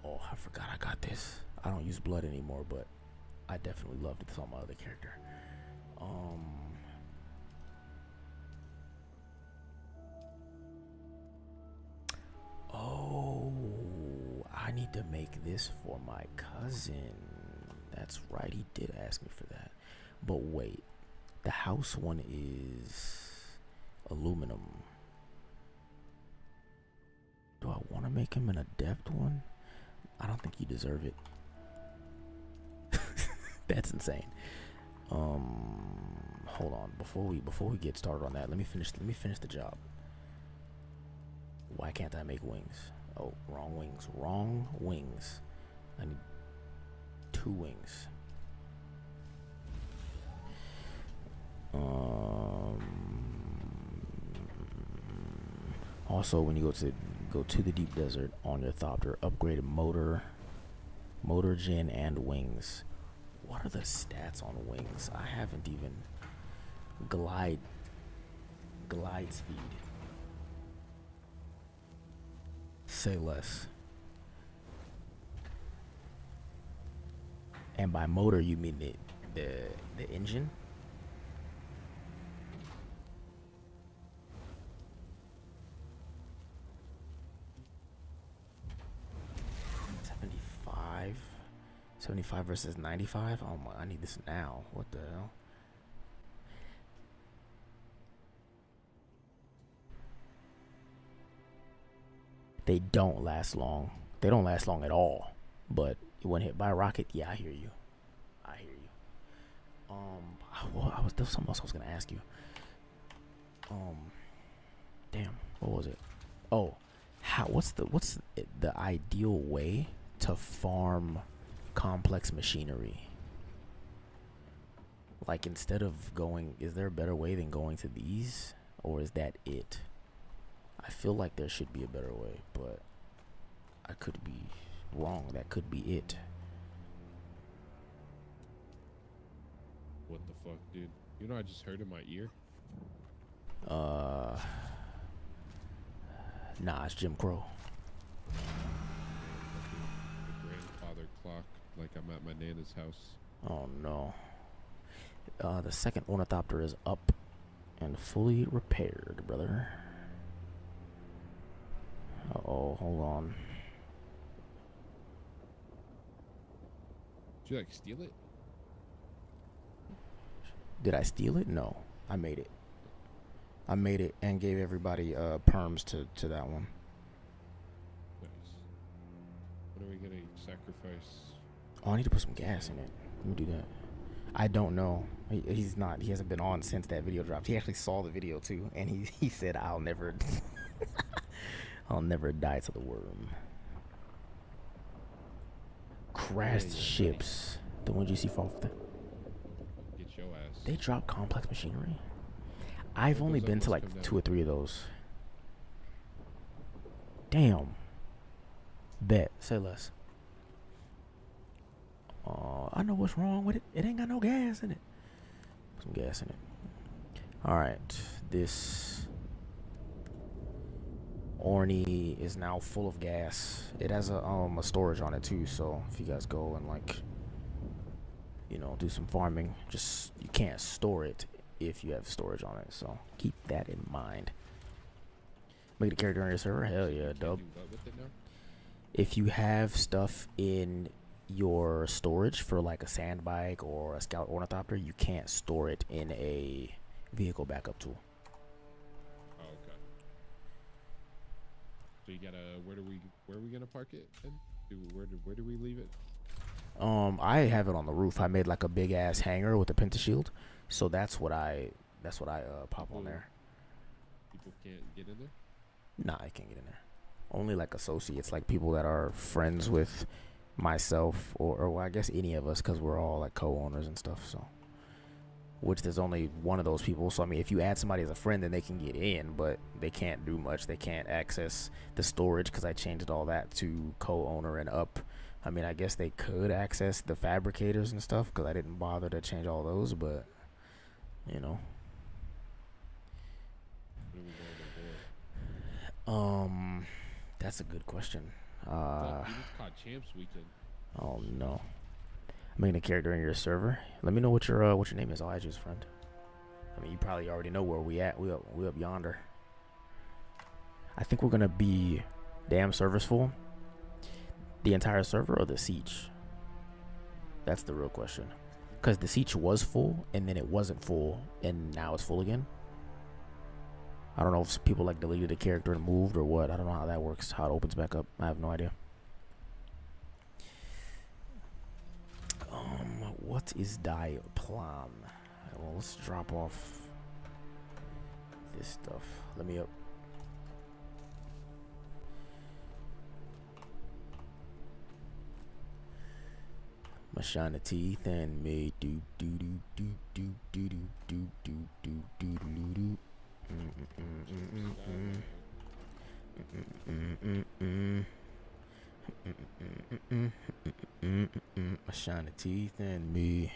Oh, I forgot I got this. I don't use blood anymore, but I definitely loved it on my other character. Oh, I need to make this for my cousin. That's right, he did ask me for that. But wait, the house one is aluminum. Do I want to make him an adept one? I don't think you deserve it. That's insane. Hold on. Before we get started on that, let me finish the job. Why can't I make wings? Oh, wrong wings. Wrong wings. I need 2 wings. Also, when you go to the deep desert on your thopter, upgrade motor gen and wings. What are the stats on wings? I haven't even glide speed. Say less. And by motor you mean the engine? $75 versus 95. Oh my! I need this now. What the hell? They don't last long. They don't last long at all. But when hit by a rocket, yeah, I hear you. There was something else I was gonna ask you. Damn, what was it? Oh, what's the ideal way to farm complex machinery? Like, instead of going, is there a better way than going to these, or is that it? I feel like there should be a better way, but I could be wrong. That could be it. What the fuck, dude? You know, I just heard in my ear. Nah, it's Jim Crow. The grandfather clock, like I'm at my nana's house. Oh no. The second ornithopter is up and fully repaired, brother. Uh-oh, hold on. Did you like steal it? Did I steal it? No, I made it. I made it and gave everybody perms to that one. Nice. What are we gonna sacrifice? Oh, I need to put some gas in it. Let me do that. I don't know. He's not. He hasn't been on since that video dropped. He actually saw the video too, and he said, "I'll never, I'll never die to the worm." Crashed ships. The ones you see fall off the. Get your ass. They drop complex machinery. I've What only goes up been to must like come down. 2 or 3 of those. Damn. Bet. Say less. I know what's wrong with it. It ain't got no gas in it. Put some gas in it. Alright. This Orni is now full of gas. It has a storage on it too, so if you guys go and like, you know, do some farming, just you can't store it if you have storage on it, so keep that in mind. Make the character on your server. Hell yeah, Can't dub. do what with it now? If you have stuff in your storage for like a sand bike or a scout ornithopter, you can't store it in a vehicle backup tool. Oh, okay. So you gotta where are we gonna park it then? Where do we leave it? I have it on the roof. I made like a big ass hangar with a pentashield, so that's what I pop on there. People can't get in there? Nah, I can't get in there. Only like associates, like people that are friends with myself or well, I guess any of us, because we're all like co-owners and stuff. So, which there's only one of those people. So I mean, if you add somebody as a friend, then they can get in, but they can't do much. They can't access the storage because I changed all that to co-owner and up. I mean, I guess they could access the fabricators and stuff because I didn't bother to change all those, but you know. Where do we go on the board? That's a good question. Fuck, we just caught Champs Weekend. Oh no. I'm making a character in your server. Let me know what your name is. I'll add you as a friend. I mean, you probably already know where we at. We up yonder. I think we're gonna be damn servers full. The entire server or the siege? That's the real question. Because the siege was full and then it wasn't full and now it's full again. I don't know if people like deleted a character and moved or what. I don't know how that works, how it opens back up. I have no idea. What is die plan? Well, let's drop off this stuff. Let me up. My shiny teeth and me do do do do do do do do do do do do do. My shiny teeth and me.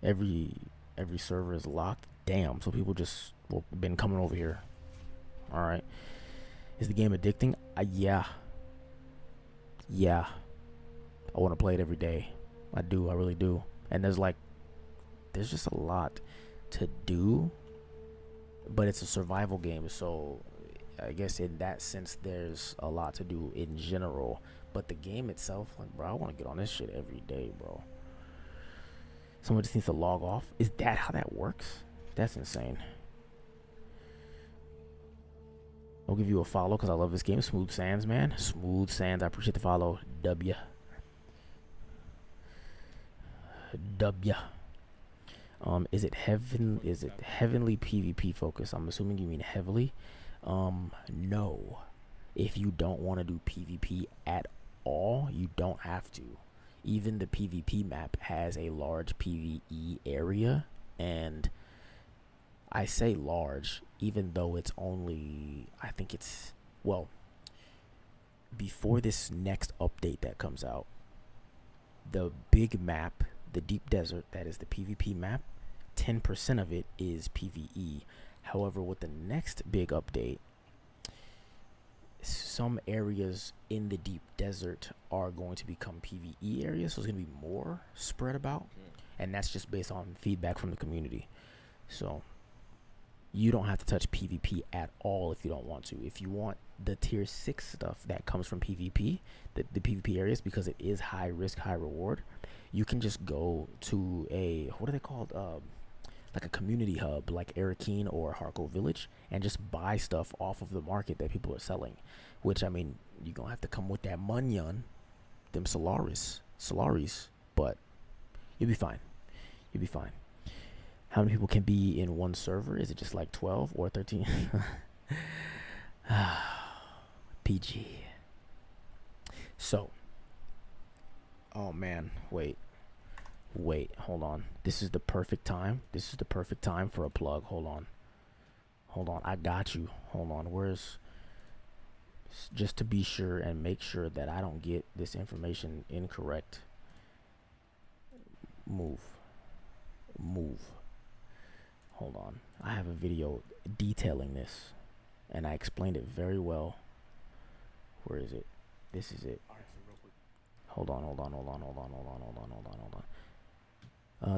Every server is locked. Damn, so people just been coming over here. All right. Is the game addicting? Yeah. Yeah. I want to play it every day. I do. I really do. And there's just a lot to do, but it's a survival game. So I guess in that sense, there's a lot to do in general. But the game itself, like, bro, I want to get on this shit every day, bro. Someone just needs to log off. Is that how that works? That's insane. I'll give you a follow because I love this game. Smooth Sands, man. Smooth Sands. I appreciate the follow. W. Is it heavenly PvP focus? I'm assuming you mean heavily. No. If you don't want to do PvP at all, you don't have to. even the PvP map has a large PvE area, and I say large even though it's only, I think it's, well, before this next update that comes out, the big map, the deep desert, that is the PvP map, 10% of it is PvE. However, with the next big update, some areas in the deep desert are going to become PvE areas, so it's going to be more spread about. Okay. And that's just based on feedback from the community. So you don't have to touch PvP at all if you don't want to. If you want the tier 6 stuff that comes from PvP, the PvP areas, because it is high risk, high reward, you can just go to a, what are they called? Like a community hub like Arakeen or Harko Village, and just buy stuff off of the market that people are selling. Which, I mean, you're going to have to come with that munyon, them Solaris, but you'll be fine. You'll be fine. How many people can be in one server? Is it just like 12 or 13? PG. So, oh man, wait, hold on. This is the perfect time. This is the perfect time for a plug. Hold on. I got you. Hold on. Where's, just to be sure and make sure that I don't get this information incorrect. Move. Hold on. I have a video detailing this, and I explained it very well. Where is it? This is it. Hold on.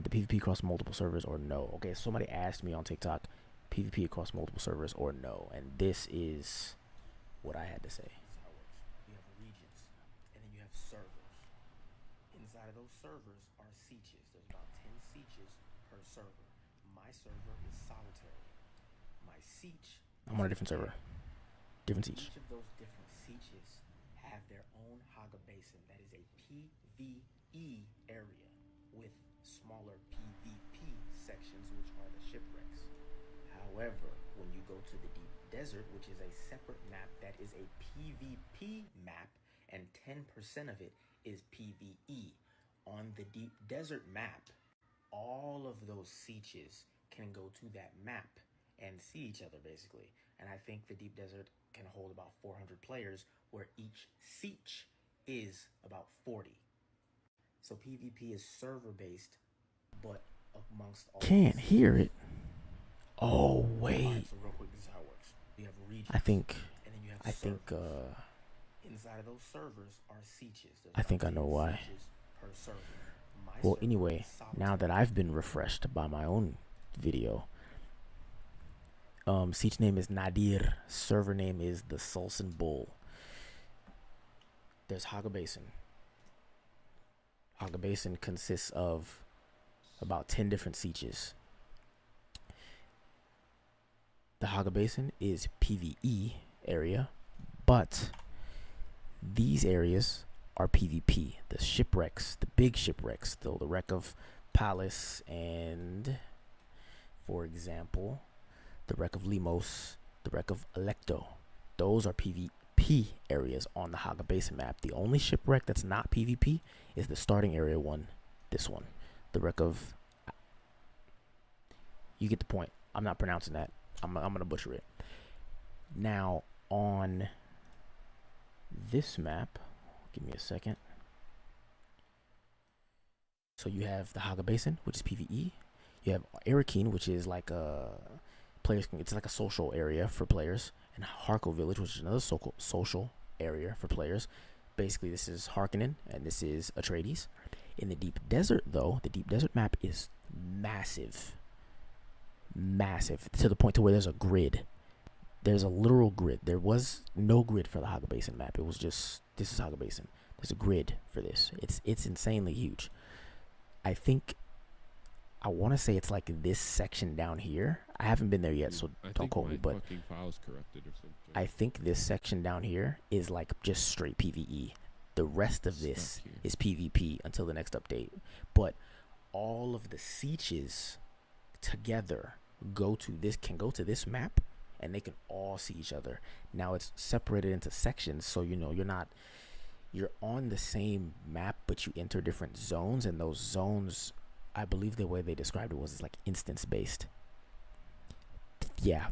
The PvP across multiple servers or no? Okay, somebody asked me on TikTok, PvP across multiple servers or no? And this is what I had to say. You have regions, and then you have servers. Inside of those servers are sietches. There's about 10 sietches per server. My server is solitary. My sietch. I'm on a different server. Different sietch. Each of those different sietches have their own Haga Basin. That is a PvE area with smaller PvP sections, which are the shipwrecks. However, when you go to the deep desert, which is a separate map that is a PvP map, and 10% of it is PvE. On the deep desert map, all of those sietches can go to that map and see each other, basically. And I think the deep desert can hold about 400 players, where each sietch is about 40. So PvP is server based, but amongst all, can't hear it. Oh wait. Right, so real quick, this is how it works. You have regions, I think inside of those servers are sietches. I think I know why. Per server. Well, anyway, now that I've been refreshed by my own video, sietch name is Nadir. Server name is the Sulsan Bull. There's Haga Basin. Haga Basin consists of about 10 different sietches. The Haga Basin is PvE area, but these areas are PvP. The shipwrecks, the big shipwrecks, the wreck of Palace, and, for example, the wreck of Limos, the wreck of Electo. Those are PvP areas on the Haga Basin map. The only shipwreck that's not PvP is the starting area one, this one. The wreck of... You get the point. I'm not pronouncing that. I'm going to butcher it. Now, on this map, give me a second. So you have the Haga Basin, which is PvE. You have Arakeen, which is like a it's like a social area for players, and Harko Village, which is another social area for players. Basically, this is Harkonnen, and this is Atreides. In the deep desert, though, the deep desert map is massive, to the point to where there's a grid. There's a literal grid. There was no grid for the Haga Basin map. It was just, this is Haga Basin. There's a grid for this. It's insanely huge. I want to say it's like this section down here. I haven't been there yet, so don't quote me, but file's corrupted or something. I think this section down here is like just straight PvE. The rest of this is PvP until the next update. But all of the sietches together can go to this map, and they can all see each other. Now it's separated into sections, so you're not you're on the same map, but you enter different zones, and those zones, I believe the way they described it was it's like instance based. Yeah,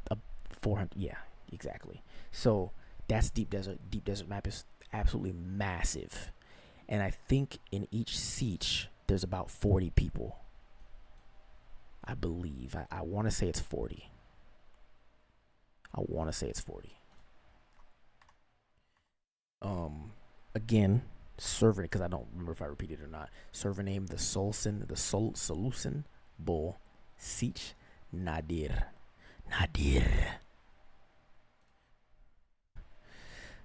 400. Yeah, exactly. So that's Deep Desert. Deep Desert map is absolutely massive, and I think in each siege there's about 40 people. I believe. I want to say it's 40. I want to say it's 40. Again, server, because I don't remember if I repeated it or not. Server name the Solution Bull Siege Nadir.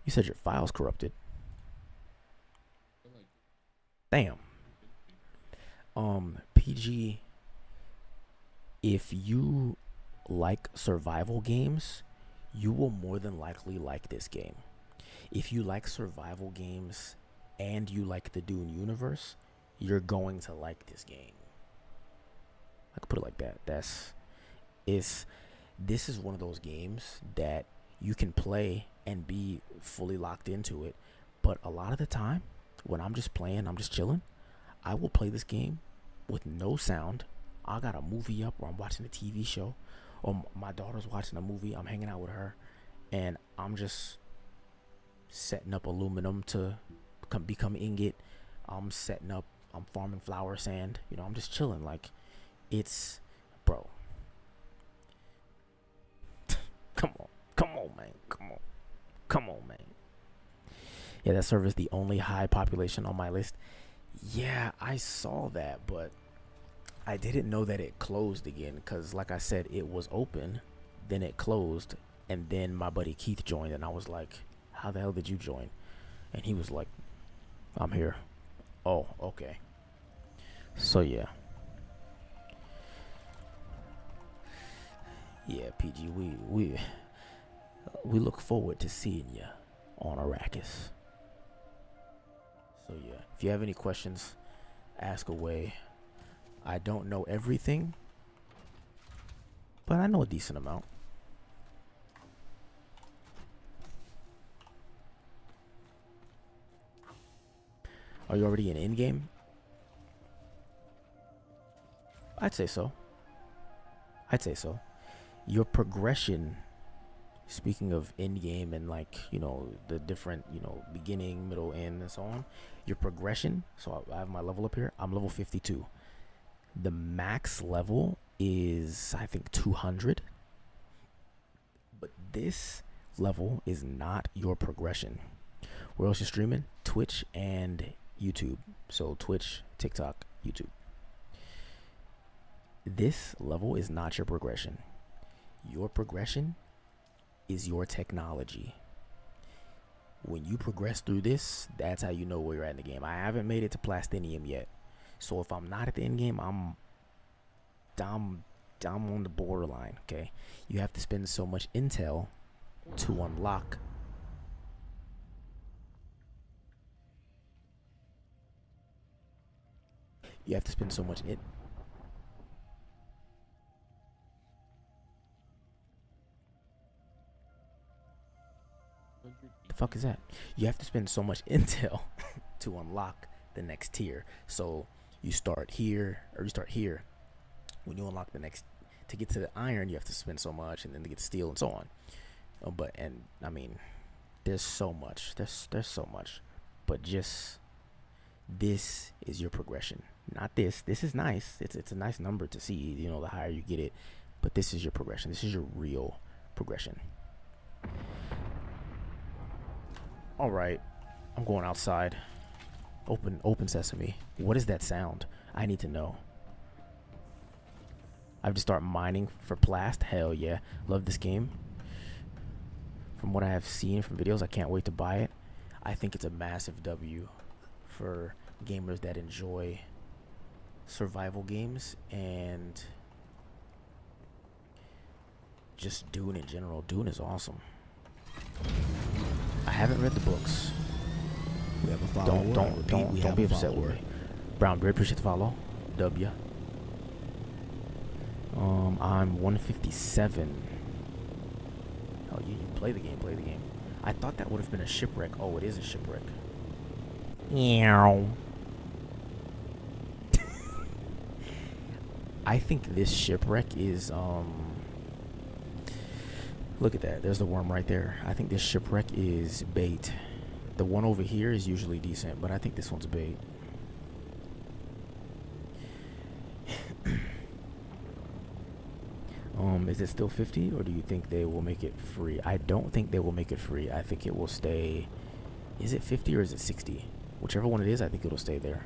You said your file's corrupted. Damn. PG, if you like survival games, you will more than likely like this game. If you like survival games and you like the Dune universe, you're going to like this game. I could put it like that. This is one of those games that you can play and be fully locked into it. But a lot of the time, when I'm just playing, I'm just chilling, I will play this game with no sound. I got a movie up or I'm watching a TV show, or my daughter's watching a movie, I'm hanging out with her, and I'm just setting up aluminum to become ingot. I'm farming flour sand. I'm just chilling. Like, it's, bro. Come on, man. Yeah, that server is the only high population on my list. Yeah, I saw that, but I didn't know that it closed again, because like I said, it was open, then it closed, and then my buddy Keith joined, and I was like, how the hell did you join? And he was like, I'm here. Oh, okay. So yeah, PG, we look forward to seeing you on Arrakis. So yeah, if you have any questions, ask away. I don't know everything, but I know a decent amount. Are you already in in-game? I'd say so. Your progression, speaking of in-game and the different, beginning, middle, end, and so on, your progression, so I have my level up here. I'm level 52. The max level is, I think, 200. But this level is not your progression. Where else you streaming? Twitch and YouTube. So Twitch, TikTok, YouTube. This level is not your progression. Your progression is your technology. When you progress through this, that's how you know where you're at in the game. I haven't made it to Plastinium yet. So if I'm not at the end game, I'm on the borderline, okay? You have to spend so much intel to unlock. You have to spend so much the fuck is that? You have to spend so much intel to unlock the next tier. So you start here, or you start here. When you unlock the next, to get to the iron, you have to spend so much, and then to get steel and so on. There's so much. There's so much. But just this is your progression. Not this. This is nice. It's a nice number to see. The higher you get it. But this is your progression. This is your real progression. All right, I'm going outside. Open sesame. What is that sound? I need to know. I have to start mining for Plast. Hell yeah. Love this game. From what I have seen from videos, I can't wait to buy it. I think it's a massive W for gamers that enjoy survival games and just Dune in general. Dune is awesome. I haven't read the books. We have a follow. Don't be upset with me. Brown Beard, appreciate the follow. W. I'm 157. Oh, you play the game. I thought that would have been a shipwreck. Oh, it is a shipwreck. Meow. I think this shipwreck is look at that. There's the worm right there. I think this shipwreck is bait. The one over here is usually decent, but I think this one's bait. Is it still 50, or do you think they will make it free? I don't think they will make it free. I think it will stay. Is it 50 or is it 60? Whichever one it is, I think it'll stay there.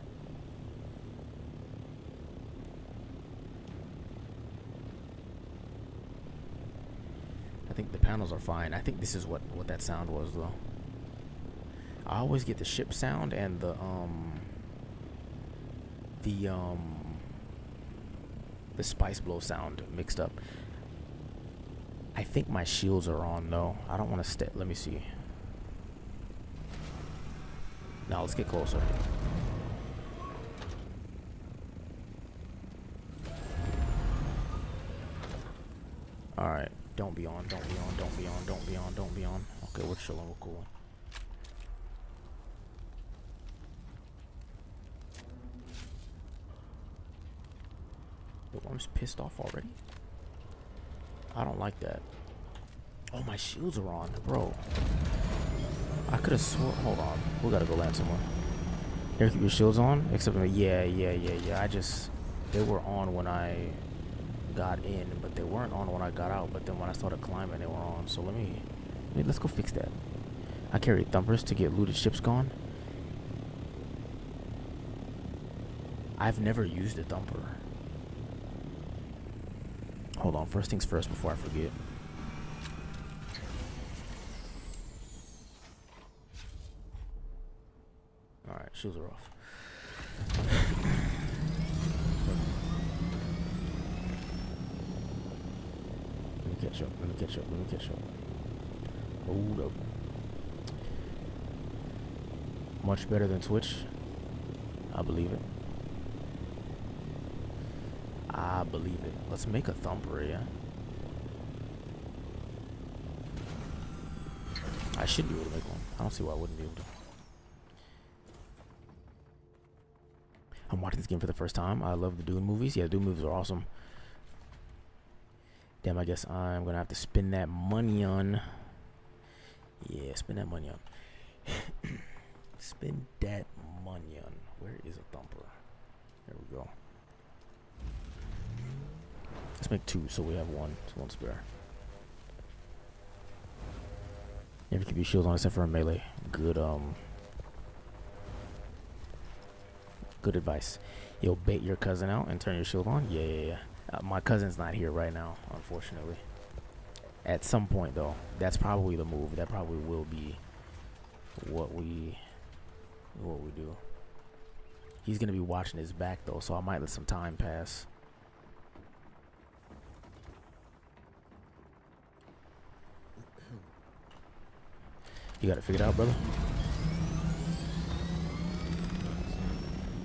I think the panels are fine. I think this is what that sound was, though. I always get the ship sound and the spice blow sound mixed up. I think my shields are on, though. I don't want to stay. Let me see. Now let's get closer. All right. Don't be on. Don't be on. Don't be on. Don't be on. Don't be on. Okay, we're chilling. We're cool. The worm's pissed off already. I don't like that. Oh, my shields are on, bro. I could have sworn. Hold on. We gotta go land somewhere. Here, keep your shields on. Except, yeah. They were on when I got in, but they weren't on when I got out. But then when I started climbing, they were on. So let's go fix that. I carried thumpers to get looted ships gone. I've never used a thumper. Hold on, first things first before I forget. Alright, shoes are off. Let me catch up. Hold up. Much better than Twitch. I believe it. Let's make a thumper, yeah? I should be able to make one. I don't see why I wouldn't be able to. I'm watching this game for the first time. I love the Dune movies. Yeah, Dune movies are awesome. Damn, I guess I'm going to have to spend that money on... Yeah, spend that money on. Spend that money on. Where is a thumper? There we go. Let's make two so we have one. So one spare. Never keep your shields on except for a melee. Good advice. You'll bait your cousin out and turn your shield on? Yeah. My cousin's not here right now, unfortunately. At some point, though, that's probably the move. That probably will be what we do. He's gonna be watching his back though, so I might let some time pass. You got it figured out, brother?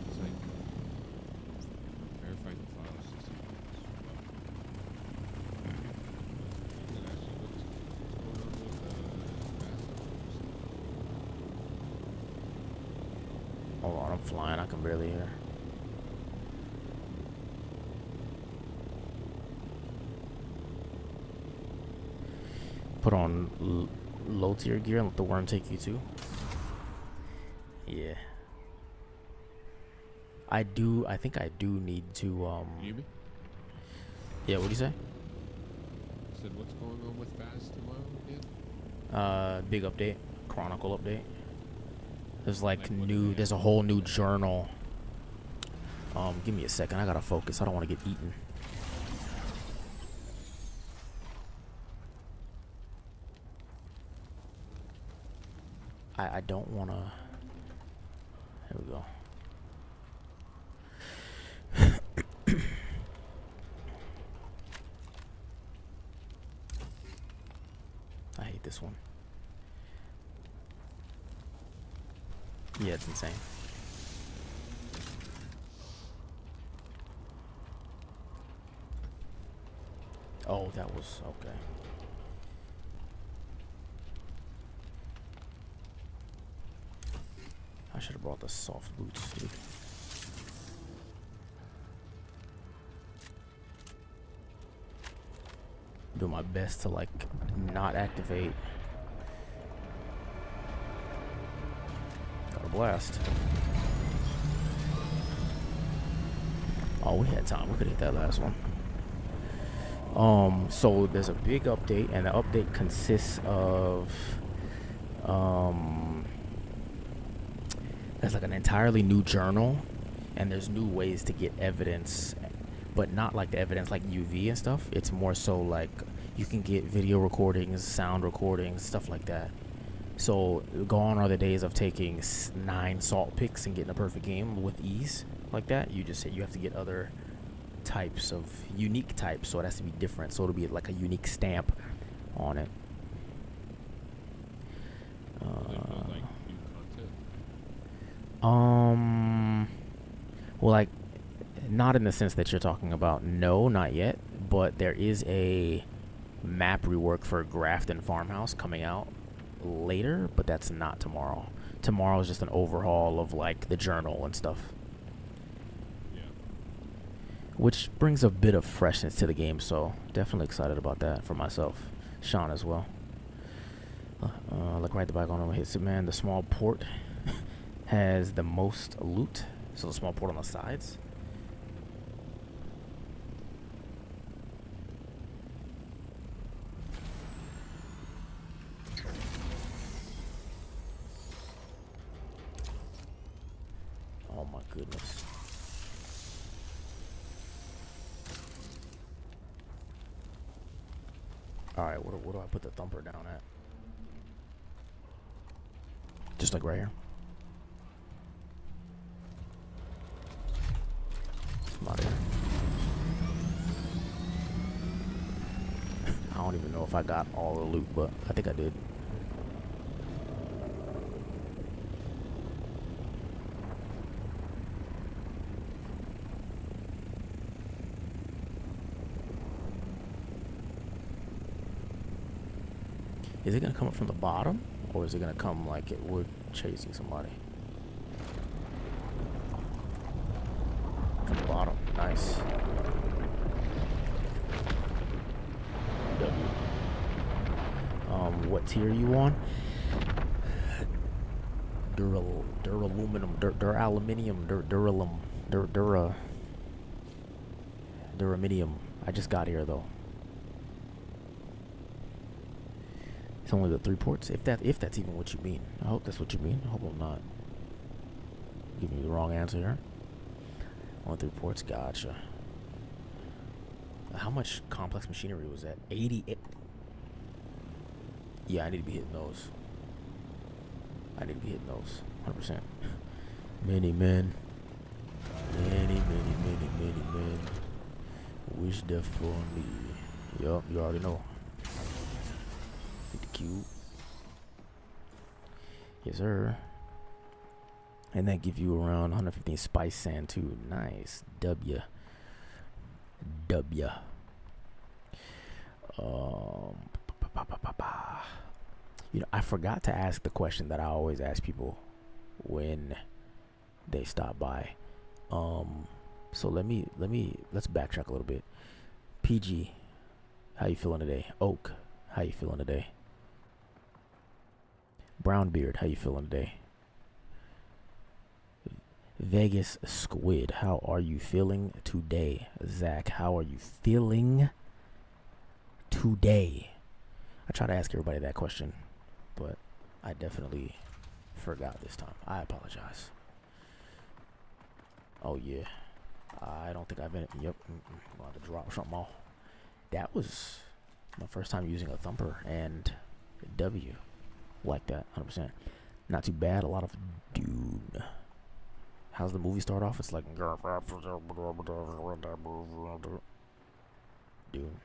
It's like verifying the files. Hold on, I'm flying. I can barely hear. Put on low tier gear and let the worm take you too. Yeah. I think I do need to You hear me? Yeah, what'd you say? I said, what's going on with Fast tomorrow again? Big update, Chronicle update. There's like what new, there's a whole new journal. Give me a second, I gotta focus. I don't want to get eaten. I don't want to. Here we go. I hate this one. Yeah, it's insane. Oh, that was okay. I should have brought the soft boots, dude. Do my best to like not activate. Got a blast. Oh, we had time. We could hit that last one. So there's a big update, and the update consists of there's like an entirely new journal, and there's new ways to get evidence, but not like the evidence like UV and stuff. It's more so like you can get video recordings, sound recordings, stuff like that. So gone are the days of taking 9 salt picks and getting a perfect game with ease like that. You just say you have to get other types of unique types, so it has to be different. So it'll be like a unique stamp on it. Well, like, not in the sense that you're talking about. No, not yet. But there is a map rework for Grafton Farmhouse coming out later, but that's not tomorrow. Tomorrow is just an overhaul of like the journal and stuff. Yeah. Which brings a bit of freshness to the game, so definitely excited about that for myself. Sean as well. Look right the back on him, hits it, man. The small port has the most loot. So the small port on the sides. Oh my goodness. Alright, where do I put the thumper down at? Just like right here. Come out of here. I don't even know if I got all the loot, but I think I did. Is it gonna come up from the bottom, or is it gonna come like it would chasing somebody? From the bottom, nice. W. What tier you on? Duraluminum, duraluminium, duraminium. I just got here though. It's only the 3 ports, if that's even what you mean. I hope that's what you mean. I hope I'm not giving you the wrong answer here. Only 3 ports, gotcha. How much complex machinery was that? 88. Yeah, I need to be hitting those. 100%. Many men. Many men. Wish death for me. Yup, you already know. Hit the cube. Yes, sir. And that give you around 115 spice sand too. Nice. W. You know, I forgot to ask the question that I always ask people when they stop by. So let's backtrack a little bit. PG, how you feeling today? Oak, how you feeling today? Brownbeard, how you feeling today? Vegas Squid, how are you feeling today? Zach, how are you feeling today? I try to ask everybody that question, but I definitely forgot this time. I apologize. Oh yeah, I don't think I've been. Yep, I'll have to drop something off. That was my first time using a thumper and W like that. 100%. Not too bad. A lot of Dune. How's the movie start off? It's like Dune.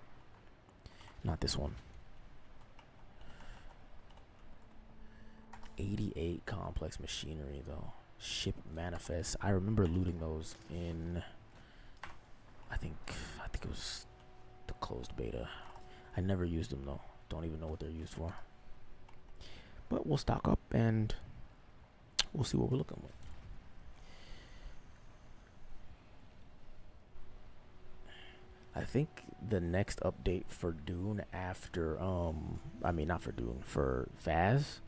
Not this one. 88 complex machinery though. Ship manifest. I remember looting those in I think it was the closed beta. I never used them though. Don't even know what they're used for. But we'll stock up and we'll see what we're looking with. I think the next update for Dune after I mean not for Dune, for Phaz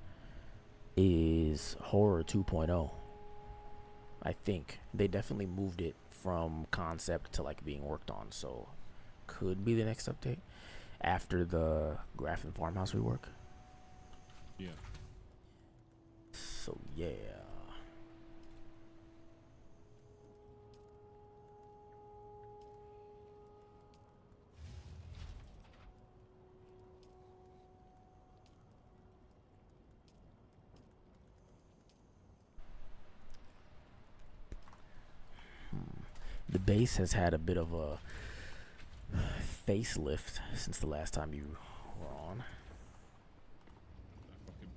is Horror 2.0. I think they definitely moved it from concept to like being worked on, so could be the next update after the Grafton Farmhouse rework. Yeah. So yeah. The base has had a bit of a facelift since the last time you were on. Not fucking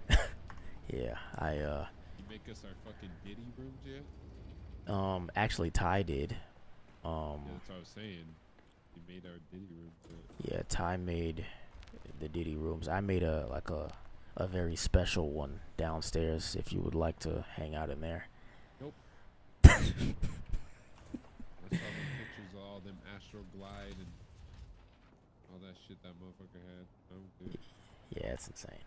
bad. Yeah, You make us our fucking Diddy rooms yet? actually Ty did. Yeah, that's what I was saying. You made our Diddy rooms yet? Yeah, Ty made the Diddy rooms. I made a very special one downstairs if you would like to hang out in there. Nope. I saw the pictures of all them Astro Glide and all that shit that motherfucker had. I'm good. Yeah, it's insane.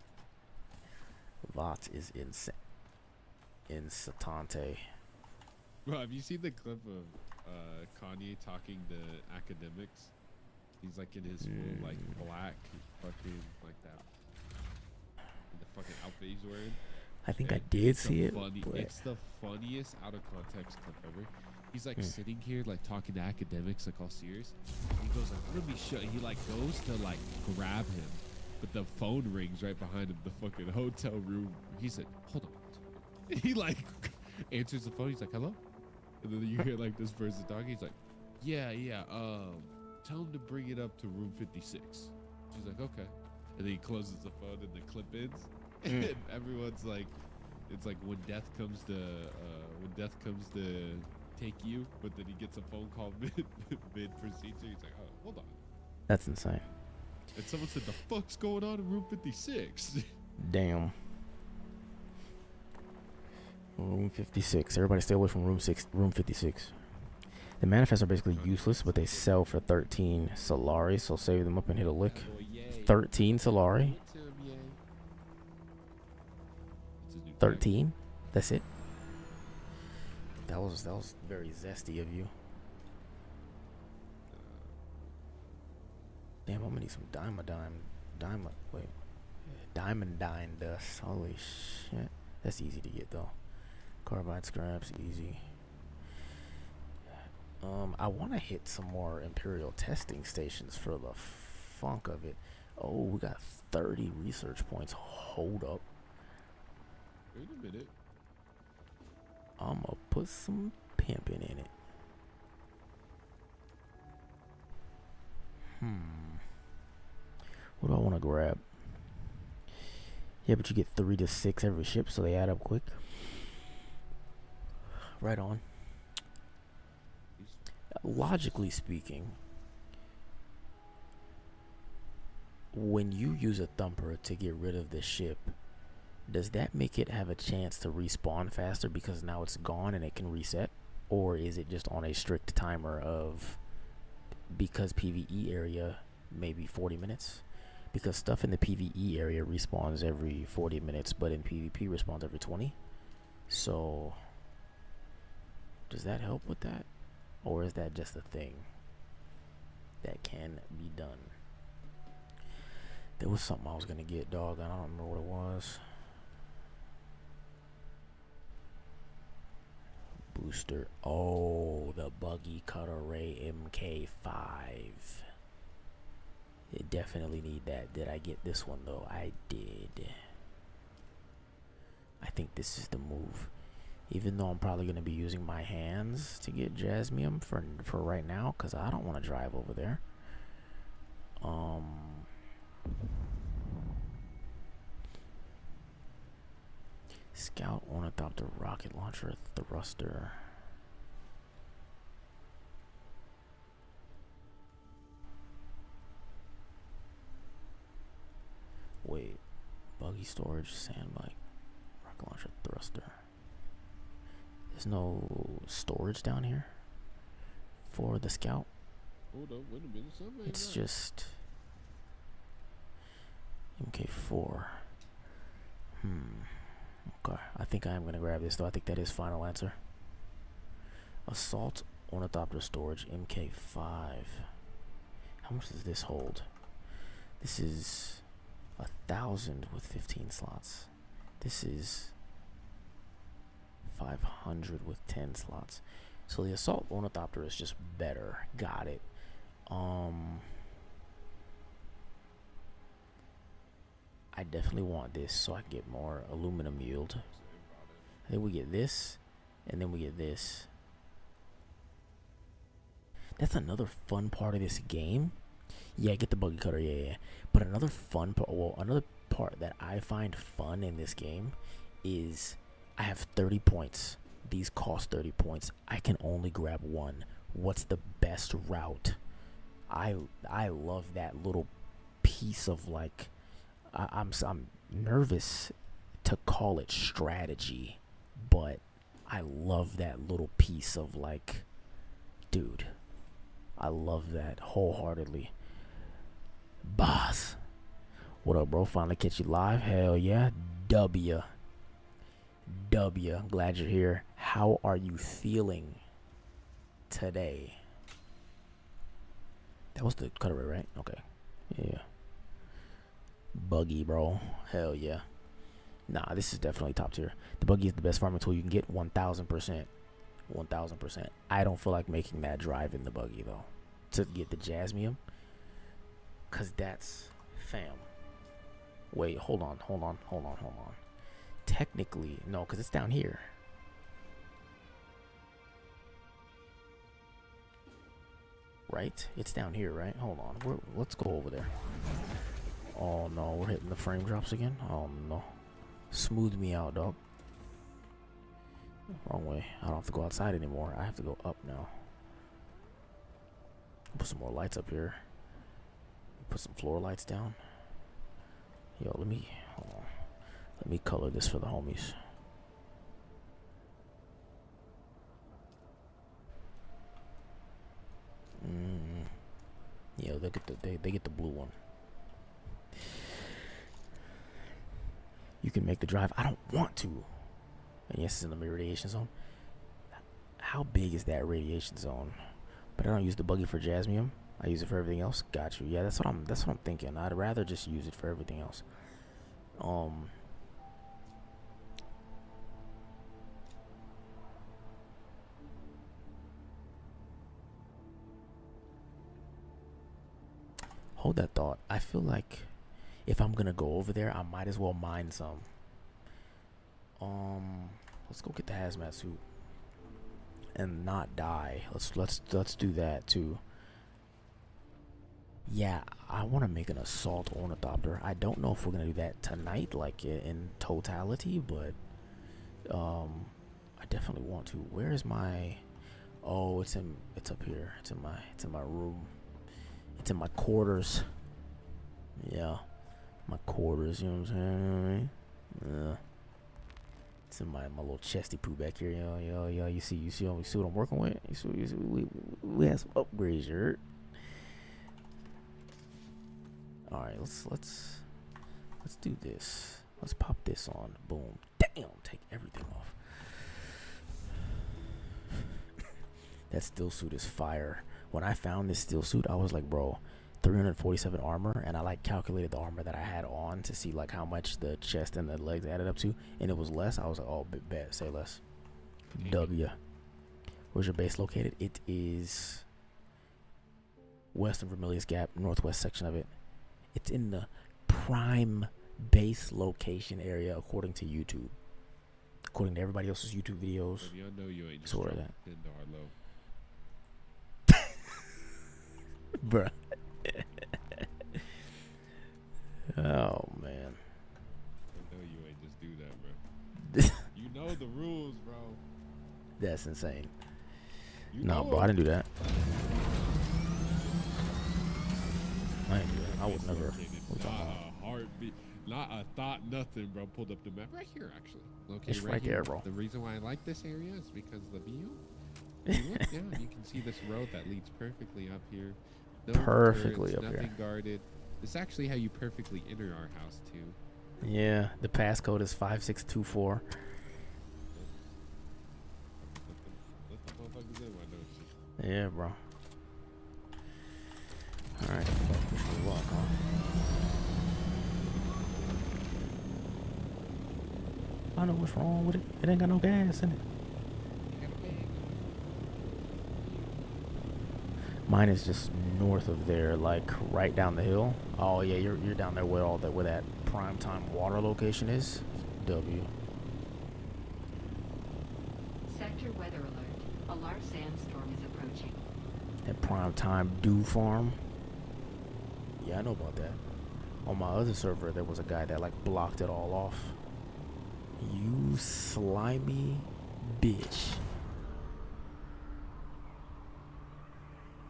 Vought is insane. Insatante. Bro, have you seen the clip of Kanye talking to academics? He's like in his full like black fucking like that, the fucking outfit he's wearing. I think I And did it's see it. It's the funniest out of context clip ever. He's like sitting here like talking to academics like all serious. And he goes like, "Let me show." He like goes to like grab him, but the phone rings right behind him. The fucking hotel room. He said, "Hold on." He like answers the phone. He's like, "Hello," and then you hear like this person talking. He's like, "Yeah, yeah. Tell him to bring it up to room 56." She's like, "Okay," and then he closes the phone and the clip ends. And everyone's like, it's like when death comes to take you, but then he gets a phone call mid procedure. He's like, "Oh, hold on." That's insane. And someone said, "The fuck's going on in room 56?" Damn. Room 56. Everybody stay away from room 56. The manifests are basically useless, but they sell for 13 Solari, so save them up and hit a lick. Oh, yay. 13 Solari? It's him, yay. It's his new 13? That's it? That was very zesty of you. Damn, I'm gonna need some diamond dust. Holy shit. That's easy to get though. Carbide scraps, easy. I want to hit some more Imperial testing stations for the funk of it. Oh, we got 30 research points. Hold up. Wait a minute. I'm gonna put some pimping in it. What do I want to grab? Yeah, but you get 3 to 6 every ship, so they add up quick. Right on. Logically speaking, when you use a thumper to get rid of the ship, does that make it have a chance to respawn faster because now it's gone and it can reset? Or is it just on a strict timer of, because PvE area maybe 40 minutes? Because stuff in the PvE area respawns every 40 minutes, but in PvP respawns every 20. So does that help with that? Or is that just a thing that can be done? There was something I was gonna get, dog, and I don't remember what it was. Booster. Oh, the Buggy Cutter Ray MK5. You definitely need that. Did I get this one though? I did. I think this is the move. Even though I'm probably going to be using my hands to get Jasmium for right now, because I don't want to drive over there. Scout, Ornithopter, Rocket Launcher, Thruster. Wait. Buggy Storage, Sandbike, Rocket launcher thruster. There's no storage down here for the scout. Hold up, wait a minute. Something ain't It's right. just MK4. Okay, I think I am gonna grab this though. I think that is final answer. Assault Ornithopter storage MK5. How much does this hold? This is 1,000 with 15 slots. This is 500 with 10 slots. So the Assault Ornithopter is just better. Got it. I definitely want this so I can get more aluminum yield. I think we get this, and then we get this. That's another fun part of this game. Yeah, get the buggy cutter, yeah. But another fun part, another part that I find fun in this game is I have 30 points. These cost 30 points. I can only grab one. What's the best route? I love that little piece of like, I'm nervous to call it strategy, but I love that little piece of like, dude, I love that wholeheartedly. Boss, what up, bro? Finally catch you live. Hell yeah. W. Glad you're here. How are you feeling today? That was the cutaway, right? Okay. Yeah. Buggy, bro. Hell yeah. Nah, this is definitely top tier. The buggy is the best farming tool you can get. 1,000%. 1,000%. I don't feel like making that drive in the buggy though to get the Jasmium, cause that's fam. Wait, hold on. Technically, no, cause it's down here. Right? It's down here, right? Hold on. Let's go over there. Oh no, we're hitting the frame drops again. Oh no. Smooth me out, dog. Wrong way. I don't have to go outside anymore. I have to go up now. Put some more lights up here. Put some floor lights down. Yo, let me color this for the homies. Yeah, they get the blue one. You can make the drive. I don't want to. And yes, it's in the radiation zone. How big is that radiation zone? But I don't use the buggy for Jasmium. I use it for everything else. Got you. Yeah, that's what I'm thinking. I'd rather just use it for everything else. Hold that thought. I feel like if I'm gonna go over there, I might as well mine some. Let's go get the hazmat suit and not die. Let's do that too. Yeah, I want to make an assault ornithopter. I don't know if we're gonna do that tonight, like in totality, but I definitely want to. Where is my? Oh, it's up here. It's in my room. It's in my quarters. Yeah, my quarters. You know what I'm saying? Yeah. It's in my little chesty poo back here. Yo. You see what I'm working with? You see we have some upgrades here. All right, let's do this. Let's pop this on. Boom. Damn. Take everything off. That steel suit is fire. When I found this steel suit, I was like, bro, 347 armor, and I like calculated the armor that I had on to see like how much the chest and the legs added up to, and it was less. I was like, oh, bet, say less. W. Where's your base located? It is western Vermilius Gap, northwest section of it. It's in the prime base location area according to YouTube. According to everybody else's YouTube videos. Baby, I know you ain't just So where dropped that? $10 low. Bruh. Oh man. I know you ain't just do that, bro. You know the rules, bro. That's insane. You No, know bro, I them. didn't do that. I didn't do that. I would never. Dislocated. What you talking about? Heartbeat. Not a thought, nothing, bro. Pulled up the map right here, actually. Okay, It's right here. there, bro. The reason why I like this area is because the view. You look down, you can see this road that leads perfectly up here. No Perfectly turrets, up nothing here. guarded. This is actually how you perfectly enter our house too. Yeah, the passcode is 5624. Let the motherfuckers in, why don't you? Yeah, bro. All right, fuck this new lock, huh? I know what's wrong with it. It ain't got no gas in it. Mine is just north of there, like right down the hill. Oh yeah, you're down there where all that where that prime time water location is. W. Sector weather alert. A large sandstorm is approaching. That prime time dew farm. Yeah, I know about that. On my other server, there was a guy that like blocked it all off. You slimy bitch.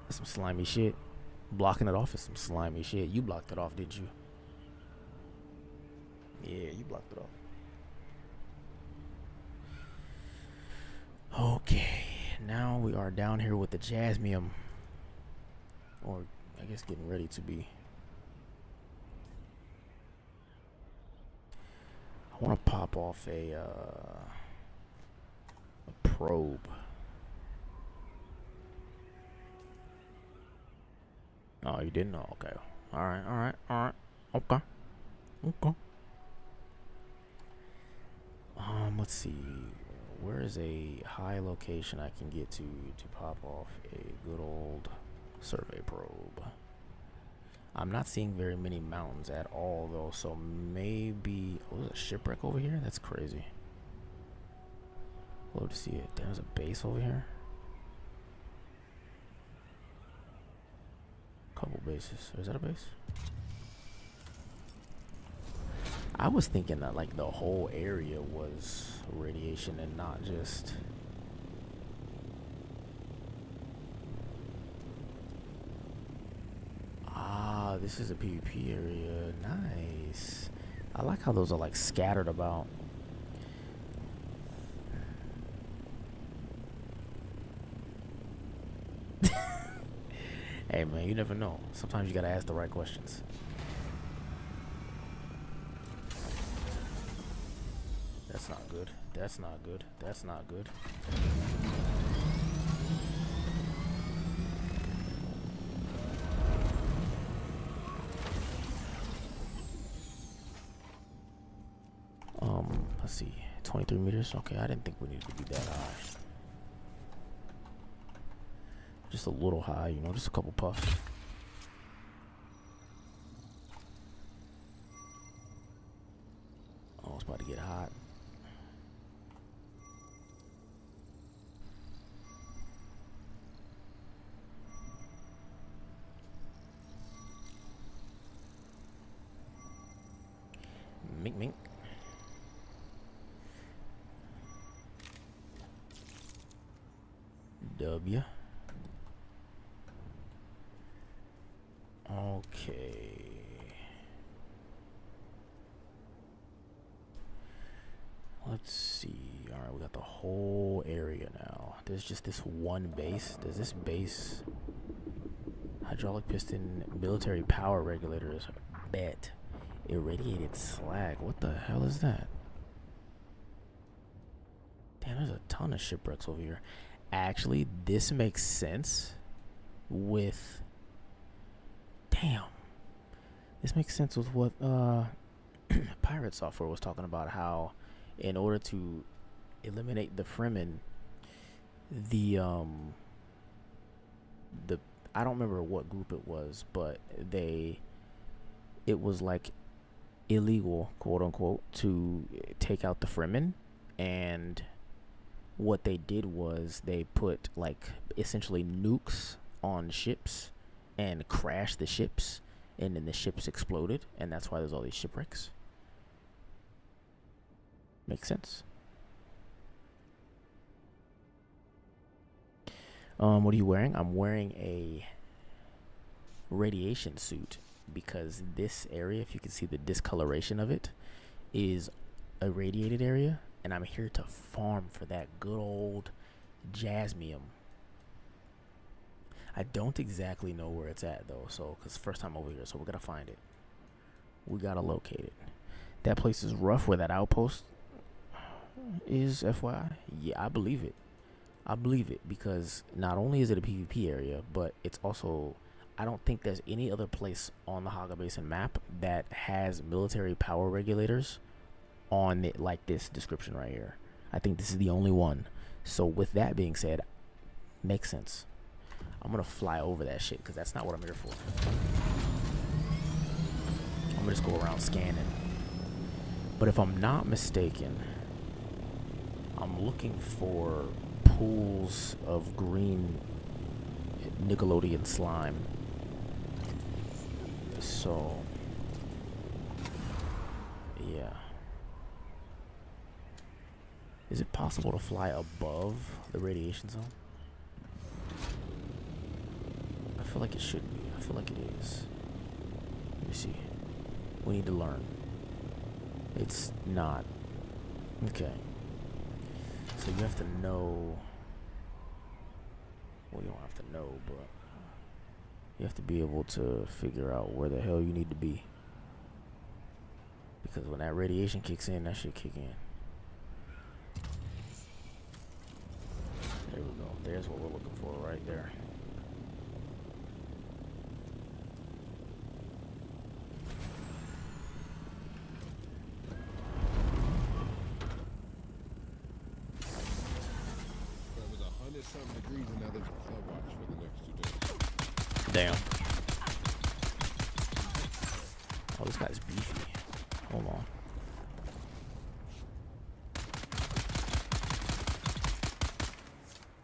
That's some slimy shit. Blocking it off is some slimy shit. You blocked it off, did you? Yeah, you blocked it off. Okay, now we are down here with the Jasmium. Or, I guess getting ready to be. I want to pop off a probe. Oh, you didn't know? Okay. Alright. Okay. Let's see. Where is a high location I can get to pop off a good old survey probe? I'm not seeing very many mountains at all, though, so maybe... Oh, there's a shipwreck over here? That's crazy. Love to see it. There's a base over here. Couple bases. Is that a base? I was thinking that like the whole area was radiation and not just... Ah, this is a PvP area. Nice. I like how those are like scattered about. Hey man, you never know. Sometimes you gotta ask the right questions. That's not good. That's not good. That's not good. Let's see. 23 meters. Okay, I didn't think we needed to be that high. Just a little high, you know, just a couple puffs. Oh, it's about to get hot. Mink mink. W. Okay. Let's see. All right, we got the whole area now. There's just this one base. Does this base hydraulic piston military power regulators? Bet. Irradiated slag. What the hell is that? Damn, there's a ton of shipwrecks over here. Actually, this makes sense with... Damn. This makes sense with what Pirate Software was talking about, how in order to eliminate the Fremen, the I don't remember what group it was, but it was like illegal, quote unquote, to take out the Fremen, and what they did was they put like essentially nukes on ships and crashed the ships, and then the ships exploded, and that's why there's all these shipwrecks. Makes sense. What are you wearing? I'm wearing a radiation suit. because this area, if you can see the discoloration of it, is a radiated area, and I'm here to farm for that good old jasmium. I don't exactly know where it's at though, so because first time over here, so we're gonna find it. We gotta locate it. That place is rough where that outpost is, FYI. Yeah, I believe it. I believe it because not only is it a PvP area, but it's also, I don't think there's any other place on the Haga Basin map that has military power regulators on it like this description right here. I think this is the only one. So with that being said, makes sense. I'm gonna fly over that shit because that's not what I'm here for. I'm gonna just go around scanning. But if I'm not mistaken, I'm looking for pools of green Nickelodeon slime. So, yeah. Is it possible to fly above the radiation zone? I feel like it should be. I feel like it is. Let me see. We need to learn. It's not. Okay. So you have to know. Well, you don't have to know, but you have to be able to figure out where the hell you need to be. Because when that radiation kicks in, that shit kick in. There we go. There's what we're looking for right there. It was 100-something degrees, and now there's a flood watch for the next 2 days. Damn. Oh, this guy's beefy. Hold on.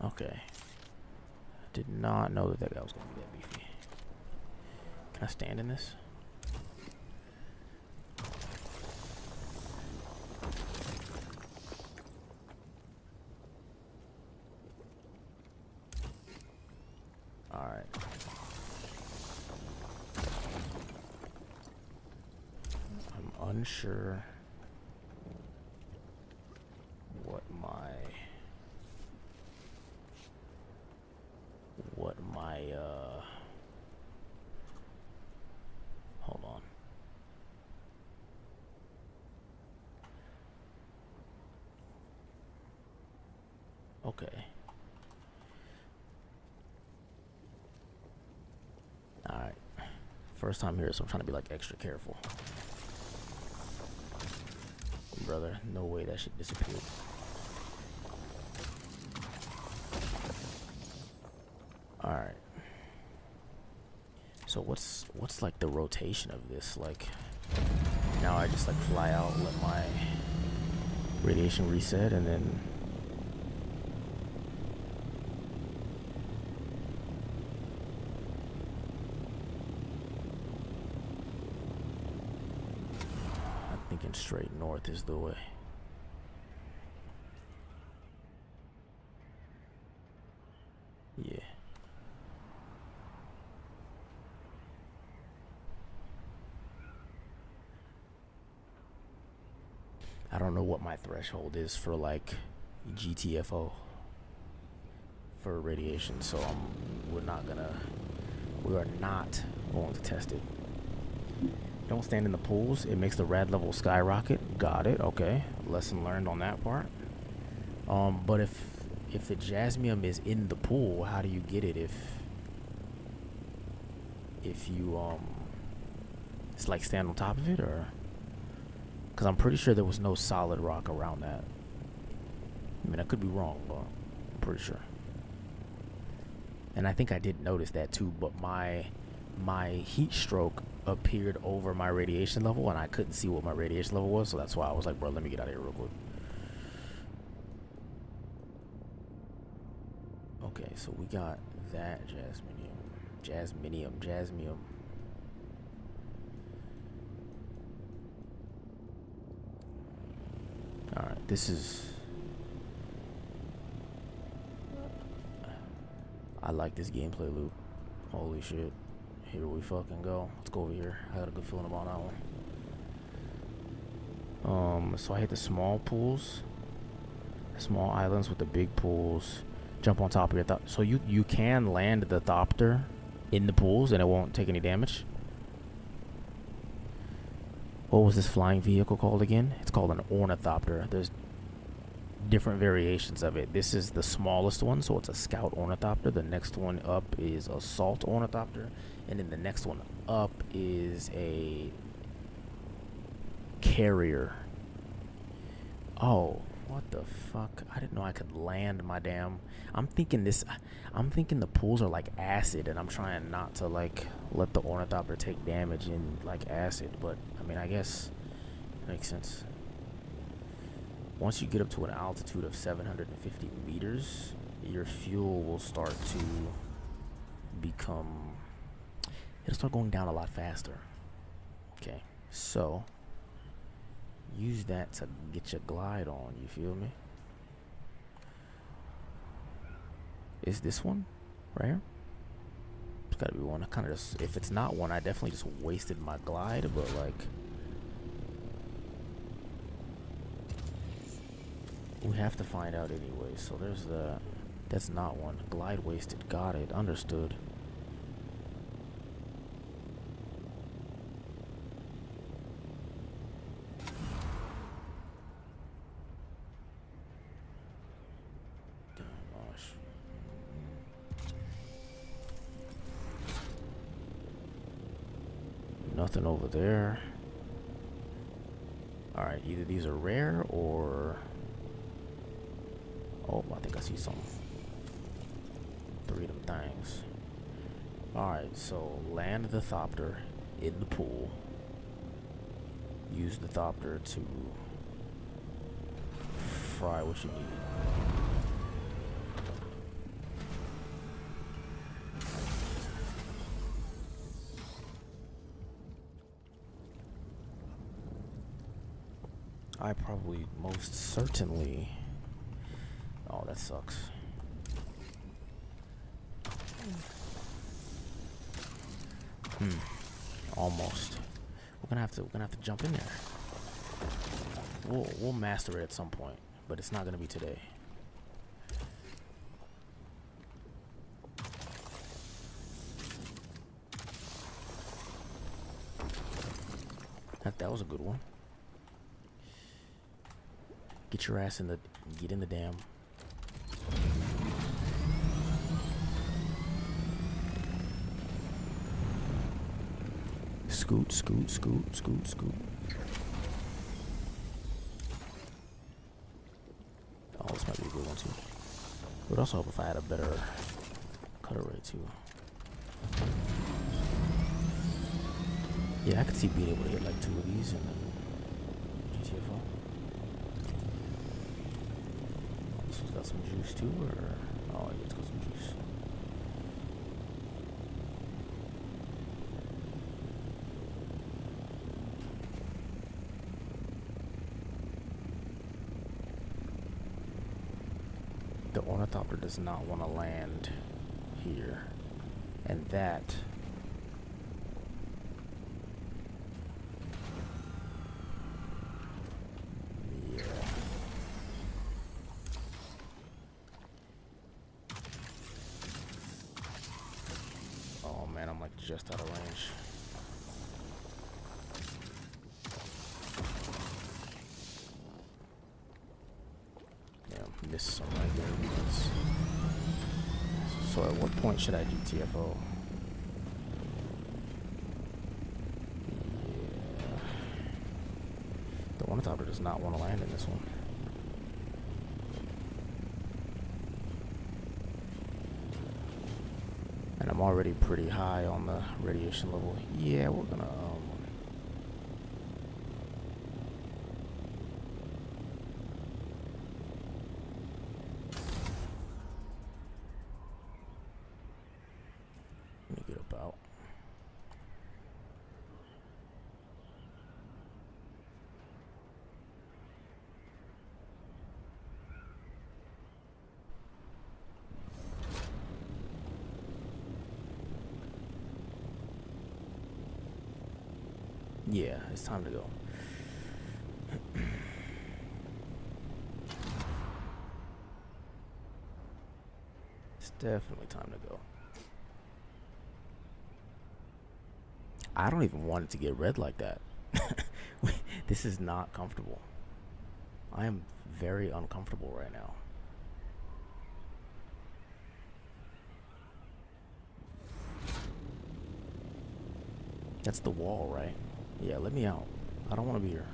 Okay. Did not know that that guy was going to be that beefy. Can I stand in this? Alright. I'm unsure what my hold on. Okay. Alright. First time here, so I'm trying to be like extra careful. Brother, no way that shit disappeared. Alright. So what's like the rotation of this? Like now I just like fly out, let my radiation reset, and then I'm thinking straight north is the way. Yeah. I don't know what my threshold is for like GTFO for radiation, so we are not going to test it. Don't stand in the pools. It makes the rad level skyrocket. Got it. Okay. Lesson learned on that part. But if the jasmium is in the pool, how do you get it if you it's like stand on top of it, or because I'm pretty sure there was no solid rock around that. I mean, I could be wrong, but I'm pretty sure. And I think I did notice that too, but my heat stroke appeared over my radiation level, and I couldn't see what my radiation level was, so that's why I was like, bro, let me get out of here real quick. Okay, so we got that jasminium. Alright, this is... I like this gameplay loop. Holy shit. Here we fucking go. Let's go over here. I had a good feeling about that one. So I hit the small pools, small islands with the big pools. Jump on top of your so you can land the Thopter in the pools and it won't take any damage. What was this flying vehicle called again? It's called an ornithopter. There's different variations of it. This is the smallest one, so it's a scout ornithopter. The next one up is assault ornithopter, and then the next one up is a carrier. Oh, what the fuck? I didn't know I could land my damn. I'm thinking the pools are like acid, and I'm trying not to like let the ornithopter take damage in like acid, but I mean, I guess it makes sense. Once you get up to an altitude of 750 meters, your fuel will start to it'll start going down a lot faster. Okay, so use that to get your glide on, you feel me? Is this one right here? It's gotta be one. I kind of just, if it's not one, I definitely just wasted my glide, but like, we have to find out anyway. So there's that's not one. Glide wasted. Got it. Understood. Nothing over there. Alright, either these are rare or... Oh, I think I see some. 3 of them things. Alright, so land the Thopter in the pool. Use the Thopter to fry what you need. I probably most certainly... Oh, that sucks. Almost. We're gonna have to jump in there. We'll master it at some point, but it's not gonna be today. That was a good one. Get your ass in the... Get in the dam. Scoot, scoot, scoot, scoot, scoot. Oh, this might be a good one too. It would also help if I had a better cutter rate too. Yeah, I could see being able to hit like 2 of these and then GTFO. This one's got some juice too, or... Oh yeah, it's got some juice. The ornithopter does not want to land here. And that... Yeah. Oh man, I'm like just out of range. Missed some right there because... So at what point should I GTFO? Yeah. The ornithopter does not want to land in this one. And I'm already pretty high on the radiation level. Yeah, we're gonna... Yeah, it's time to go. It's definitely time to go. I don't even want it to get red like that. This is not comfortable. I am very uncomfortable right now. That's the wall, right? Yeah, let me out. I don't want to be here.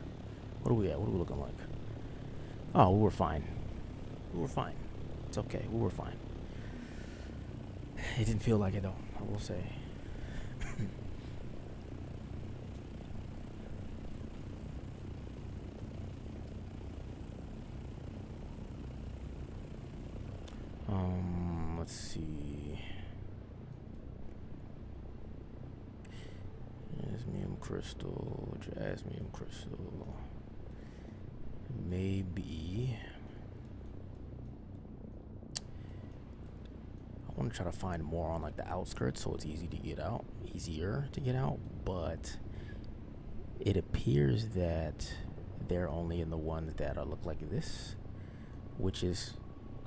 What are we at? What are we looking like? Oh, we were fine. We were fine. It's okay. We were fine. It didn't feel like it though, I will say. Let's see. Jasmium crystal, jasmium crystal. Maybe. I want to try to find more on like the outskirts so it's easier to get out, but it appears that they're only in the ones that are look like this, which is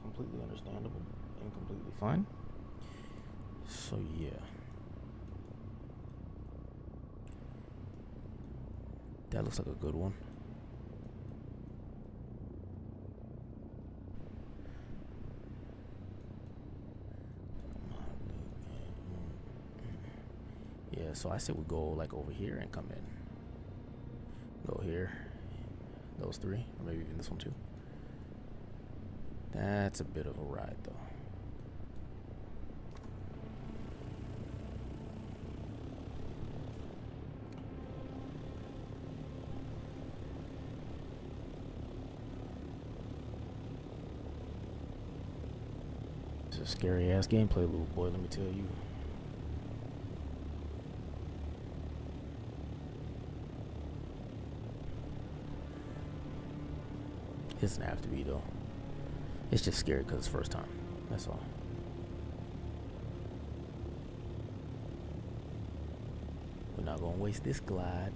completely understandable and completely fine. So yeah. That looks like a good one. Yeah, so I said we go like over here and come in. Go here. Those three, or maybe even this one too. That's a bit of a ride though. It's a scary ass gameplay loop, boy, let me tell you. It doesn't have to be though. It's just scary because it's first time. That's all. We're not gonna waste this glide.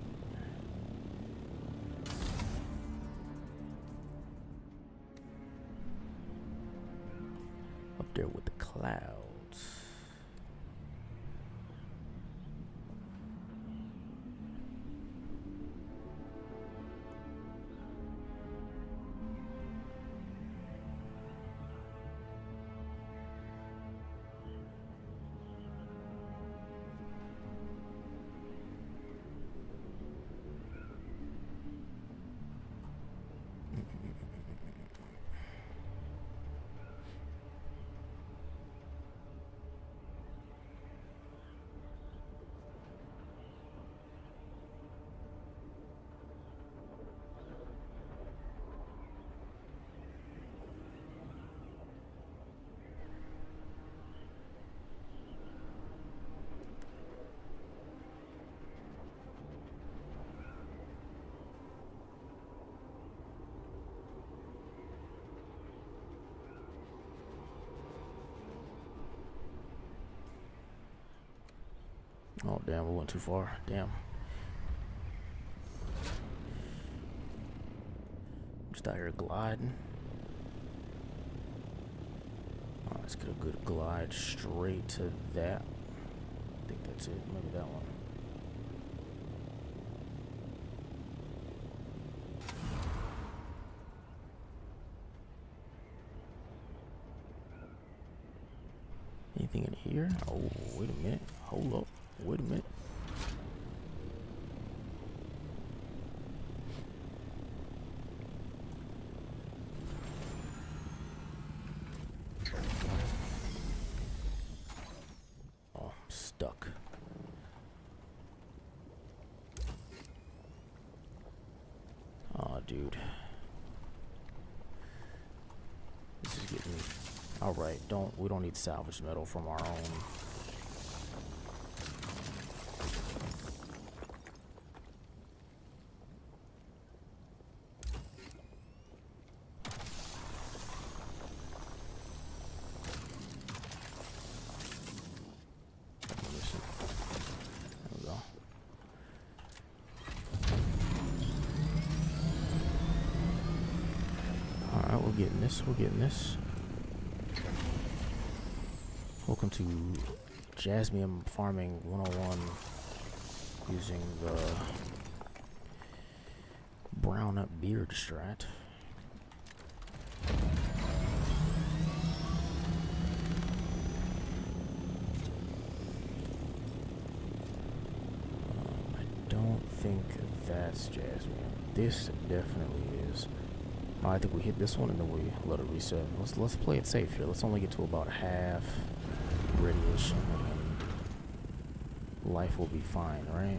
Up there with the clouds. Oh damn, we went too far. Damn. Just out here gliding. Oh, let's get a good glide straight to that. I think that's it. Maybe that one. Anything in here? Oh, wait a minute. Hold up. Wait a minute. Oh, I'm stuck. Oh, dude. This is getting me. Alright, we don't need salvage metal from our own. There we go. getting this. We're getting this. Welcome to Jasmine Farming 101 using the brown up beard strat. I don't think that's Jasmine. This definitely is. I think we hit this one and then we let it reset. Let's play it safe here. Let's only get to about half radiation and then life will be fine, right?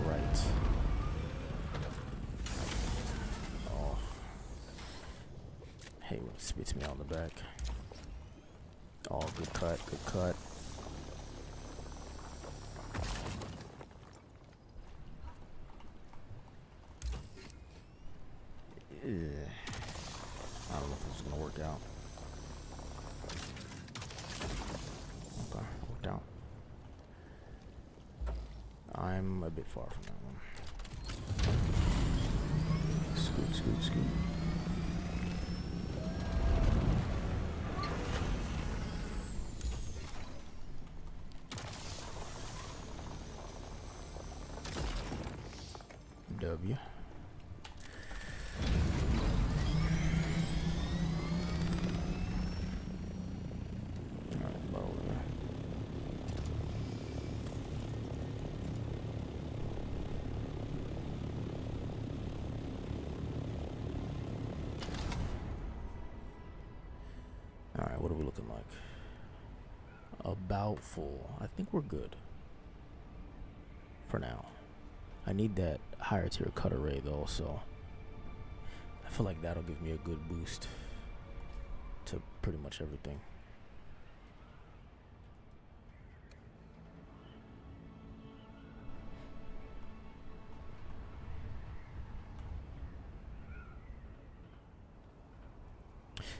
Right. Oh. Hey, when it spits me on the back. Oh, good cut, good cut. I don't know if this is gonna work out. Okay, worked out. I'm a bit far from that one. Scoot, scoot, scoot. W. Alright, what are we looking like? About full. I think we're good. For now. I need that higher tier cut array though, so I feel like that'll give me a good boost to pretty much everything.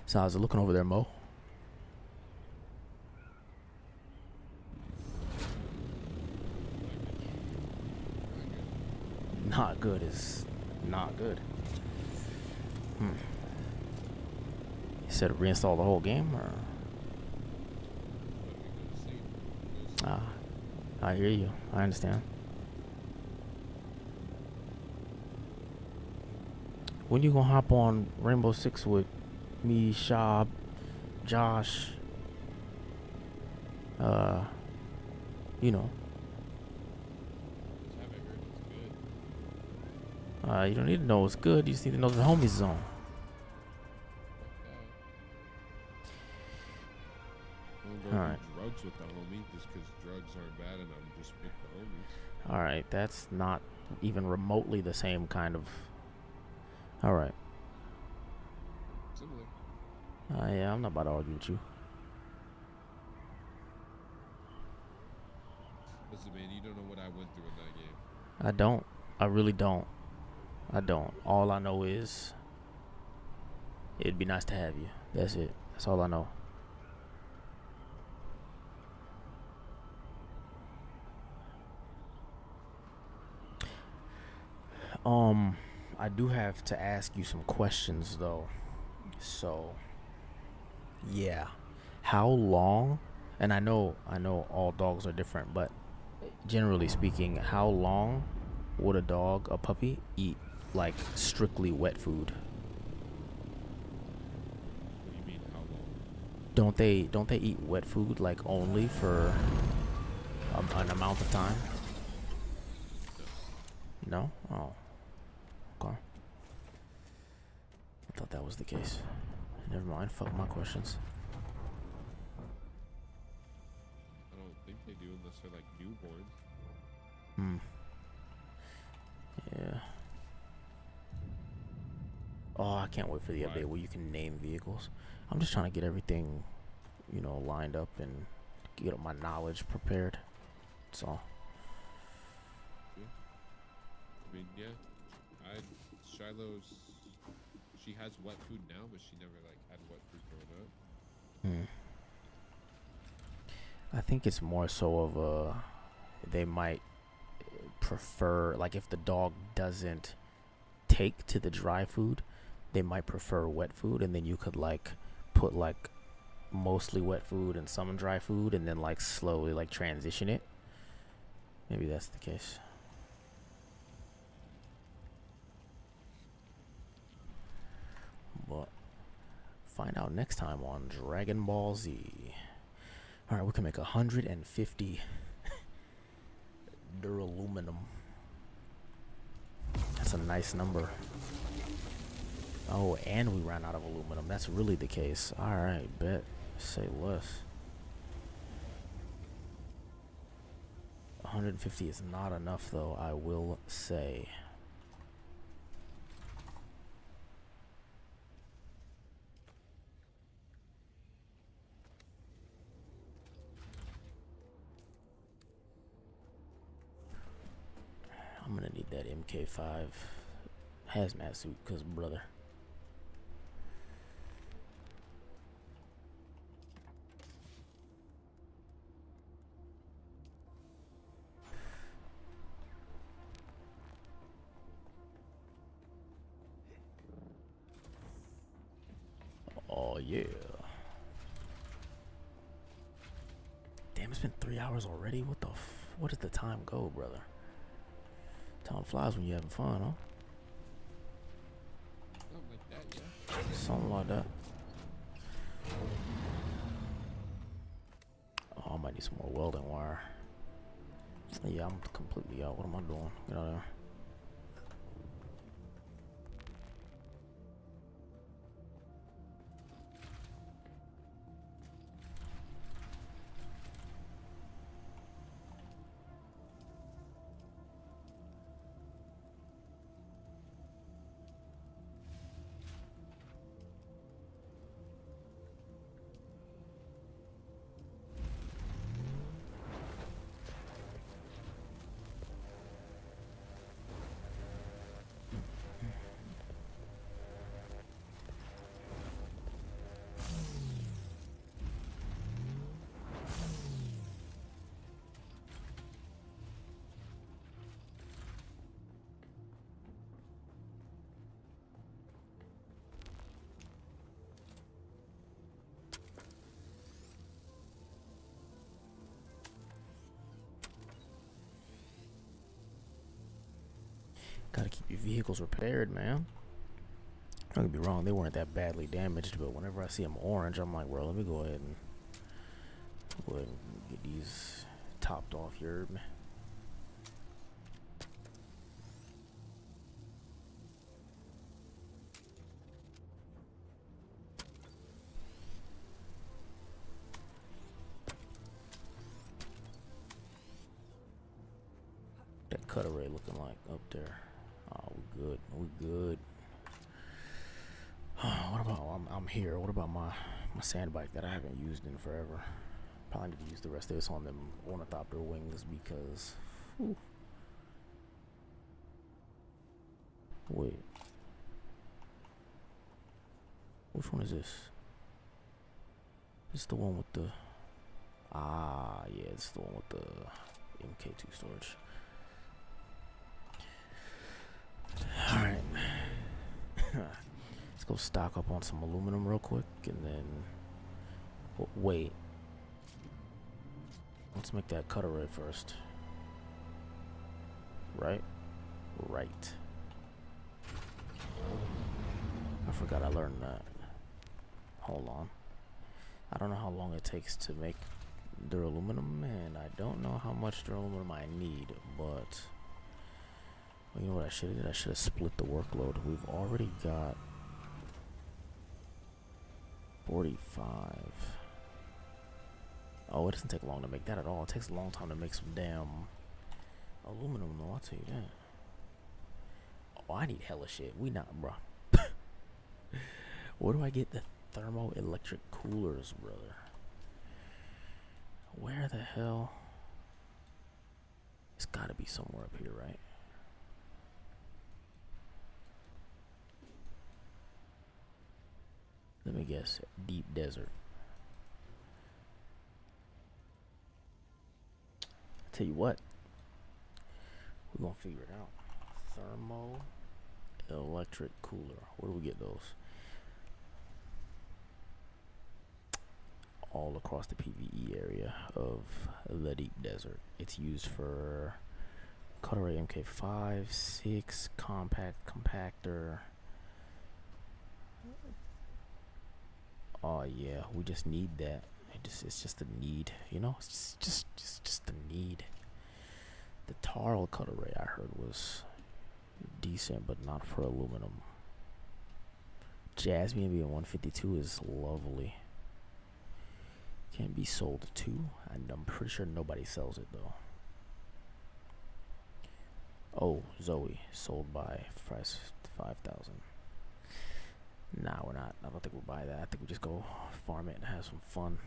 So how's it looking over there, Mo? Not good is not good. You said reinstall the whole game, or? Ah, I hear you. I understand. When you gonna hop on Rainbow Six with me, Shab, Josh? You know. You don't need to know it's good. You just need to know the homies is on. All right. Drugs with the homie just because drugs aren't bad and I'm just with the homies. All right, that's not even remotely the same kind of. All right. Similar. Yeah, I'm not about to argue with you. Listen, man, you don't know what I went through in that game. I don't. I really don't. I don't. All I know is it'd be nice to have you. That's it. That's all I know. I do have to ask you some questions though. So, yeah. How long? And I know all dogs are different, but generally speaking, how long would a puppy eat like strictly wet food? What do you mean, how long? Don't they eat wet food like only for an amount of time? No? Oh. Okay. I thought that was the case. Never mind. Fuck my questions. I don't think they do unless they're like newborns. Yeah. Oh, I can't wait for the Why? update where you can name vehicles. I'm just trying to get everything, lined up and get my knowledge prepared. That's all. I mean, yeah. Shiloh's, she has wet food now, but she never like had wet food growing up. I think it's more so of they might prefer, like if the dog doesn't take to the dry food, they might prefer wet food, and then you could like put like mostly wet food and some dry food, and then like slowly like transition it. Maybe that's the case. But find out next time on Dragon Ball Z. All right, we can make 150 duraluminum. That's a nice number. Oh, and we ran out of aluminum. That's really the case. All right, bet. Say less. 150 is not enough, though, I will say. I'm gonna need that MK5 hazmat suit, cause brother. Oh yeah. Damn, it's been 3 hours already. What the what does the time go, brother? Time flies when you're having fun, huh? Something like that, yeah. Something like that. Oh, I might need some more welding wire. Yeah, I'm completely out. What am I doing? Get out of there. Gotta keep your vehicles repaired, man. Don't get me wrong, they weren't that badly damaged, but whenever I see them orange, I'm like, bro, let me go ahead and get these topped off here. That cutaway looking like up there. Oh, we good. We good. What about I'm here? What about my sand bike that I haven't used in forever? Probably need to use the rest of this on them ornithopter wings because. Whew. Wait. Which one is this? This is the one with the. Ah, yeah, it's the one with the MK2 storage. Alright. Let's go stock up on some aluminum real quick and then. Wait. Let's make that cutaway first. Right? Right. I forgot I learned that. Hold on. I don't know how long it takes to make duraluminum, and I don't know how much duraluminum I need, but well, you know what I should have did? I should have split the workload. We've already got 45. Oh, it doesn't take long to make that at all. It takes a long time to make some damn aluminum, though, I'll tell you that. Oh, I need hella shit. We not, bro. Where do I get the thermoelectric coolers, brother? Where the hell? It's gotta be somewhere up here, right? Let me guess. Deep desert. Tell you what. We're gonna figure it out. Electric cooler. Where do we get those? All across the PvE area of the deep desert. It's used for Cutaway MK5, 6, compact, compactor. Oh yeah, we just need that. It's just a need, you know. It's just a need. The Tarl Cutaway I heard was decent, but not for aluminum. Jasmine being 152 is lovely. Can't be sold too, and I'm pretty sure nobody sells it though. Oh, Zoe sold by price 5,000. Nah, we're not. I don't think we'll buy that. I think we just go farm it and have some fun.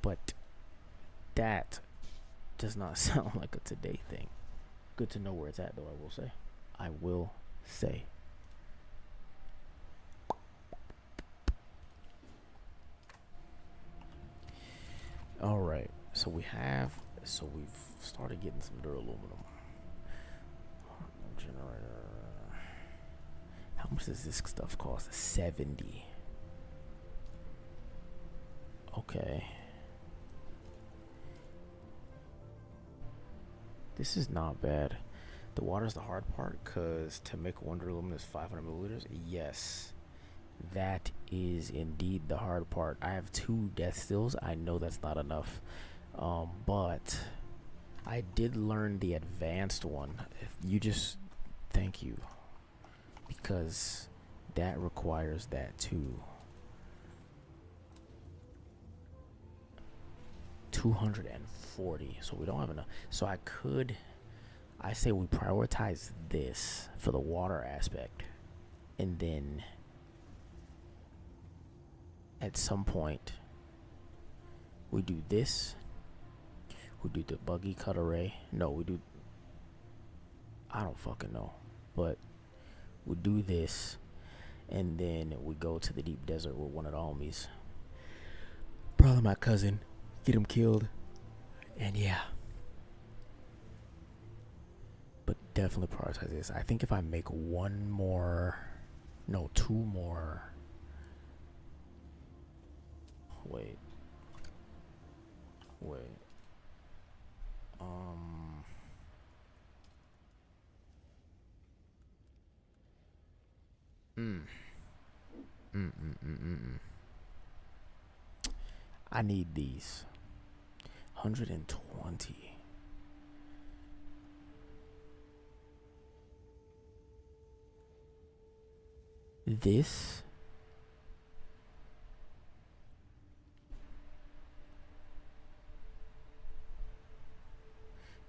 But that does not sound like a today thing. Good to know where it's at, though. I will say. I will say. All right. So we've started getting some duraluminum. Generator. How much does this stuff cost? 70. Okay. This is not bad. The water's the hard part, because to make one duraluminum is 500 milliliters. Yes, that is indeed the hard part. I have 2 death stills. I know that's not enough. But I did learn the advanced one. Thank you. Because that requires that too. 240. So we don't have enough. So I say we prioritize this for the water aspect. And then at some point we do this. We do the buggy cut array. No, we do. I don't fucking know. But we do this, and then we go to the deep desert with one of the homies. Probably my cousin. Get him killed. And yeah. But definitely prioritize this. I think if I make 2 more. Wait. I need these. 120. This.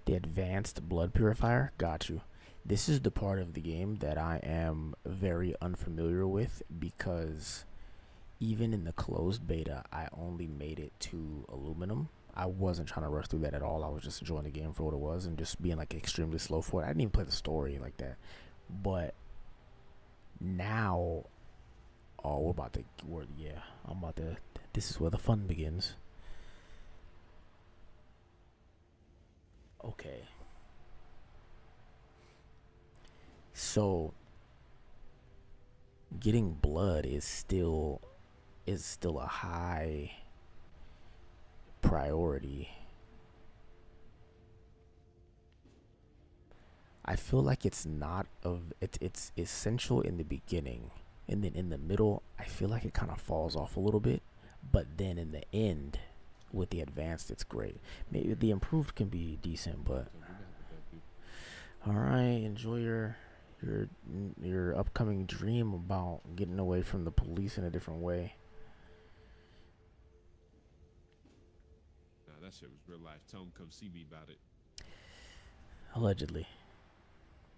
The advanced blood purifier. Got you. This is the part of the game that I am very unfamiliar with, because even in the closed beta, I only made it to aluminum. I wasn't trying to rush through that at all. I was just enjoying the game for what it was and just being like extremely slow for it. I didn't even play the story like that. But now, I'm about to, this is where the fun begins. Okay. So getting blood is still a high priority. I feel like it's essential in the beginning, and then in the middle I feel like it kind of falls off a little bit, but then in the end with the advanced it's great. Maybe the improved can be decent, but all right, enjoy your upcoming dream about getting away from the police in a different way. Nah, that shit was real life. Tell him come see me about it. Allegedly.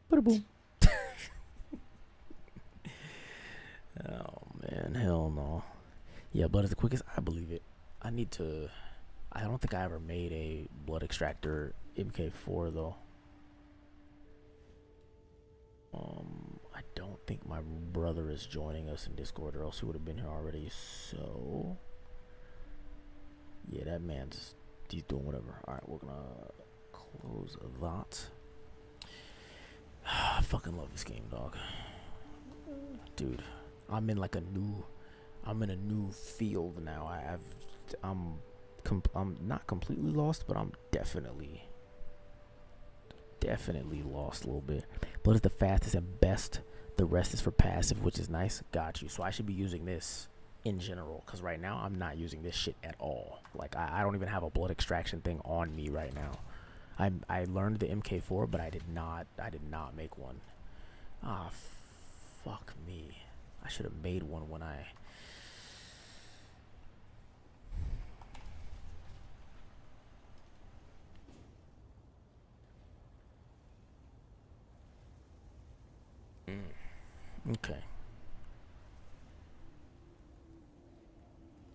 Boom. Oh man, hell no. Yeah, blood is the quickest. I believe it. I don't think I ever made a blood extractor MK4 though. I don't think my brother is joining us in Discord, or else he would have been here already. So yeah, that he's doing whatever. All right, we're gonna close that. I fucking love this game, dog. Dude, I'm in like a new, I'm in a new field now. I'm, I'm not completely lost, but I'm definitely lost a little bit. Blood is the fastest and best. The rest is for passive, which is nice. Got you. So I should be using this in general, because right now I'm not using this shit at all. Like I don't even have a blood extraction thing on me right now. I learned the MK4, but I did not make one. Ah, fuck me. I should have made one when I. Okay.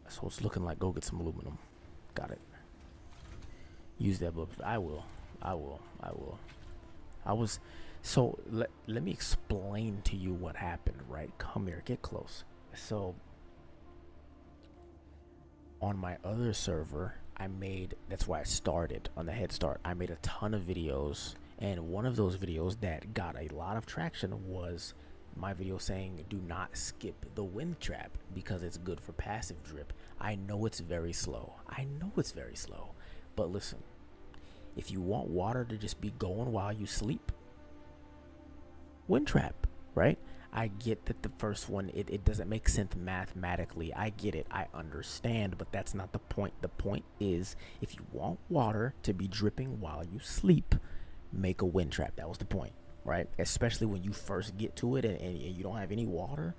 So it's looking like go get some aluminum. Got it. Use that blood. I will. So let me explain to you what happened, right? Come here, get close. So on my other server, that's why I started on the head start. I made a ton of videos, and one of those videos that got a lot of traction was my video saying do not skip the wind trap because it's good for passive drip. I know it's very slow. But listen, if you want water to just be going while you sleep, wind trap, right? I get that the first one, it doesn't make sense mathematically. I get it. I understand, but that's not the point. The point is, if you want water to be dripping while you sleep, make a wind trap. That was the point, right? Especially when you first get to it and you don't have any water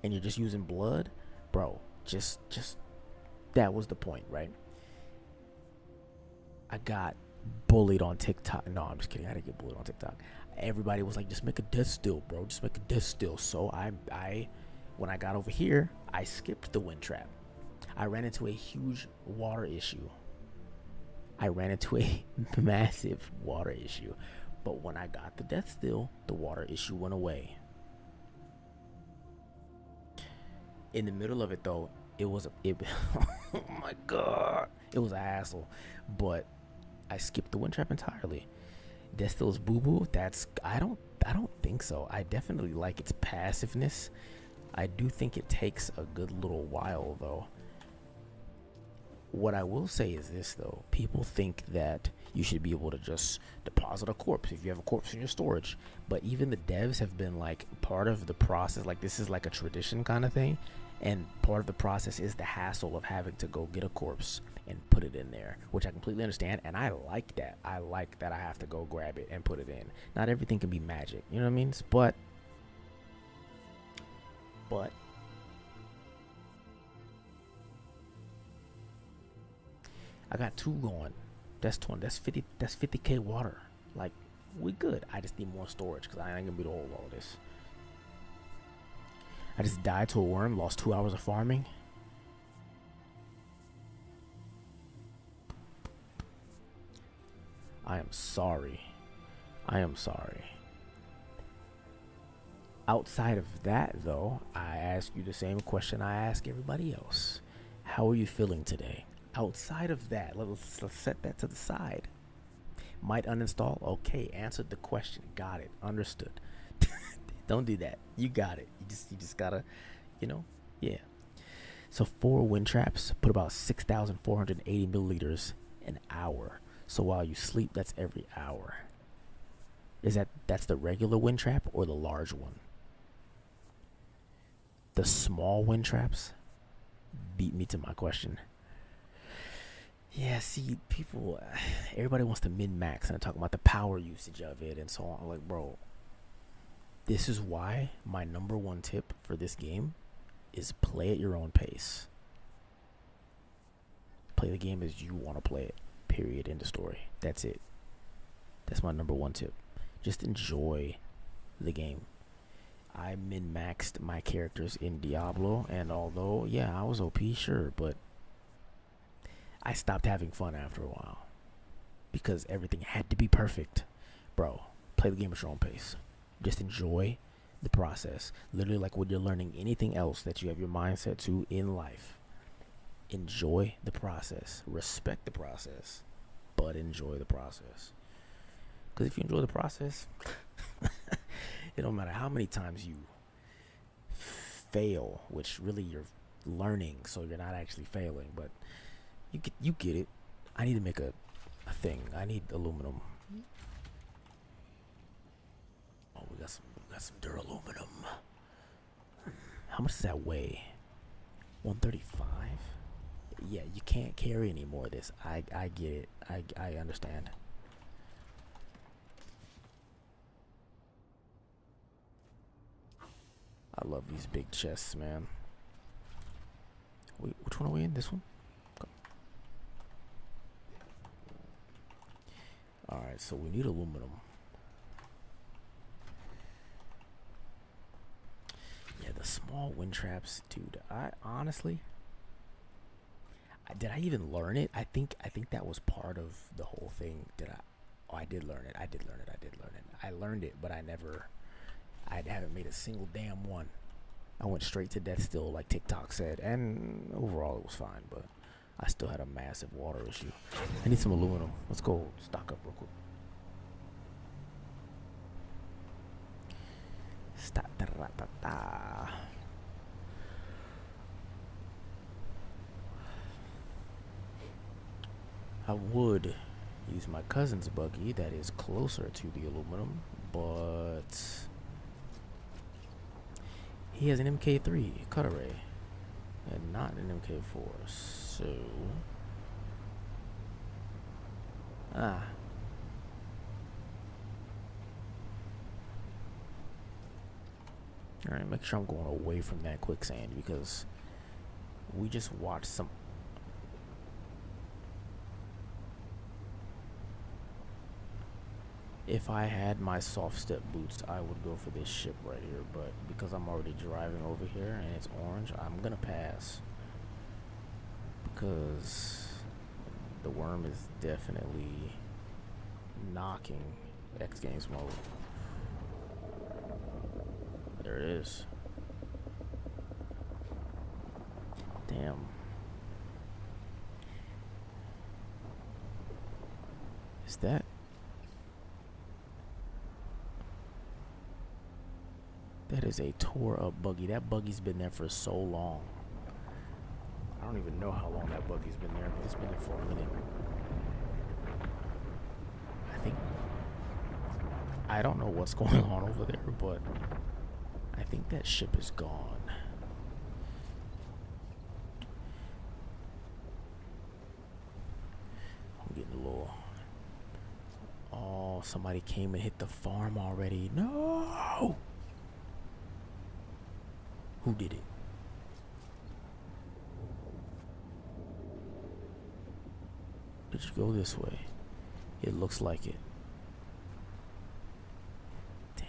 and you're just using blood, bro. Just that was the point, right? I got bullied on TikTok. No, I'm just kidding. I didn't get bullied on TikTok. Everybody was like, just make a death still, bro. Just make a death still. So I when I got over here, I skipped the wind trap. I ran into a huge water issue. I ran into a massive water issue. But when I got the death still, the water issue went away. In the middle of it though, oh my god, it was a hassle. But I skipped the wind trap entirely. Death still's boo boo. I don't think so. I definitely like its passiveness. I do think it takes a good little while though. What I will say is this though, people think that you should be able to just deposit a corpse if you have a corpse in your storage, but even the devs have been like, part of the process, like this is like a tradition kind of thing, and part of the process is the hassle of having to go get a corpse and put it in there, which I completely understand, and I like that. I like that I have to go grab it and put it in. Not everything can be magic, you know what I mean? But I got 2 going. That's 20. That's 50. That's 50k water. Like, we good. I just need more storage because I ain't gonna be able to hold all of this. I just died to a worm. Lost 2 hours of farming. I am sorry. Outside of that, though, I ask you the same question I ask everybody else. How are you feeling today? Outside of that, let's set that to the side. Might uninstall? Okay, answered the question. Got it. Understood. Don't do that. You got it. You just gotta, yeah. So 4 wind traps put about 6,480 milliliters an hour. So while you sleep, that's every hour. That's the regular wind trap or the large one? The small wind traps beat me to my question. Yeah, see, everybody wants to min-max and talk about the power usage of it and so on. I'm like, bro, this is why my number 1 tip for this game is play at your own pace. Play the game as you want to play it. Period. End of story. That's it. That's my number 1 tip. Just enjoy the game. I min-maxed my characters in Diablo, and although, yeah, I was OP, sure, but I stopped having fun after a while because everything had to be perfect. Bro, play the game at your own pace. Just enjoy the process. Literally like when you're learning anything else that you have your mindset to in life. Enjoy the process. Respect the process, but enjoy the process. Because if you enjoy the process, it don't matter how many times you fail, which really you're learning, so you're not actually failing. But you get it. I need to make a thing. I need aluminum. Oh, we got some duraluminum. How much does that weigh? 135. Yeah, you can't carry any more of this. I get it. I understand. I love these big chests, man. Wait, which one are we in? This one? Okay. Alright, so we need aluminum. Yeah, the small wind traps, dude. I honestly, did I even learn it? I think that was part of the whole thing. Oh, I did learn it. I learned it, but I haven't made a single damn one. I went straight to death still, like TikTok said, and overall it was fine, but I still had a massive water issue. I need some aluminum. Let's go stock up real quick. I would use my cousin's buggy that is closer to the aluminum, but he has an MK3 cut array and not an MK4, so alright, make sure I'm going away from that quicksand, because we just watched some. If I had my soft step boots, I would go for this ship right here, but because I'm already driving over here and it's orange, I'm gonna pass, because the worm is definitely knocking X Games mode. There it is. Damn. Is that? That is a tore up buggy. That buggy's been there for so long. I don't even know how long that buggy's been there, but it's been there for a minute. I don't know what's going on over there, but I think that ship is gone. I'm getting a little. Oh, somebody came and hit the farm already. No! Who did it? Did you go this way? It looks like it.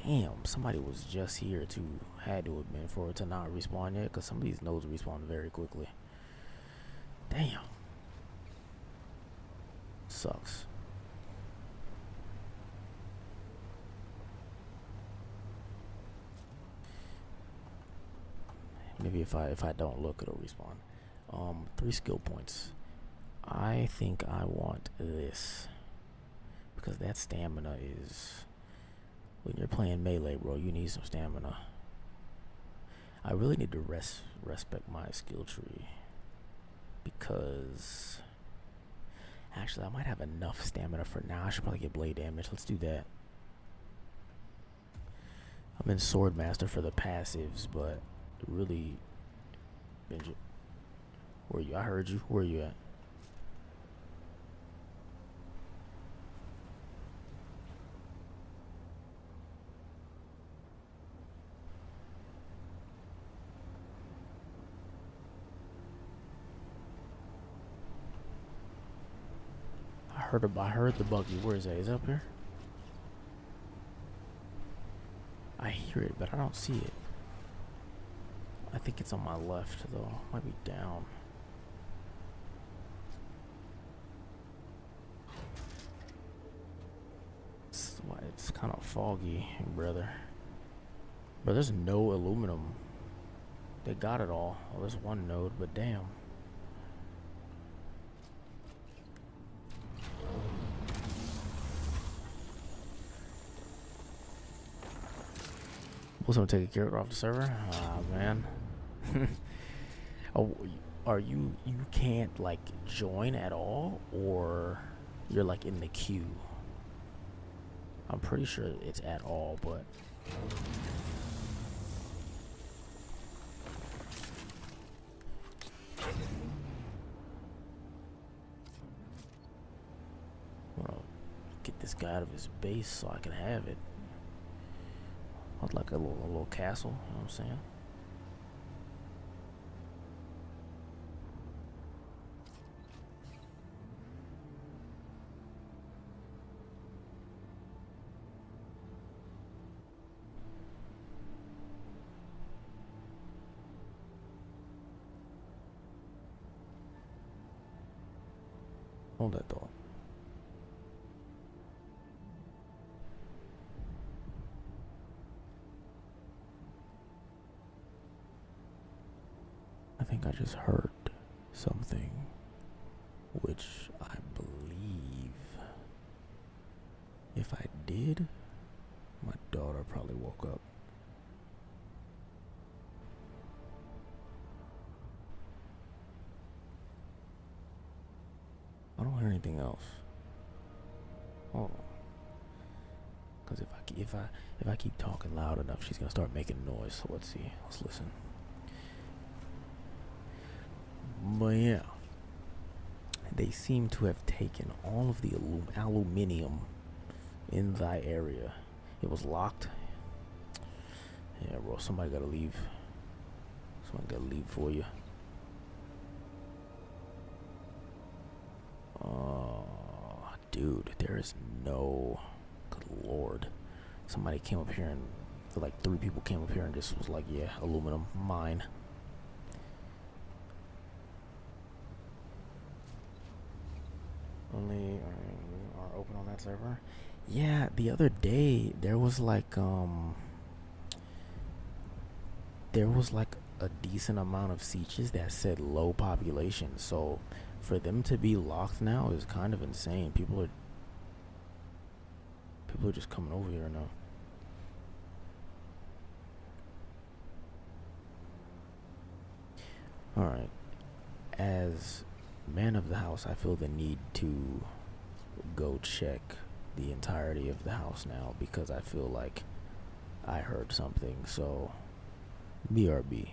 Damn, somebody was just here to, had to have been for it to not respawn yet, because some of these nodes respawn very quickly. Damn. Sucks. Maybe if I don't look, it'll respawn. 3 skill points. I think I want this, because that stamina is, when you're playing melee, bro, you need some stamina. I really need to respect my skill tree, because actually I might have enough stamina for now. I should probably get blade damage. Let's do that. I'm in sword master for the passives, but really, Benji, where are you? I heard you. Where are you at? I heard the buggy. Where is that? Is it up here? I hear it, but I don't see it. I think it's on my left, though. Might be down. It's kind of foggy, brother. Bro, there's no aluminum. They got it all. Well, there's one node, but damn. Was someone taking care of it off the server? Ah, man. Oh, are you can't like join at all, or you're like in the queue? I'm pretty sure it's at all, but I'm gonna get this guy out of his base so I can have it. I'd like a little castle, you know what I'm saying? Hold that thought. I think I just heard something, which I believe if I did, my daughter probably woke up. I don't hear anything else. Hold on. Cause if I keep talking loud enough, she's gonna start making noise. So let's see. Let's listen. But yeah, they seem to have taken all of the aluminium in thy area. It was locked. Yeah, bro. Somebody gotta leave. Somebody gotta leave for you. Oh, dude, there is no. Good lord. Somebody came up here and like 3 people came up here and just was like, yeah, aluminum, mine. Only are open on that server. Yeah, the other day there was like a decent amount of sieges that said low population. So for them to be locked now is kind of insane. People are just coming over here now. All right. As man of the house, I feel the need to go check the entirety of the house now because I feel like I heard something. So, BRB.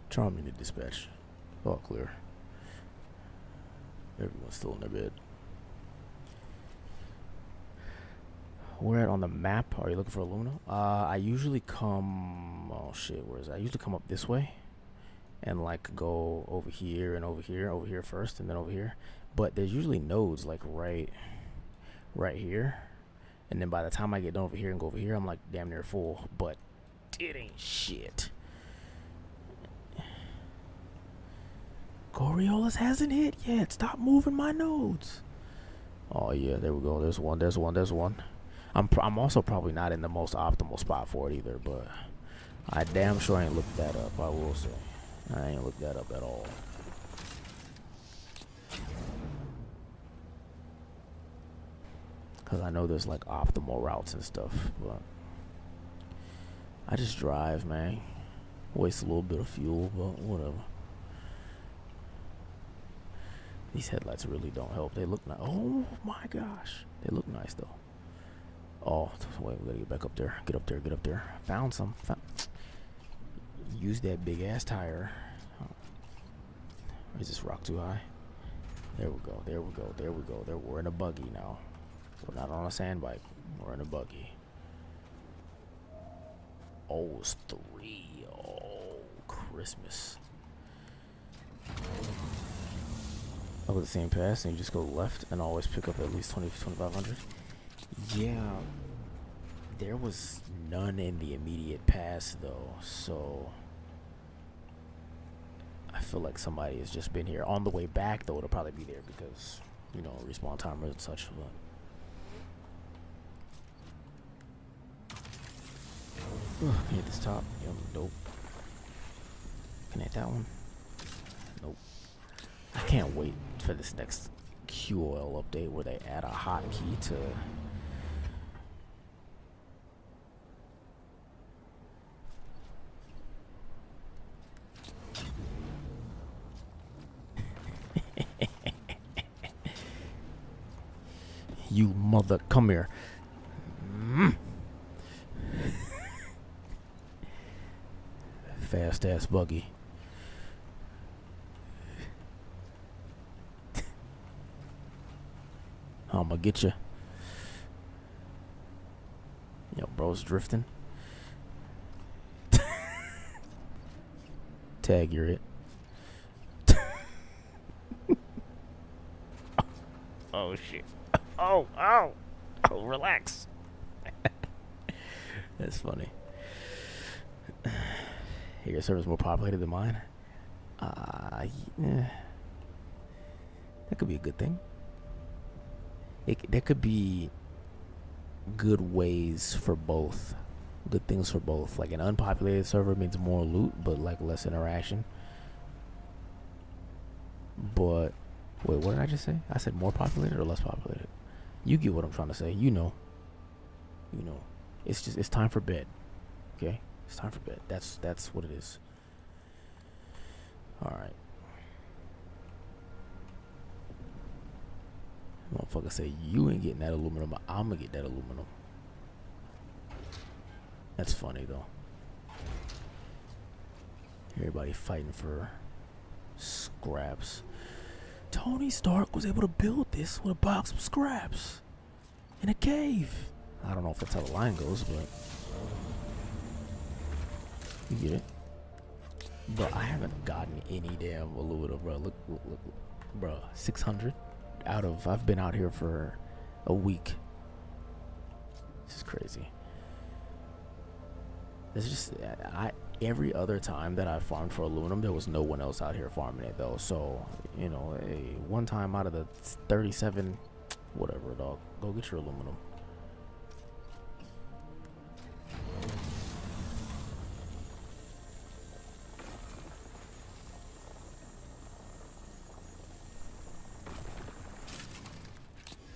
Charming to dispatch. All clear. Everyone's still in their bed. Where at on the map? Are you looking for alumina? I usually come. Oh shit, where is it? I usually come up this way, and like go over here and over here first, and then over here. But there's usually nodes like right here, and then by the time I get done over here and go over here, I'm like damn near full. But it ain't shit. Coriolis hasn't hit yet. Stop moving my nodes. Oh yeah, there we go. There's one. I'm also probably not in the most optimal spot for it either, but I damn sure ain't looked that up. I will say, I ain't looked that up at all. Because I know there's like optimal routes and stuff, but I just drive, man. Waste a little bit of fuel, but whatever. These headlights really don't help. They look nice. Oh my gosh. They look nice though. Oh, wait, we gotta get back up there. Get up there, get up there. Found some. Use that big ass tire. Is this rock too high? There we go, there we go, there we go. We're in a buggy now. We're not on a sand bike. We're in a buggy. Oh, it's 3. Oh, Christmas. Over the same pass, and you just go left and always pick up at least 2,500. Yeah, there was none in the immediate pass though, so I feel like somebody has just been here. On the way back though, it'll probably be there because, you know, respawn timers and such. Can you hit this top? Yep, dope. Can I hit that one? Nope. I can't wait for this next QOL update where they add a hotkey to you mother, come here. Fast ass buggy. I'm gonna get you. Yo, bro's drifting. Tag, you're it. Oh shit. Oh, relax. That's funny. Hey, your server's more populated than mine. Yeah. That could be a good thing. There could be good ways for both. Good things for both. Like an unpopulated server means more loot, but like less interaction. But wait, what did I just say? I said more populated or less populated? You get what I'm trying to say. You know. It's time for bed. Okay? It's time for bed. That's what it is. Alright. Motherfucker say you ain't getting that aluminum, but I'm gonna get that aluminum. That's funny though. Everybody fighting for scraps. Tony Stark was able to build this with a box of scraps in a cave. I don't know if that's how the line goes, but you get it. But I haven't gotten any damn aluminum, bro. Look, bro. 600 out of. I've been out here for a week. This is crazy. It's just every other time that I farmed for aluminum, there was no one else out here farming it though. So you know, one time out of the 37, whatever, dog. Go get your aluminum.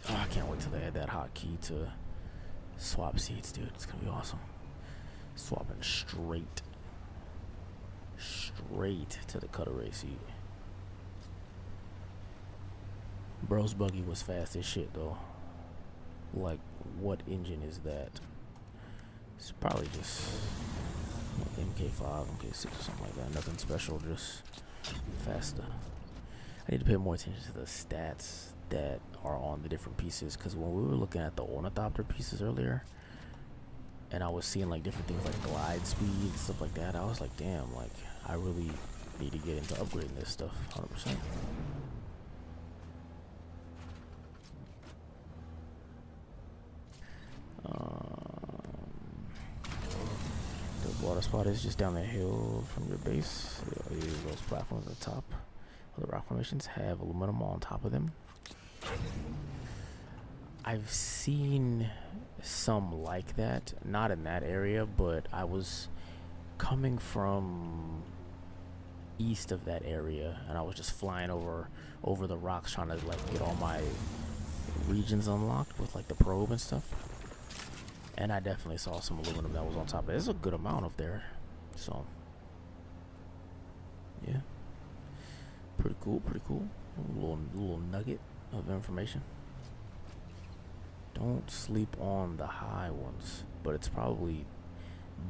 Oh, I can't wait till they add that hotkey to swap seats, dude. It's gonna be awesome. Swapping straight to the cutaway seat. Bro's buggy was fast as shit though. Like, what engine is that? It's probably just MK5, MK6 or something like that. Nothing special, just faster. I need to pay more attention to the stats that are on the different pieces, because when we were looking at the ornithopter pieces earlier, and I was seeing like different things like glide speed and stuff like that, I was like, damn, like I really need to get into upgrading this stuff 100%. The water spot is just down the hill from your base. Those platforms at the top of the rock formations have aluminum on top of them. I've seen some like that, not in that area, but I was coming from east of that area and I was just flying over the rocks trying to like get all my regions unlocked with like the probe and stuff. And I definitely saw some aluminum that was on top of it. There's a good amount up there. So, yeah. Pretty cool, pretty cool. A little nugget of information. Don't sleep on the high ones, but it's probably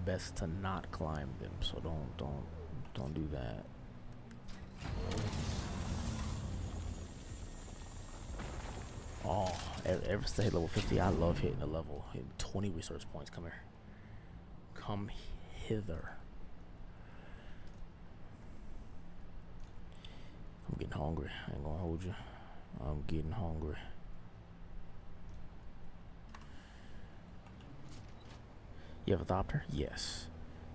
best to not climb them. So don't do that. Oh, ever stay level 50? I love hitting a level. Hitting 20 research points. Come here. Come hither. I'm getting hungry. I ain't gonna hold you. I'm getting hungry. You have a Thopter? Yes.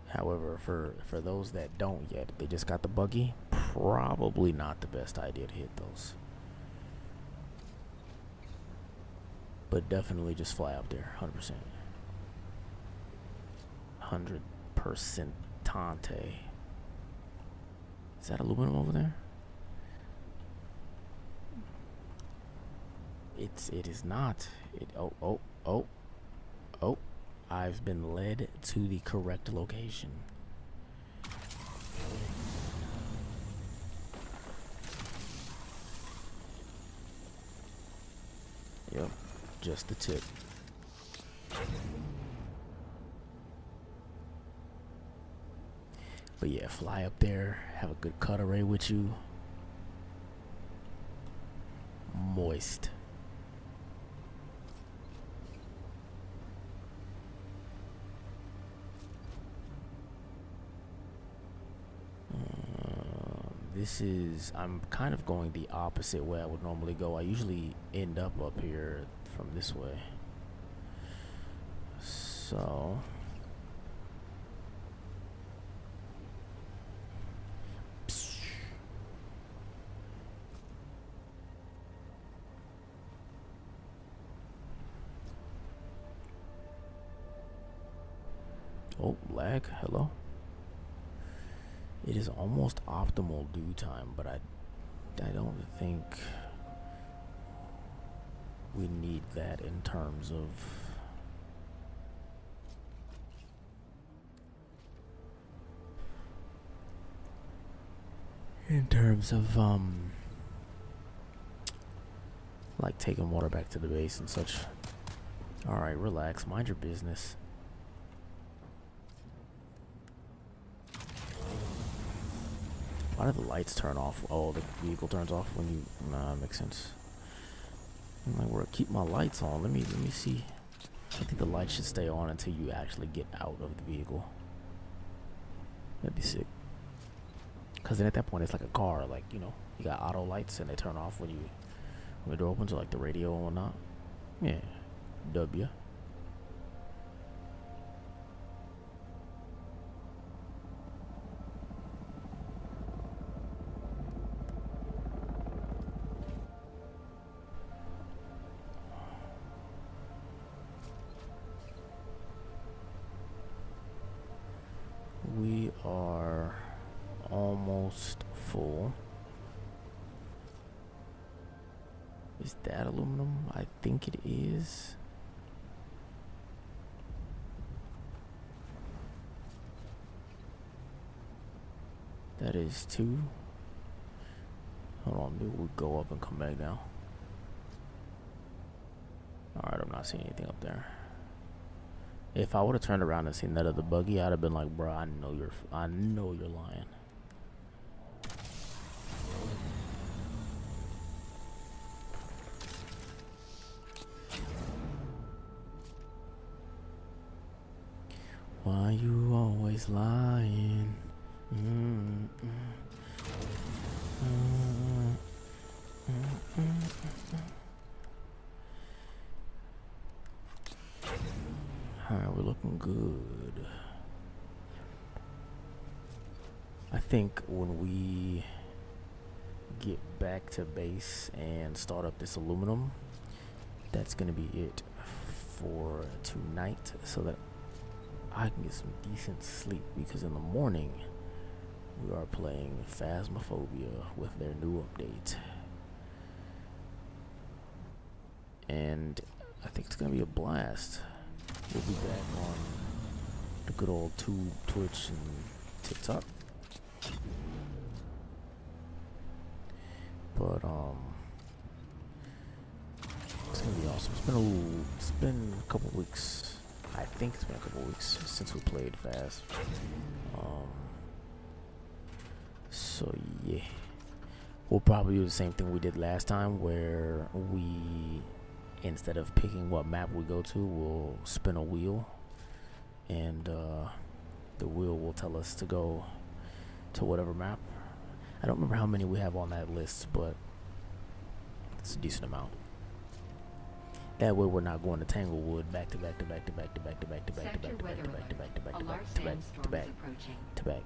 However, for those that don't yet, they just got the buggy. Probably not the best idea to hit those. But definitely just fly up there, 100%. 100% Tante. Is that aluminum over there? It is not. Oh. I've been led to the correct location. Yep, just the tip. But yeah, fly up there, have a good cut array with you. Moist. I'm kind of going the opposite way I would normally go. I usually end up here from this way. So oh, lag, hello. It is almost optimal dew time, but I don't think we need that in terms of like taking water back to the base and such. All right, relax, mind your business. Why do the lights turn off? Oh, the vehicle turns off when you... Nah, makes sense. I'm like, where keep my lights on? Let me see. I think the lights should stay on until you actually get out of the vehicle. That'd be sick. Cause then at that point it's like a car, like, you know, you got auto lights and they turn off when the door opens, or like the radio and whatnot. Yeah, W. We are almost full. Is that aluminum? I think it is. That is 2. Hold on, maybe we'll go up and come back down. Alright, I'm not seeing anything up there. If I would have turned around and seen that other buggy, I'd have been like, bro, I know you're lying. Why you always lying? Alright, we're looking good. I think when we get back to base and start up this aluminum, that's gonna be it for tonight, so that I can get some decent sleep, because in the morning we are playing Phasmophobia with their new update. and I think it's gonna be a blast. We'll be back on the good old Tube, Twitch, and TikTok. But it's gonna be awesome. It's been a couple weeks. I think it's been a couple weeks since we played fast. So yeah, we'll probably do the same thing we did last time, where we, instead of picking what map we go to, we'll spin a wheel, and the wheel will tell us to go to whatever map. I don't remember how many we have on that list, but it's a decent amount. That way we're not going to Tanglewood back to back to back to back to back to back to back to back to back to back to back to back to back to back to back to back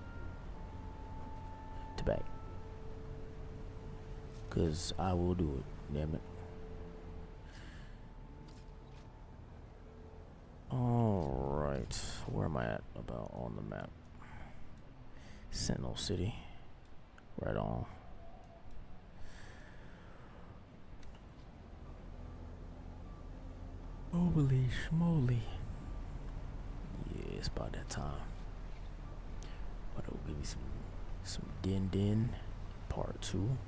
to back. Cause I will do it, damn it. Alright, where am I at about on the map? Sentinel City. Right on. Holy schmoly. Yeah, it's about that time. But it'll give me some Din Part 2.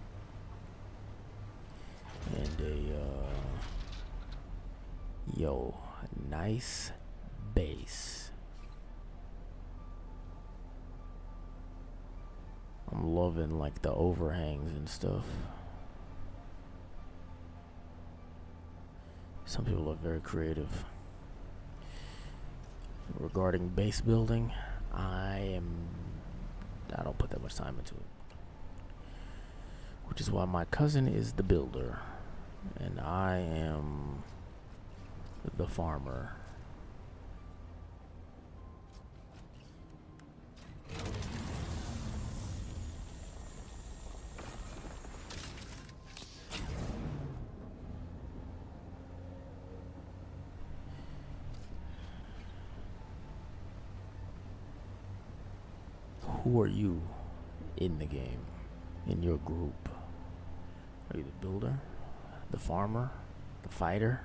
And a nice base. I'm loving like the overhangs and stuff. Some people are very creative. Regarding base building, I don't put that much time into it. Which is why my cousin is the builder and I am the farmer. Who are you in the game, in your group? Are you the builder, the farmer, the fighter,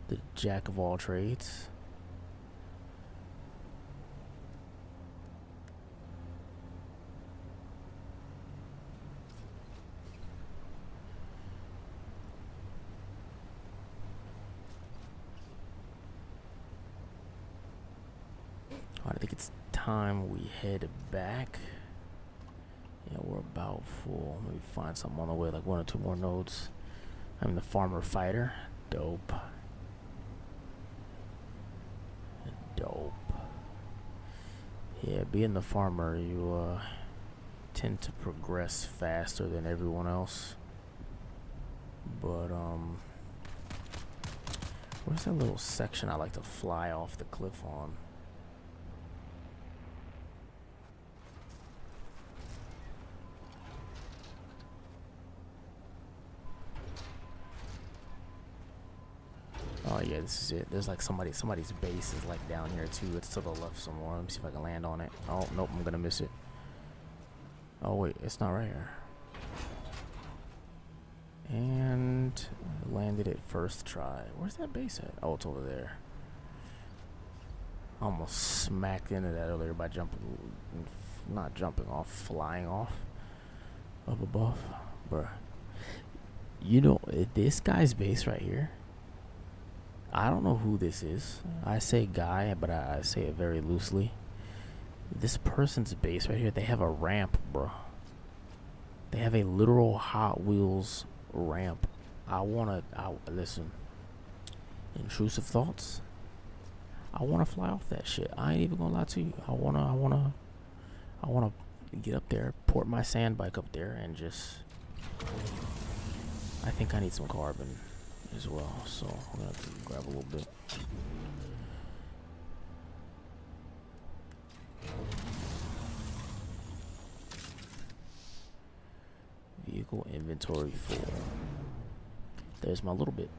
the jack of all trades? I think it's time we head back. Yeah, we're about full. Maybe find something on the way, like 1 or 2 more nodes. I'm the farmer fighter. Dope. Dope. Yeah, being the farmer, you tend to progress faster than everyone else. But where's that little section I like to fly off the cliff on? Oh yeah, this is it. There's like somebody's base is like down here too. It's to the left somewhere. Let me see if I can land on it. Oh nope, I'm gonna miss it. Oh wait, it's not right here. And landed it first try. Where's that base at? Oh, it's over there. Almost smacked into that earlier by not jumping off, flying off up above, bruh. You know, this guy's base right here, I don't know who this is. I say guy, but I say it very loosely. This person's base right here, they have a ramp, bro. They have a literal Hot Wheels ramp. Listen. Intrusive thoughts. I wanna fly off that shit. I ain't even gonna lie to you. I wanna get up there, port my sand bike up there, and just. I think I need some carbon as well, so I'm gonna have to grab a little bit. Vehicle inventory full. There's my little bit.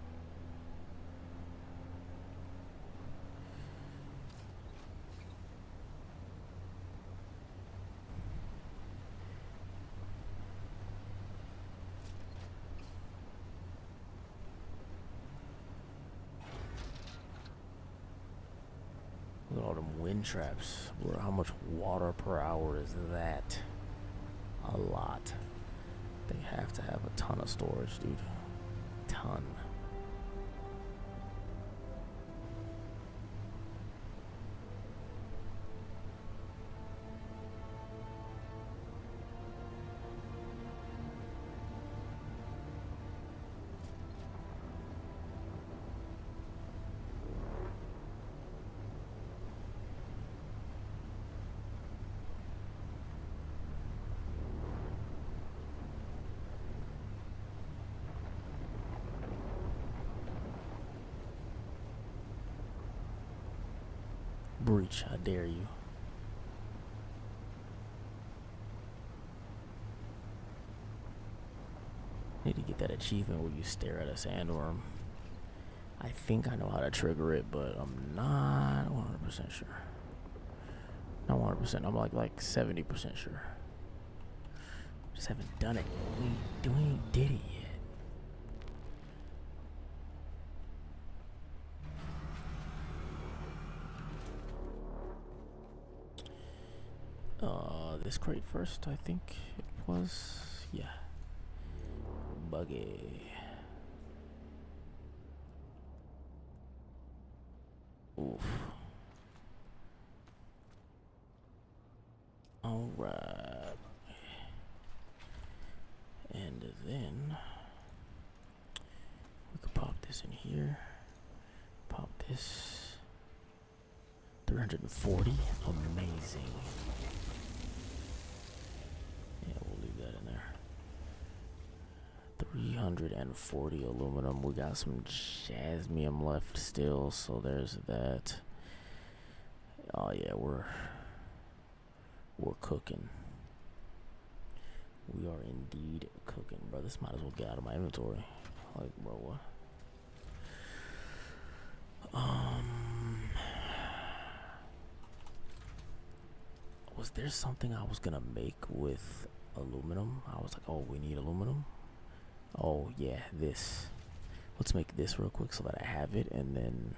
at all them wind traps. Bro, how much water per hour is that? A lot. They have to have a ton of storage, dude. Ton. Breach, I dare you. Need to get that achievement where you stare at a sandworm. I think I know how to trigger it, but I'm not 100% sure. Not 100%. I'm like 70% sure. Just haven't done it. We ain't did it yet. This crate first, I think it was. Yeah. Buggy. Oof. Alright. And then we could pop this in here. Pop this. 340. Amazing. Yeah, we'll leave that in there. 340 aluminum. We got some jasmium left still, so there's that. Oh yeah, we're cooking. We are indeed cooking, bro. This might as well get out of my inventory. Like, bro, what? Was there something I was gonna make with aluminum? I was like, oh, we need aluminum. Oh yeah, this. Let's make this real quick so that I have it, and then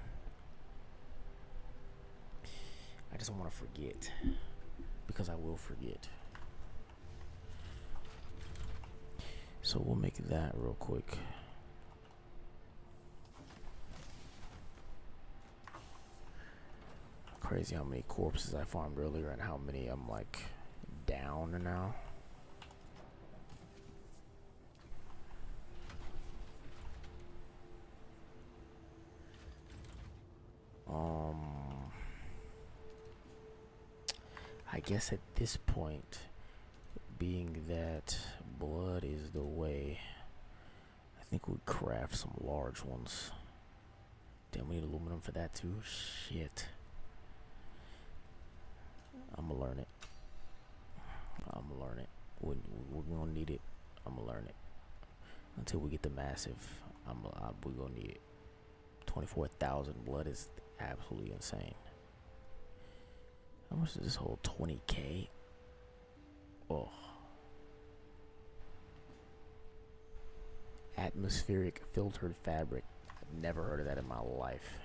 I just don't want to forget, because I will forget. So we'll make that real quick. Crazy how many corpses I farmed earlier and how many I'm like down now. I guess at this point, being that blood is the way, I think we craft some large ones. Damn, we need aluminum for that too. Shit. I'ma learn it. We're gonna need it. I'ma learn it. Until we get the massive, we're gonna need it. 24,000 blood is absolutely insane. How much is this whole 20K? Oh. Atmospheric filtered fabric. I've never heard of that in my life.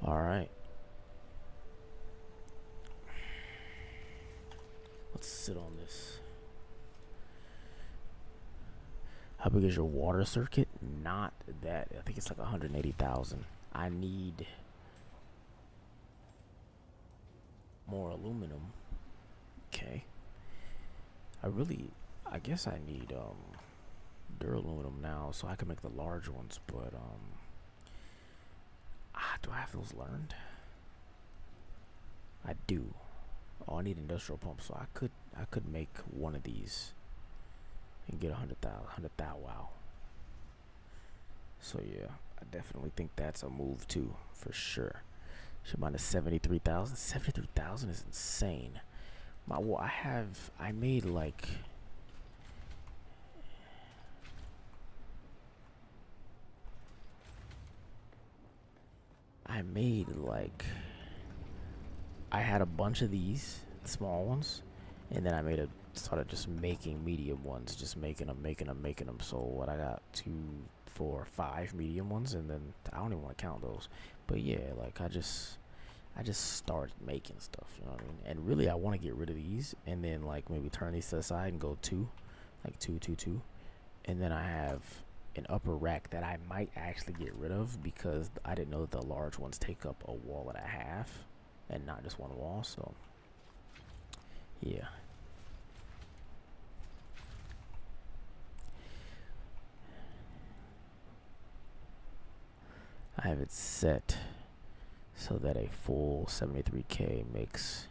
All right. Let's sit on this. How big is your water circuit? Not that. I think it's like 180,000. I need more aluminum. Okay. I guess I need duraluminum now so I can make the large ones, but do I have those learned? I do. Oh, I need industrial pumps, so I could make one of these and get 100,000. Wow. So yeah, I definitely think that's a move too, for sure. Should mine is 73,000. 73,000 is insane. I made like I had a bunch of these small ones, and then I made a started just making medium ones, just making them. So what I got 2, 4, 5 medium ones, and then I don't even want to count those. But yeah, like I just started making stuff, you know what I mean? And really, I want to get rid of these, and then like maybe turn these to the side and go two, like two, and then I have an upper rack that I might actually get rid of because I didn't know that the large ones take up a wall and a half, and not just one wall. So yeah. I have it set so that a full 73k makes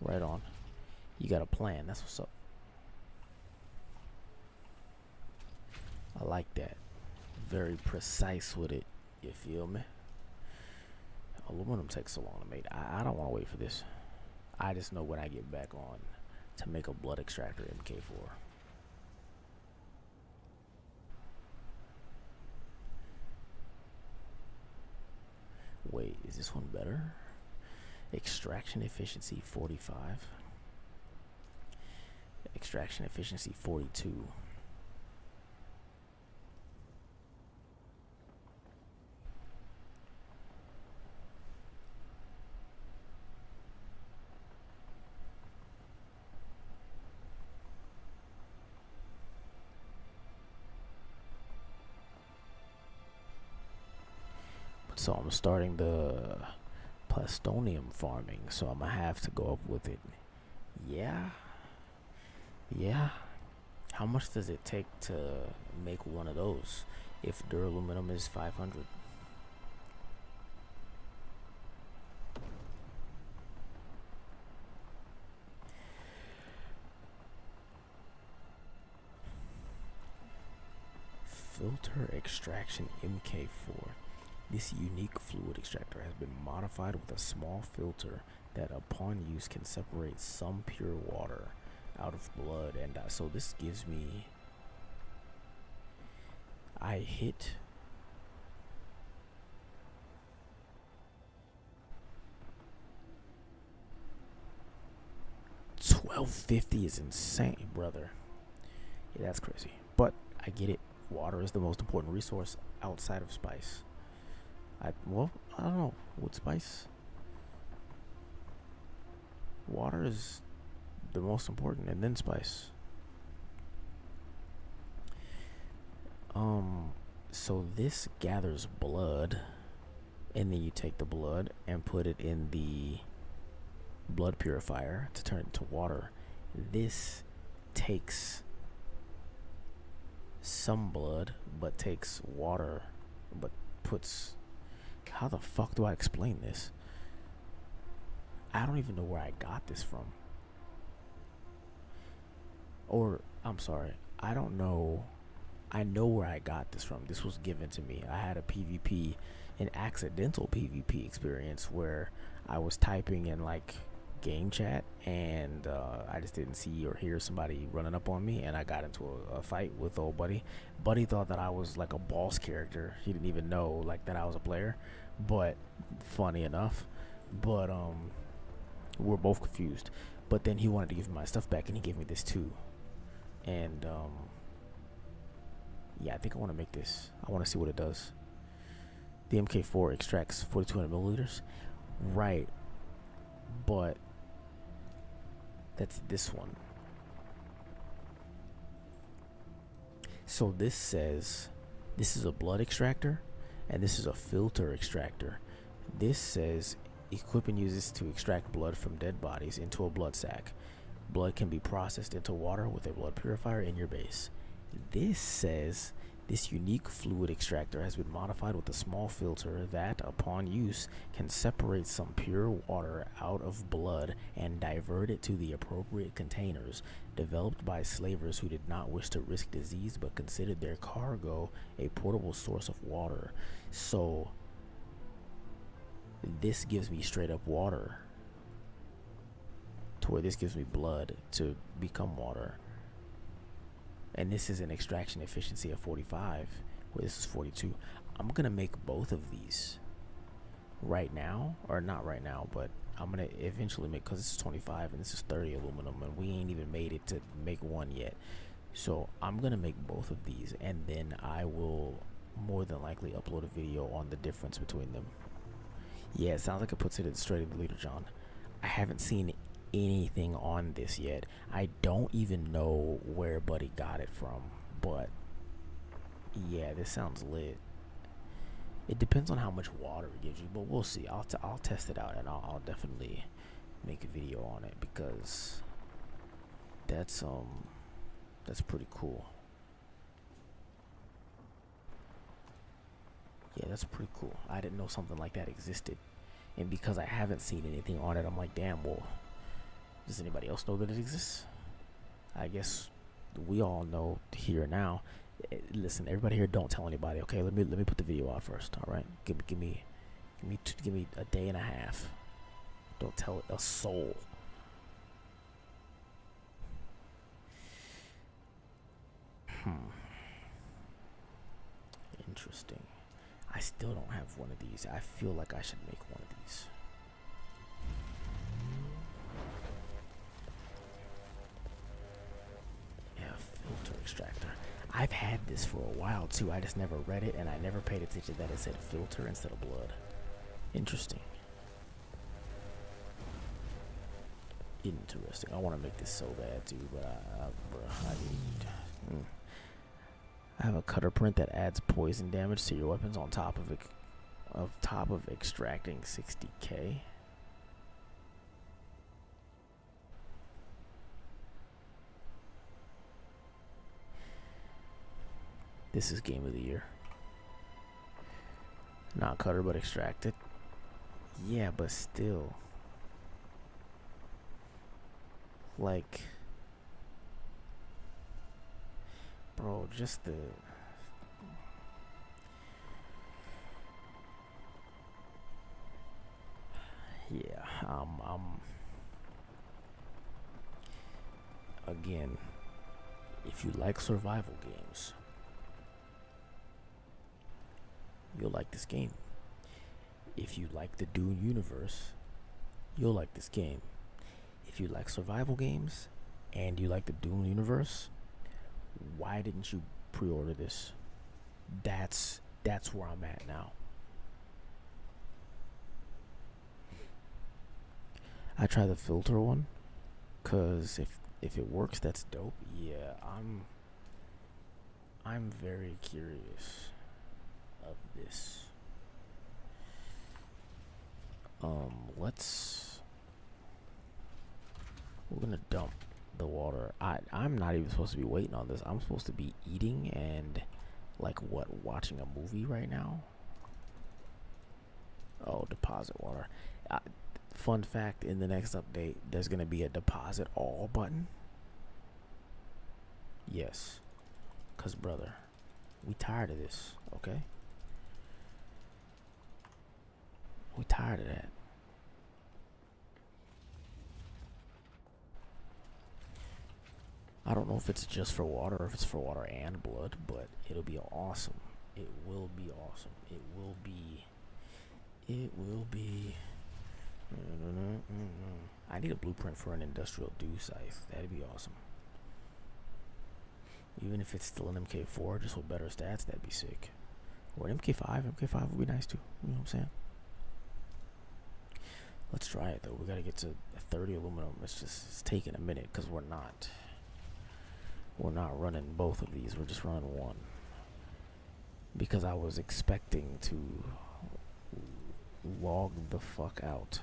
right on. You got a plan. That's what's up. I like that. Very precise with it. You feel me? Aluminum takes so long to make. I don't want to wait for this. I just know when I get back on to make a blood extractor MK4. Wait, is this one better? Extraction efficiency 45. Extraction efficiency 42. So I'm starting the plastonium farming, so I'm gonna have to go up with it. Yeah. How much does it take to make one of those if duraluminum is 500? Filter extraction MK4. This unique fluid extractor has been modified with a small filter that upon use can separate some pure water out of blood and so this gives me, I hit 1250 is insane, brother. Yeah, that's crazy. But I get it. Water is the most important resource outside of spice. I don't know. With spice, water is the most important, and then spice. So this gathers blood, and then you take the blood and put it in the blood purifier to turn it into water. This takes some blood, but takes water, but puts... How the fuck do I explain this? I don't even know where I got this from. Or, I'm sorry, I don't know. I know where I got this from. This was given to me. I had a PvP, an accidental PvP experience where I was typing in like game chat and I just didn't see or hear somebody running up on me, and I got into a fight with old buddy. Buddy thought that I was like a boss character. He didn't even know like that I was a player, but funny enough, but we're both confused. But then he wanted to give me my stuff back, and he gave me this too. And yeah, I think I want to make this. I want to see what it does. The MK4 extracts 4,200 milliliters, right? But that's this one. So this says this is a blood extractor, and this is a filter extractor. This says equip and use this to extract blood from dead bodies into a blood sac. Blood can be processed into water with a blood purifier in your base. This says this unique fluid extractor has been modified with a small filter that, upon use, can separate some pure water out of blood and divert it to the appropriate containers. Developed by slavers who did not wish to risk disease but considered their cargo a portable source of water. So this gives me straight up water, to where this gives me blood to become water. And this is an extraction efficiency of 45, where this is 42. I'm gonna make both of these. right now, or not right now, but I'm gonna eventually make, because this is 25 and this is 30 aluminum, and we ain't even made it to make one yet. So I'm gonna make both of these, and then I will more than likely upload a video on the difference between them. Yeah, it sounds like it puts it straight in the leader, John. I haven't seen anything on this yet. I don't even know where Buddy got it from, but yeah, this sounds lit. It depends on how much water it gives you, but we'll see. I'll test it out, and I'll definitely make a video on it, because that's pretty cool. Yeah, that's pretty cool. I didn't know something like that existed, and because I haven't seen anything on it, I'm like, damn. Well, does anybody else know that it exists? I guess we all know here now. Listen, everybody here, don't tell anybody. Okay, let me put the video out first. All right, give me a day and a half. Don't tell a soul. Interesting. I still don't have one of these. I feel like I should make one of these. Yeah, filter extractor. I've had this for a while too. I just never read it, and I never paid attention that it said filter instead of blood. Interesting. Interesting. I want to make this so bad too, but I have a cutter print that adds poison damage to your weapons on top of extracting 60k. This is game of the year. Not cutter, but extracted. Yeah, but still. Like, bro, just the... Yeah, again, if you like survival games, you'll like this game. If you like the Dune universe, you'll like this game. If you like survival games and you like the Dune universe, why didn't you pre-order this? That's where I'm at now. I try the filter one, cause if it works, that's dope. Yeah, I'm very curious of this. We're gonna dump the water. I'm not even supposed to be waiting on this. I'm supposed to be eating and watching a movie right now. Oh, deposit water. Fun fact, in the next update, there's gonna be a deposit all button. Yes, cause brother, we tired of this, okay? We tired of that. I don't know if it's just for water or if it's for water and blood, but it'll be awesome. It will be awesome. It will be. I need a blueprint for an industrial dew scythe. That'd be awesome. Even if it's still an MK4, just with better stats, that'd be sick. Or an MK5. MK5 would be nice too. You know what I'm saying? Let's try it though. We gotta get to 30 aluminum. It's taking a minute because we're not running both of these. We're just running one. Because I was expecting to log the fuck out.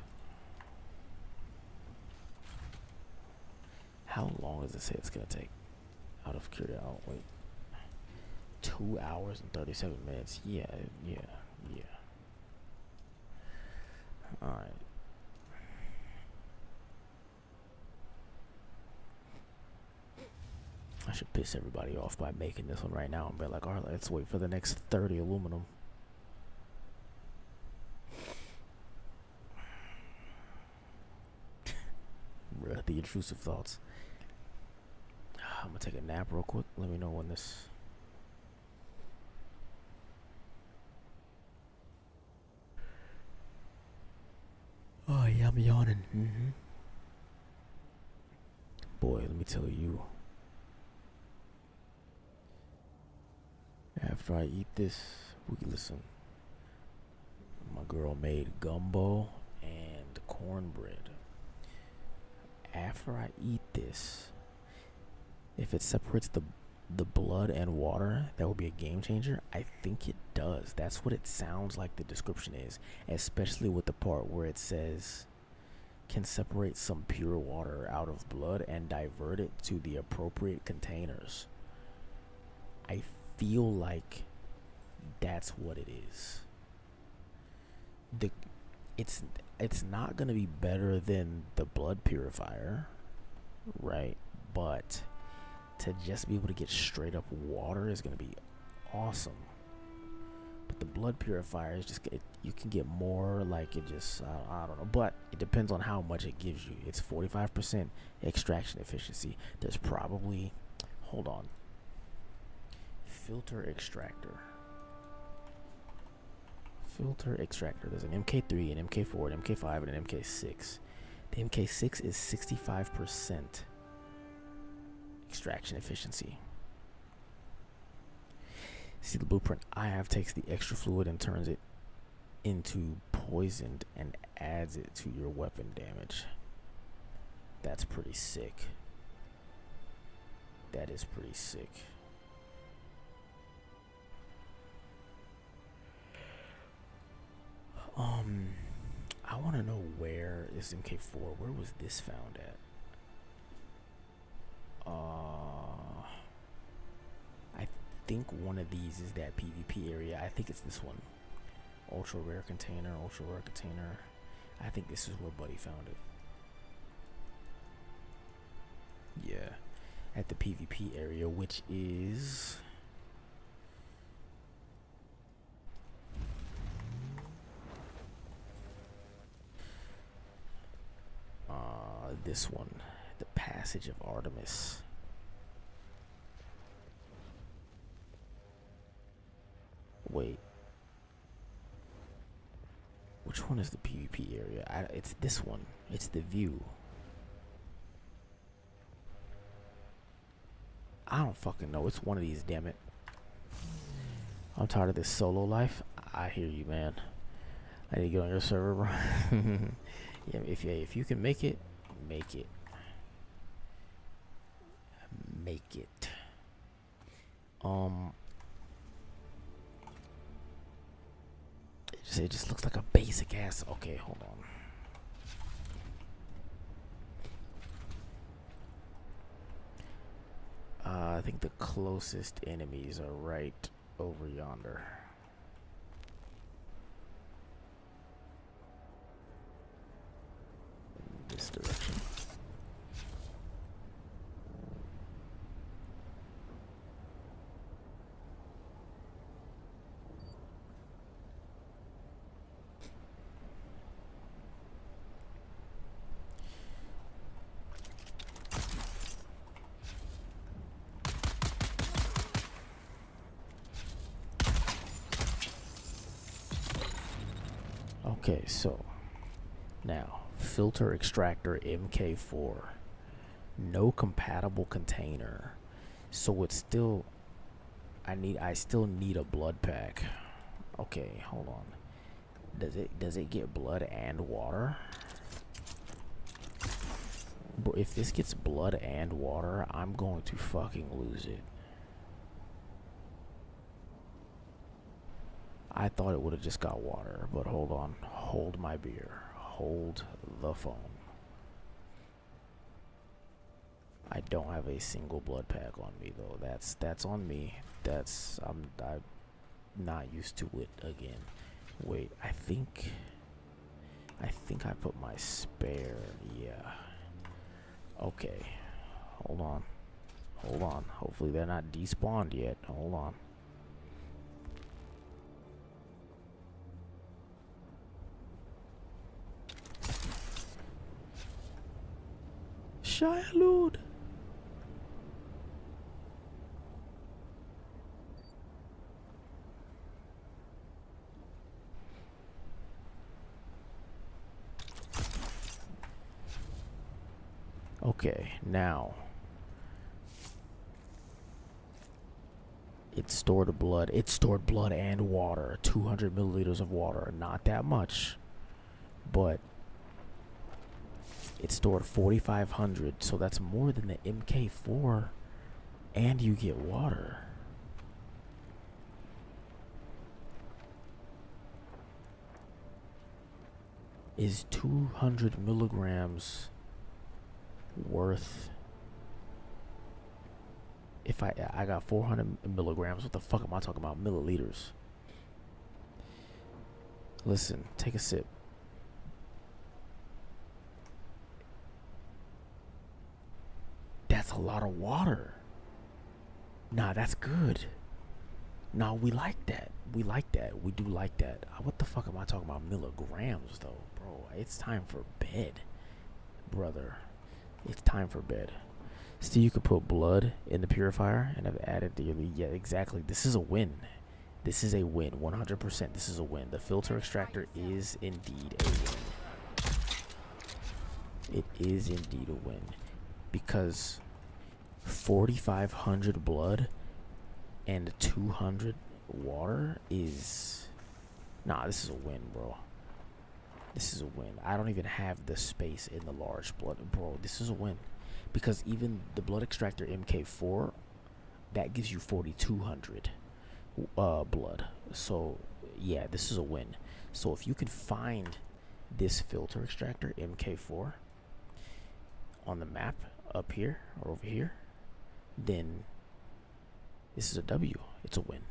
How long does it say it's gonna take? Out of curiosity. Oh, wait. 2 hours and 37 minutes. Yeah. Alright. I should piss everybody off by making this one right now and be like, alright, let's wait for the next 30 aluminum. Bruh, the intrusive thoughts. I'm gonna take a nap real quick. Let me know when this... I'm yawning. Boy, let me tell you. After I eat this, listen. My girl made gumbo and cornbread. After I eat this, if it separates the blood and water, that will be a game changer. I think it does. That's what it sounds like the description is, especially with the part where it says can separate some pure water out of blood and divert it to the appropriate containers. I feel like that's what it is. It's not gonna be better than the blood purifier, right? But to just be able to get straight up water is gonna be awesome. But the blood purifier is just you can get more, like it just I don't know, but it depends on how much it gives you. It's 45% extraction efficiency. There's probably, hold on, filter extractor. There's an MK3, an MK4, an MK5, and an MK6. The MK6 is 65% extraction efficiency. See, the blueprint I have takes the extra fluid and turns it into poisoned and adds it to your weapon damage. That's pretty sick. That is pretty sick. I want to know where is MK4. Where was this found at? I think one of these is that PvP area. I think it's this one. Ultra rare container. I think this is where Buddy found it. Yeah. At the PvP area, which is... this one, the Passage of Artemis. Wait, which one is the PvP area? It's this one. It's the view. I don't fucking know. It's one of these, damn it. I'm tired of this solo life. I hear you, man. I need to get on your server, bro. Yeah, if you can make it, make it. Make it. It just looks like a basic ass. Okay, hold on. I think the closest enemies are right over yonder. In this direction. Okay, so now filter extractor MK4, no compatible container, so it's still I still need a blood pack. Okay, hold on. Does it get blood and water? Bro, if this gets blood and water, I'm going to fucking lose it. I thought it would have just got water, but hold on. Hold my beer. Hold the phone. I don't have a single blood pack on me though. That's on me. I'm not used to it again. Wait, I think I put my spare. Yeah. Okay. Hold on. Hopefully they're not despawned yet. Hold on. Childhood. Okay, now it stored blood. It stored blood and water. 200 milliliters of water. Not that much, but it stored 4,500. So that's more than the MK4, and you get water. Is 200 milligrams worth? If I got 400 milligrams, what the fuck am I talking about? Milliliters. Listen, take a sip. That's a lot of water. Nah, that's good. Nah, we like that. We like that. We do like that. What the fuck am I talking about? Milligrams, though, bro. It's time for bed, brother. It's time for bed. Still, you could put blood in the purifier, and I've added the, yeah, exactly. This is a win. This is a win. 100%. This is a win. The filter extractor is indeed a win. It is indeed a win, because 4,500 blood and 200 water is, nah, this is a win, bro. This is a win. I don't even have the space in the large blood, bro. This is a win, because even the blood extractor MK4, that gives you 4,200 blood. So yeah, this is a win. So if you can find this filter extractor MK4 on the map up here or over here, then this is a W. It's a win.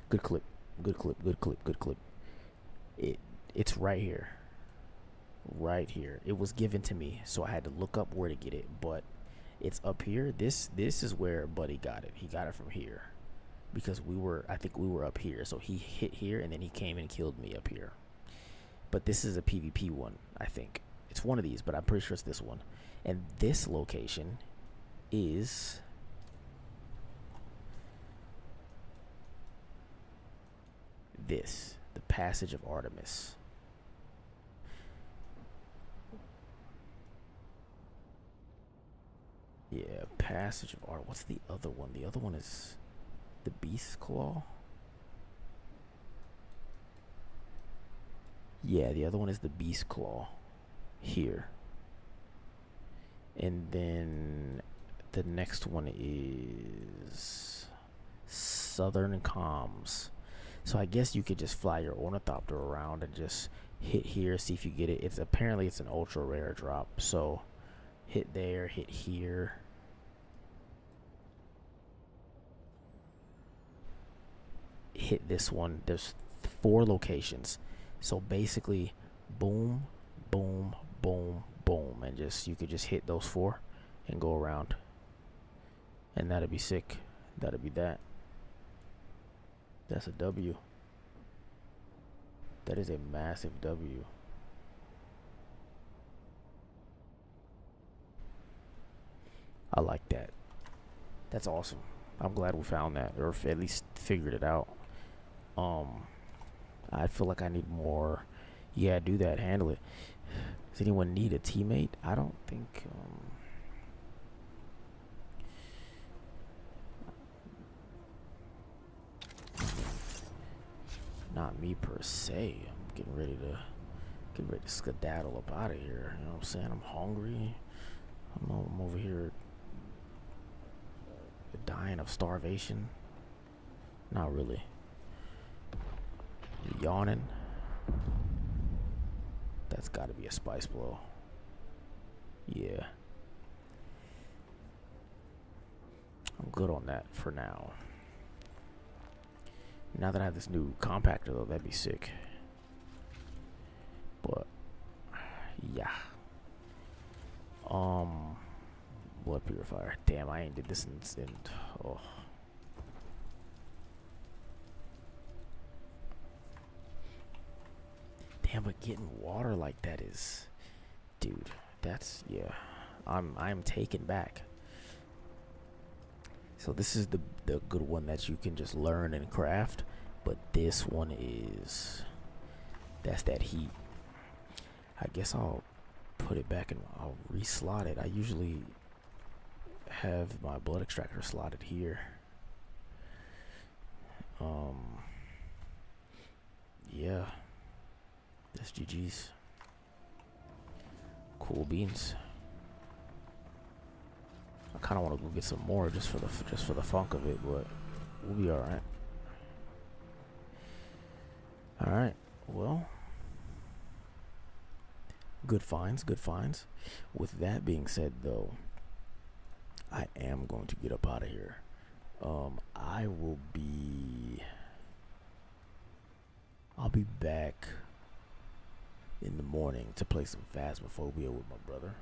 Good clip. Good clip. Good clip. Good clip. It's right here. Right here. It was given to me, so I had to look up where to get it, but it's up here. This is where Buddy got it. He got it from here, because I think we were up here. So he hit here, and then he came and killed me up here. But this is a PvP one, I think. It's one of these, but I'm pretty sure it's this one. And this location is this, the Passage of Artemis. Yeah, Passage of Art. What's the other one? The other one is the Beast Claw. Yeah, the other one is the Beast Claw here. And then the next one is Southern Comms. So I guess you could just fly your ornithopter around and just hit here, see if you get it. It's apparently it's an ultra rare drop. So hit there, hit here. Hit this one. There's 4 locations. So basically, boom, boom, boom, boom, and just you could just hit those 4 and go around. And that'd be sick. That'd be that. That's a W. That is a massive W. I like that. That's awesome. I'm glad we found that, or at least figured it out. I feel like I need more. Yeah, do that. Handle it. Does anyone need a teammate? I don't think. Not me per se. I'm getting ready to skedaddle up out of here. You know what I'm saying? I'm hungry. I'm over here dying of starvation. Not really. I'm yawning. That's got to be a spice blow. Yeah. I'm good on that for now. Now that I have this new compactor, though, that'd be sick. But yeah. Blood purifier. Damn, I ain't did this in oh. Damn, but getting water like that is, dude, that's, yeah. I'm taken back. So this is the good one that you can just learn and craft, but this one is, that's that heat. I guess I'll put it back in. I'll reslot it. I usually have my blood extractor slotted here. Yeah. That's GG's. Cool beans. I kind of want to go get some more just for the funk of it, but we'll be all right. All right. Well, good finds, good finds. With that being said, though, I am going to get up out of here. I'll be back in the morning to play some Phasmophobia with my brother.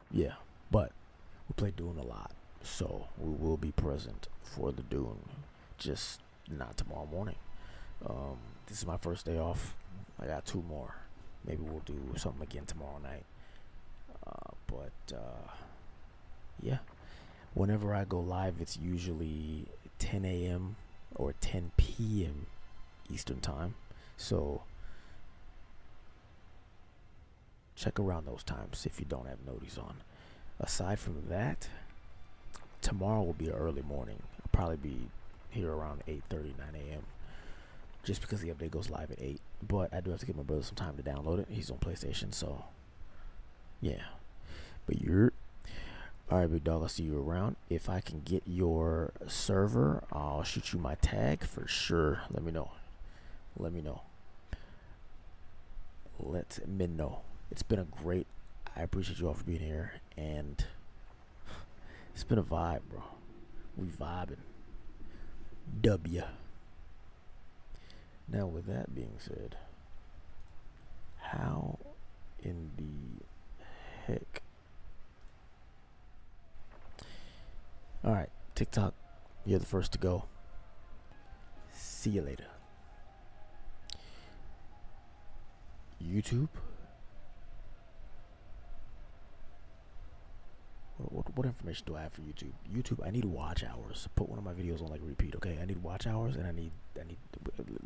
Yeah, but we play Dune a lot, so we will be present for the Dune, just not tomorrow morning. This is my first day off. I got 2 more. Maybe we'll do something again tomorrow night. Yeah, whenever I go live, it's usually 10 a.m. or 10 p.m. Eastern time. So check around those times if you don't have noties on. Aside from that, tomorrow will be an early morning. I'll probably be here around 8:30, 9 a.m. just because the update goes live at 8. But I do have to give my brother some time to download it. He's on PlayStation, so yeah. But you're alright, big dog. I'll see you around. If I can get your server, I'll shoot you my tag for sure. Let me know. Let me know. It's been a great. I appreciate you all for being here, and it's been a vibe, bro. We vibing. W. Now, with that being said, how in the heck? All right, TikTok, you're the first to go. See you later. YouTube. What information do I have for YouTube? YouTube, I need watch hours. Put one of my videos on like repeat, okay? I need watch hours, and I need.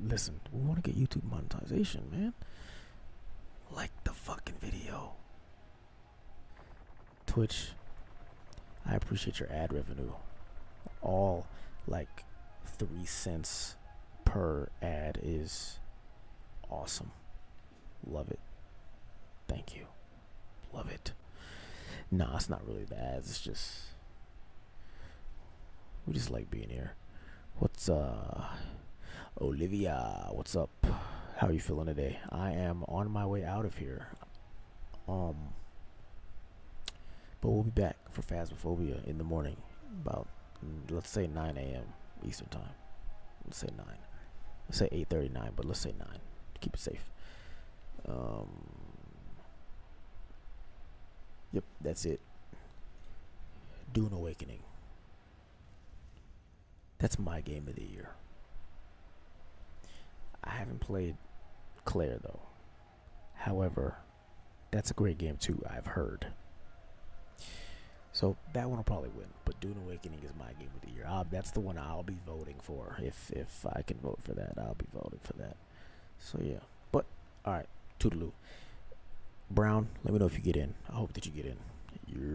Listen, we want to get YouTube monetization, man. Like the fucking video. Twitch, I appreciate your ad revenue. All like 3 cents per ad is awesome. Love it. Thank you. Love it. Nah, it's not really the ads. It's just we just like being here. What's Olivia? What's up? How are you feeling today? I am on my way out of here. But we'll be back for Phasmophobia in the morning, about let's say 9 a.m. Eastern time. Let's say 9. Let's say 8:39, but let's say 9 to keep it safe. Yep, that's it. Dune Awakening. That's my game of the year. I haven't played Claire though. However, that's a great game too, I've heard. So that one will probably win. But Dune Awakening is my game of the year. That's the one I'll be voting for. If I can vote for that, I'll be voting for that. So yeah. But alright, toodaloo. Brown, let me know if you get in. I hope that you get in. You're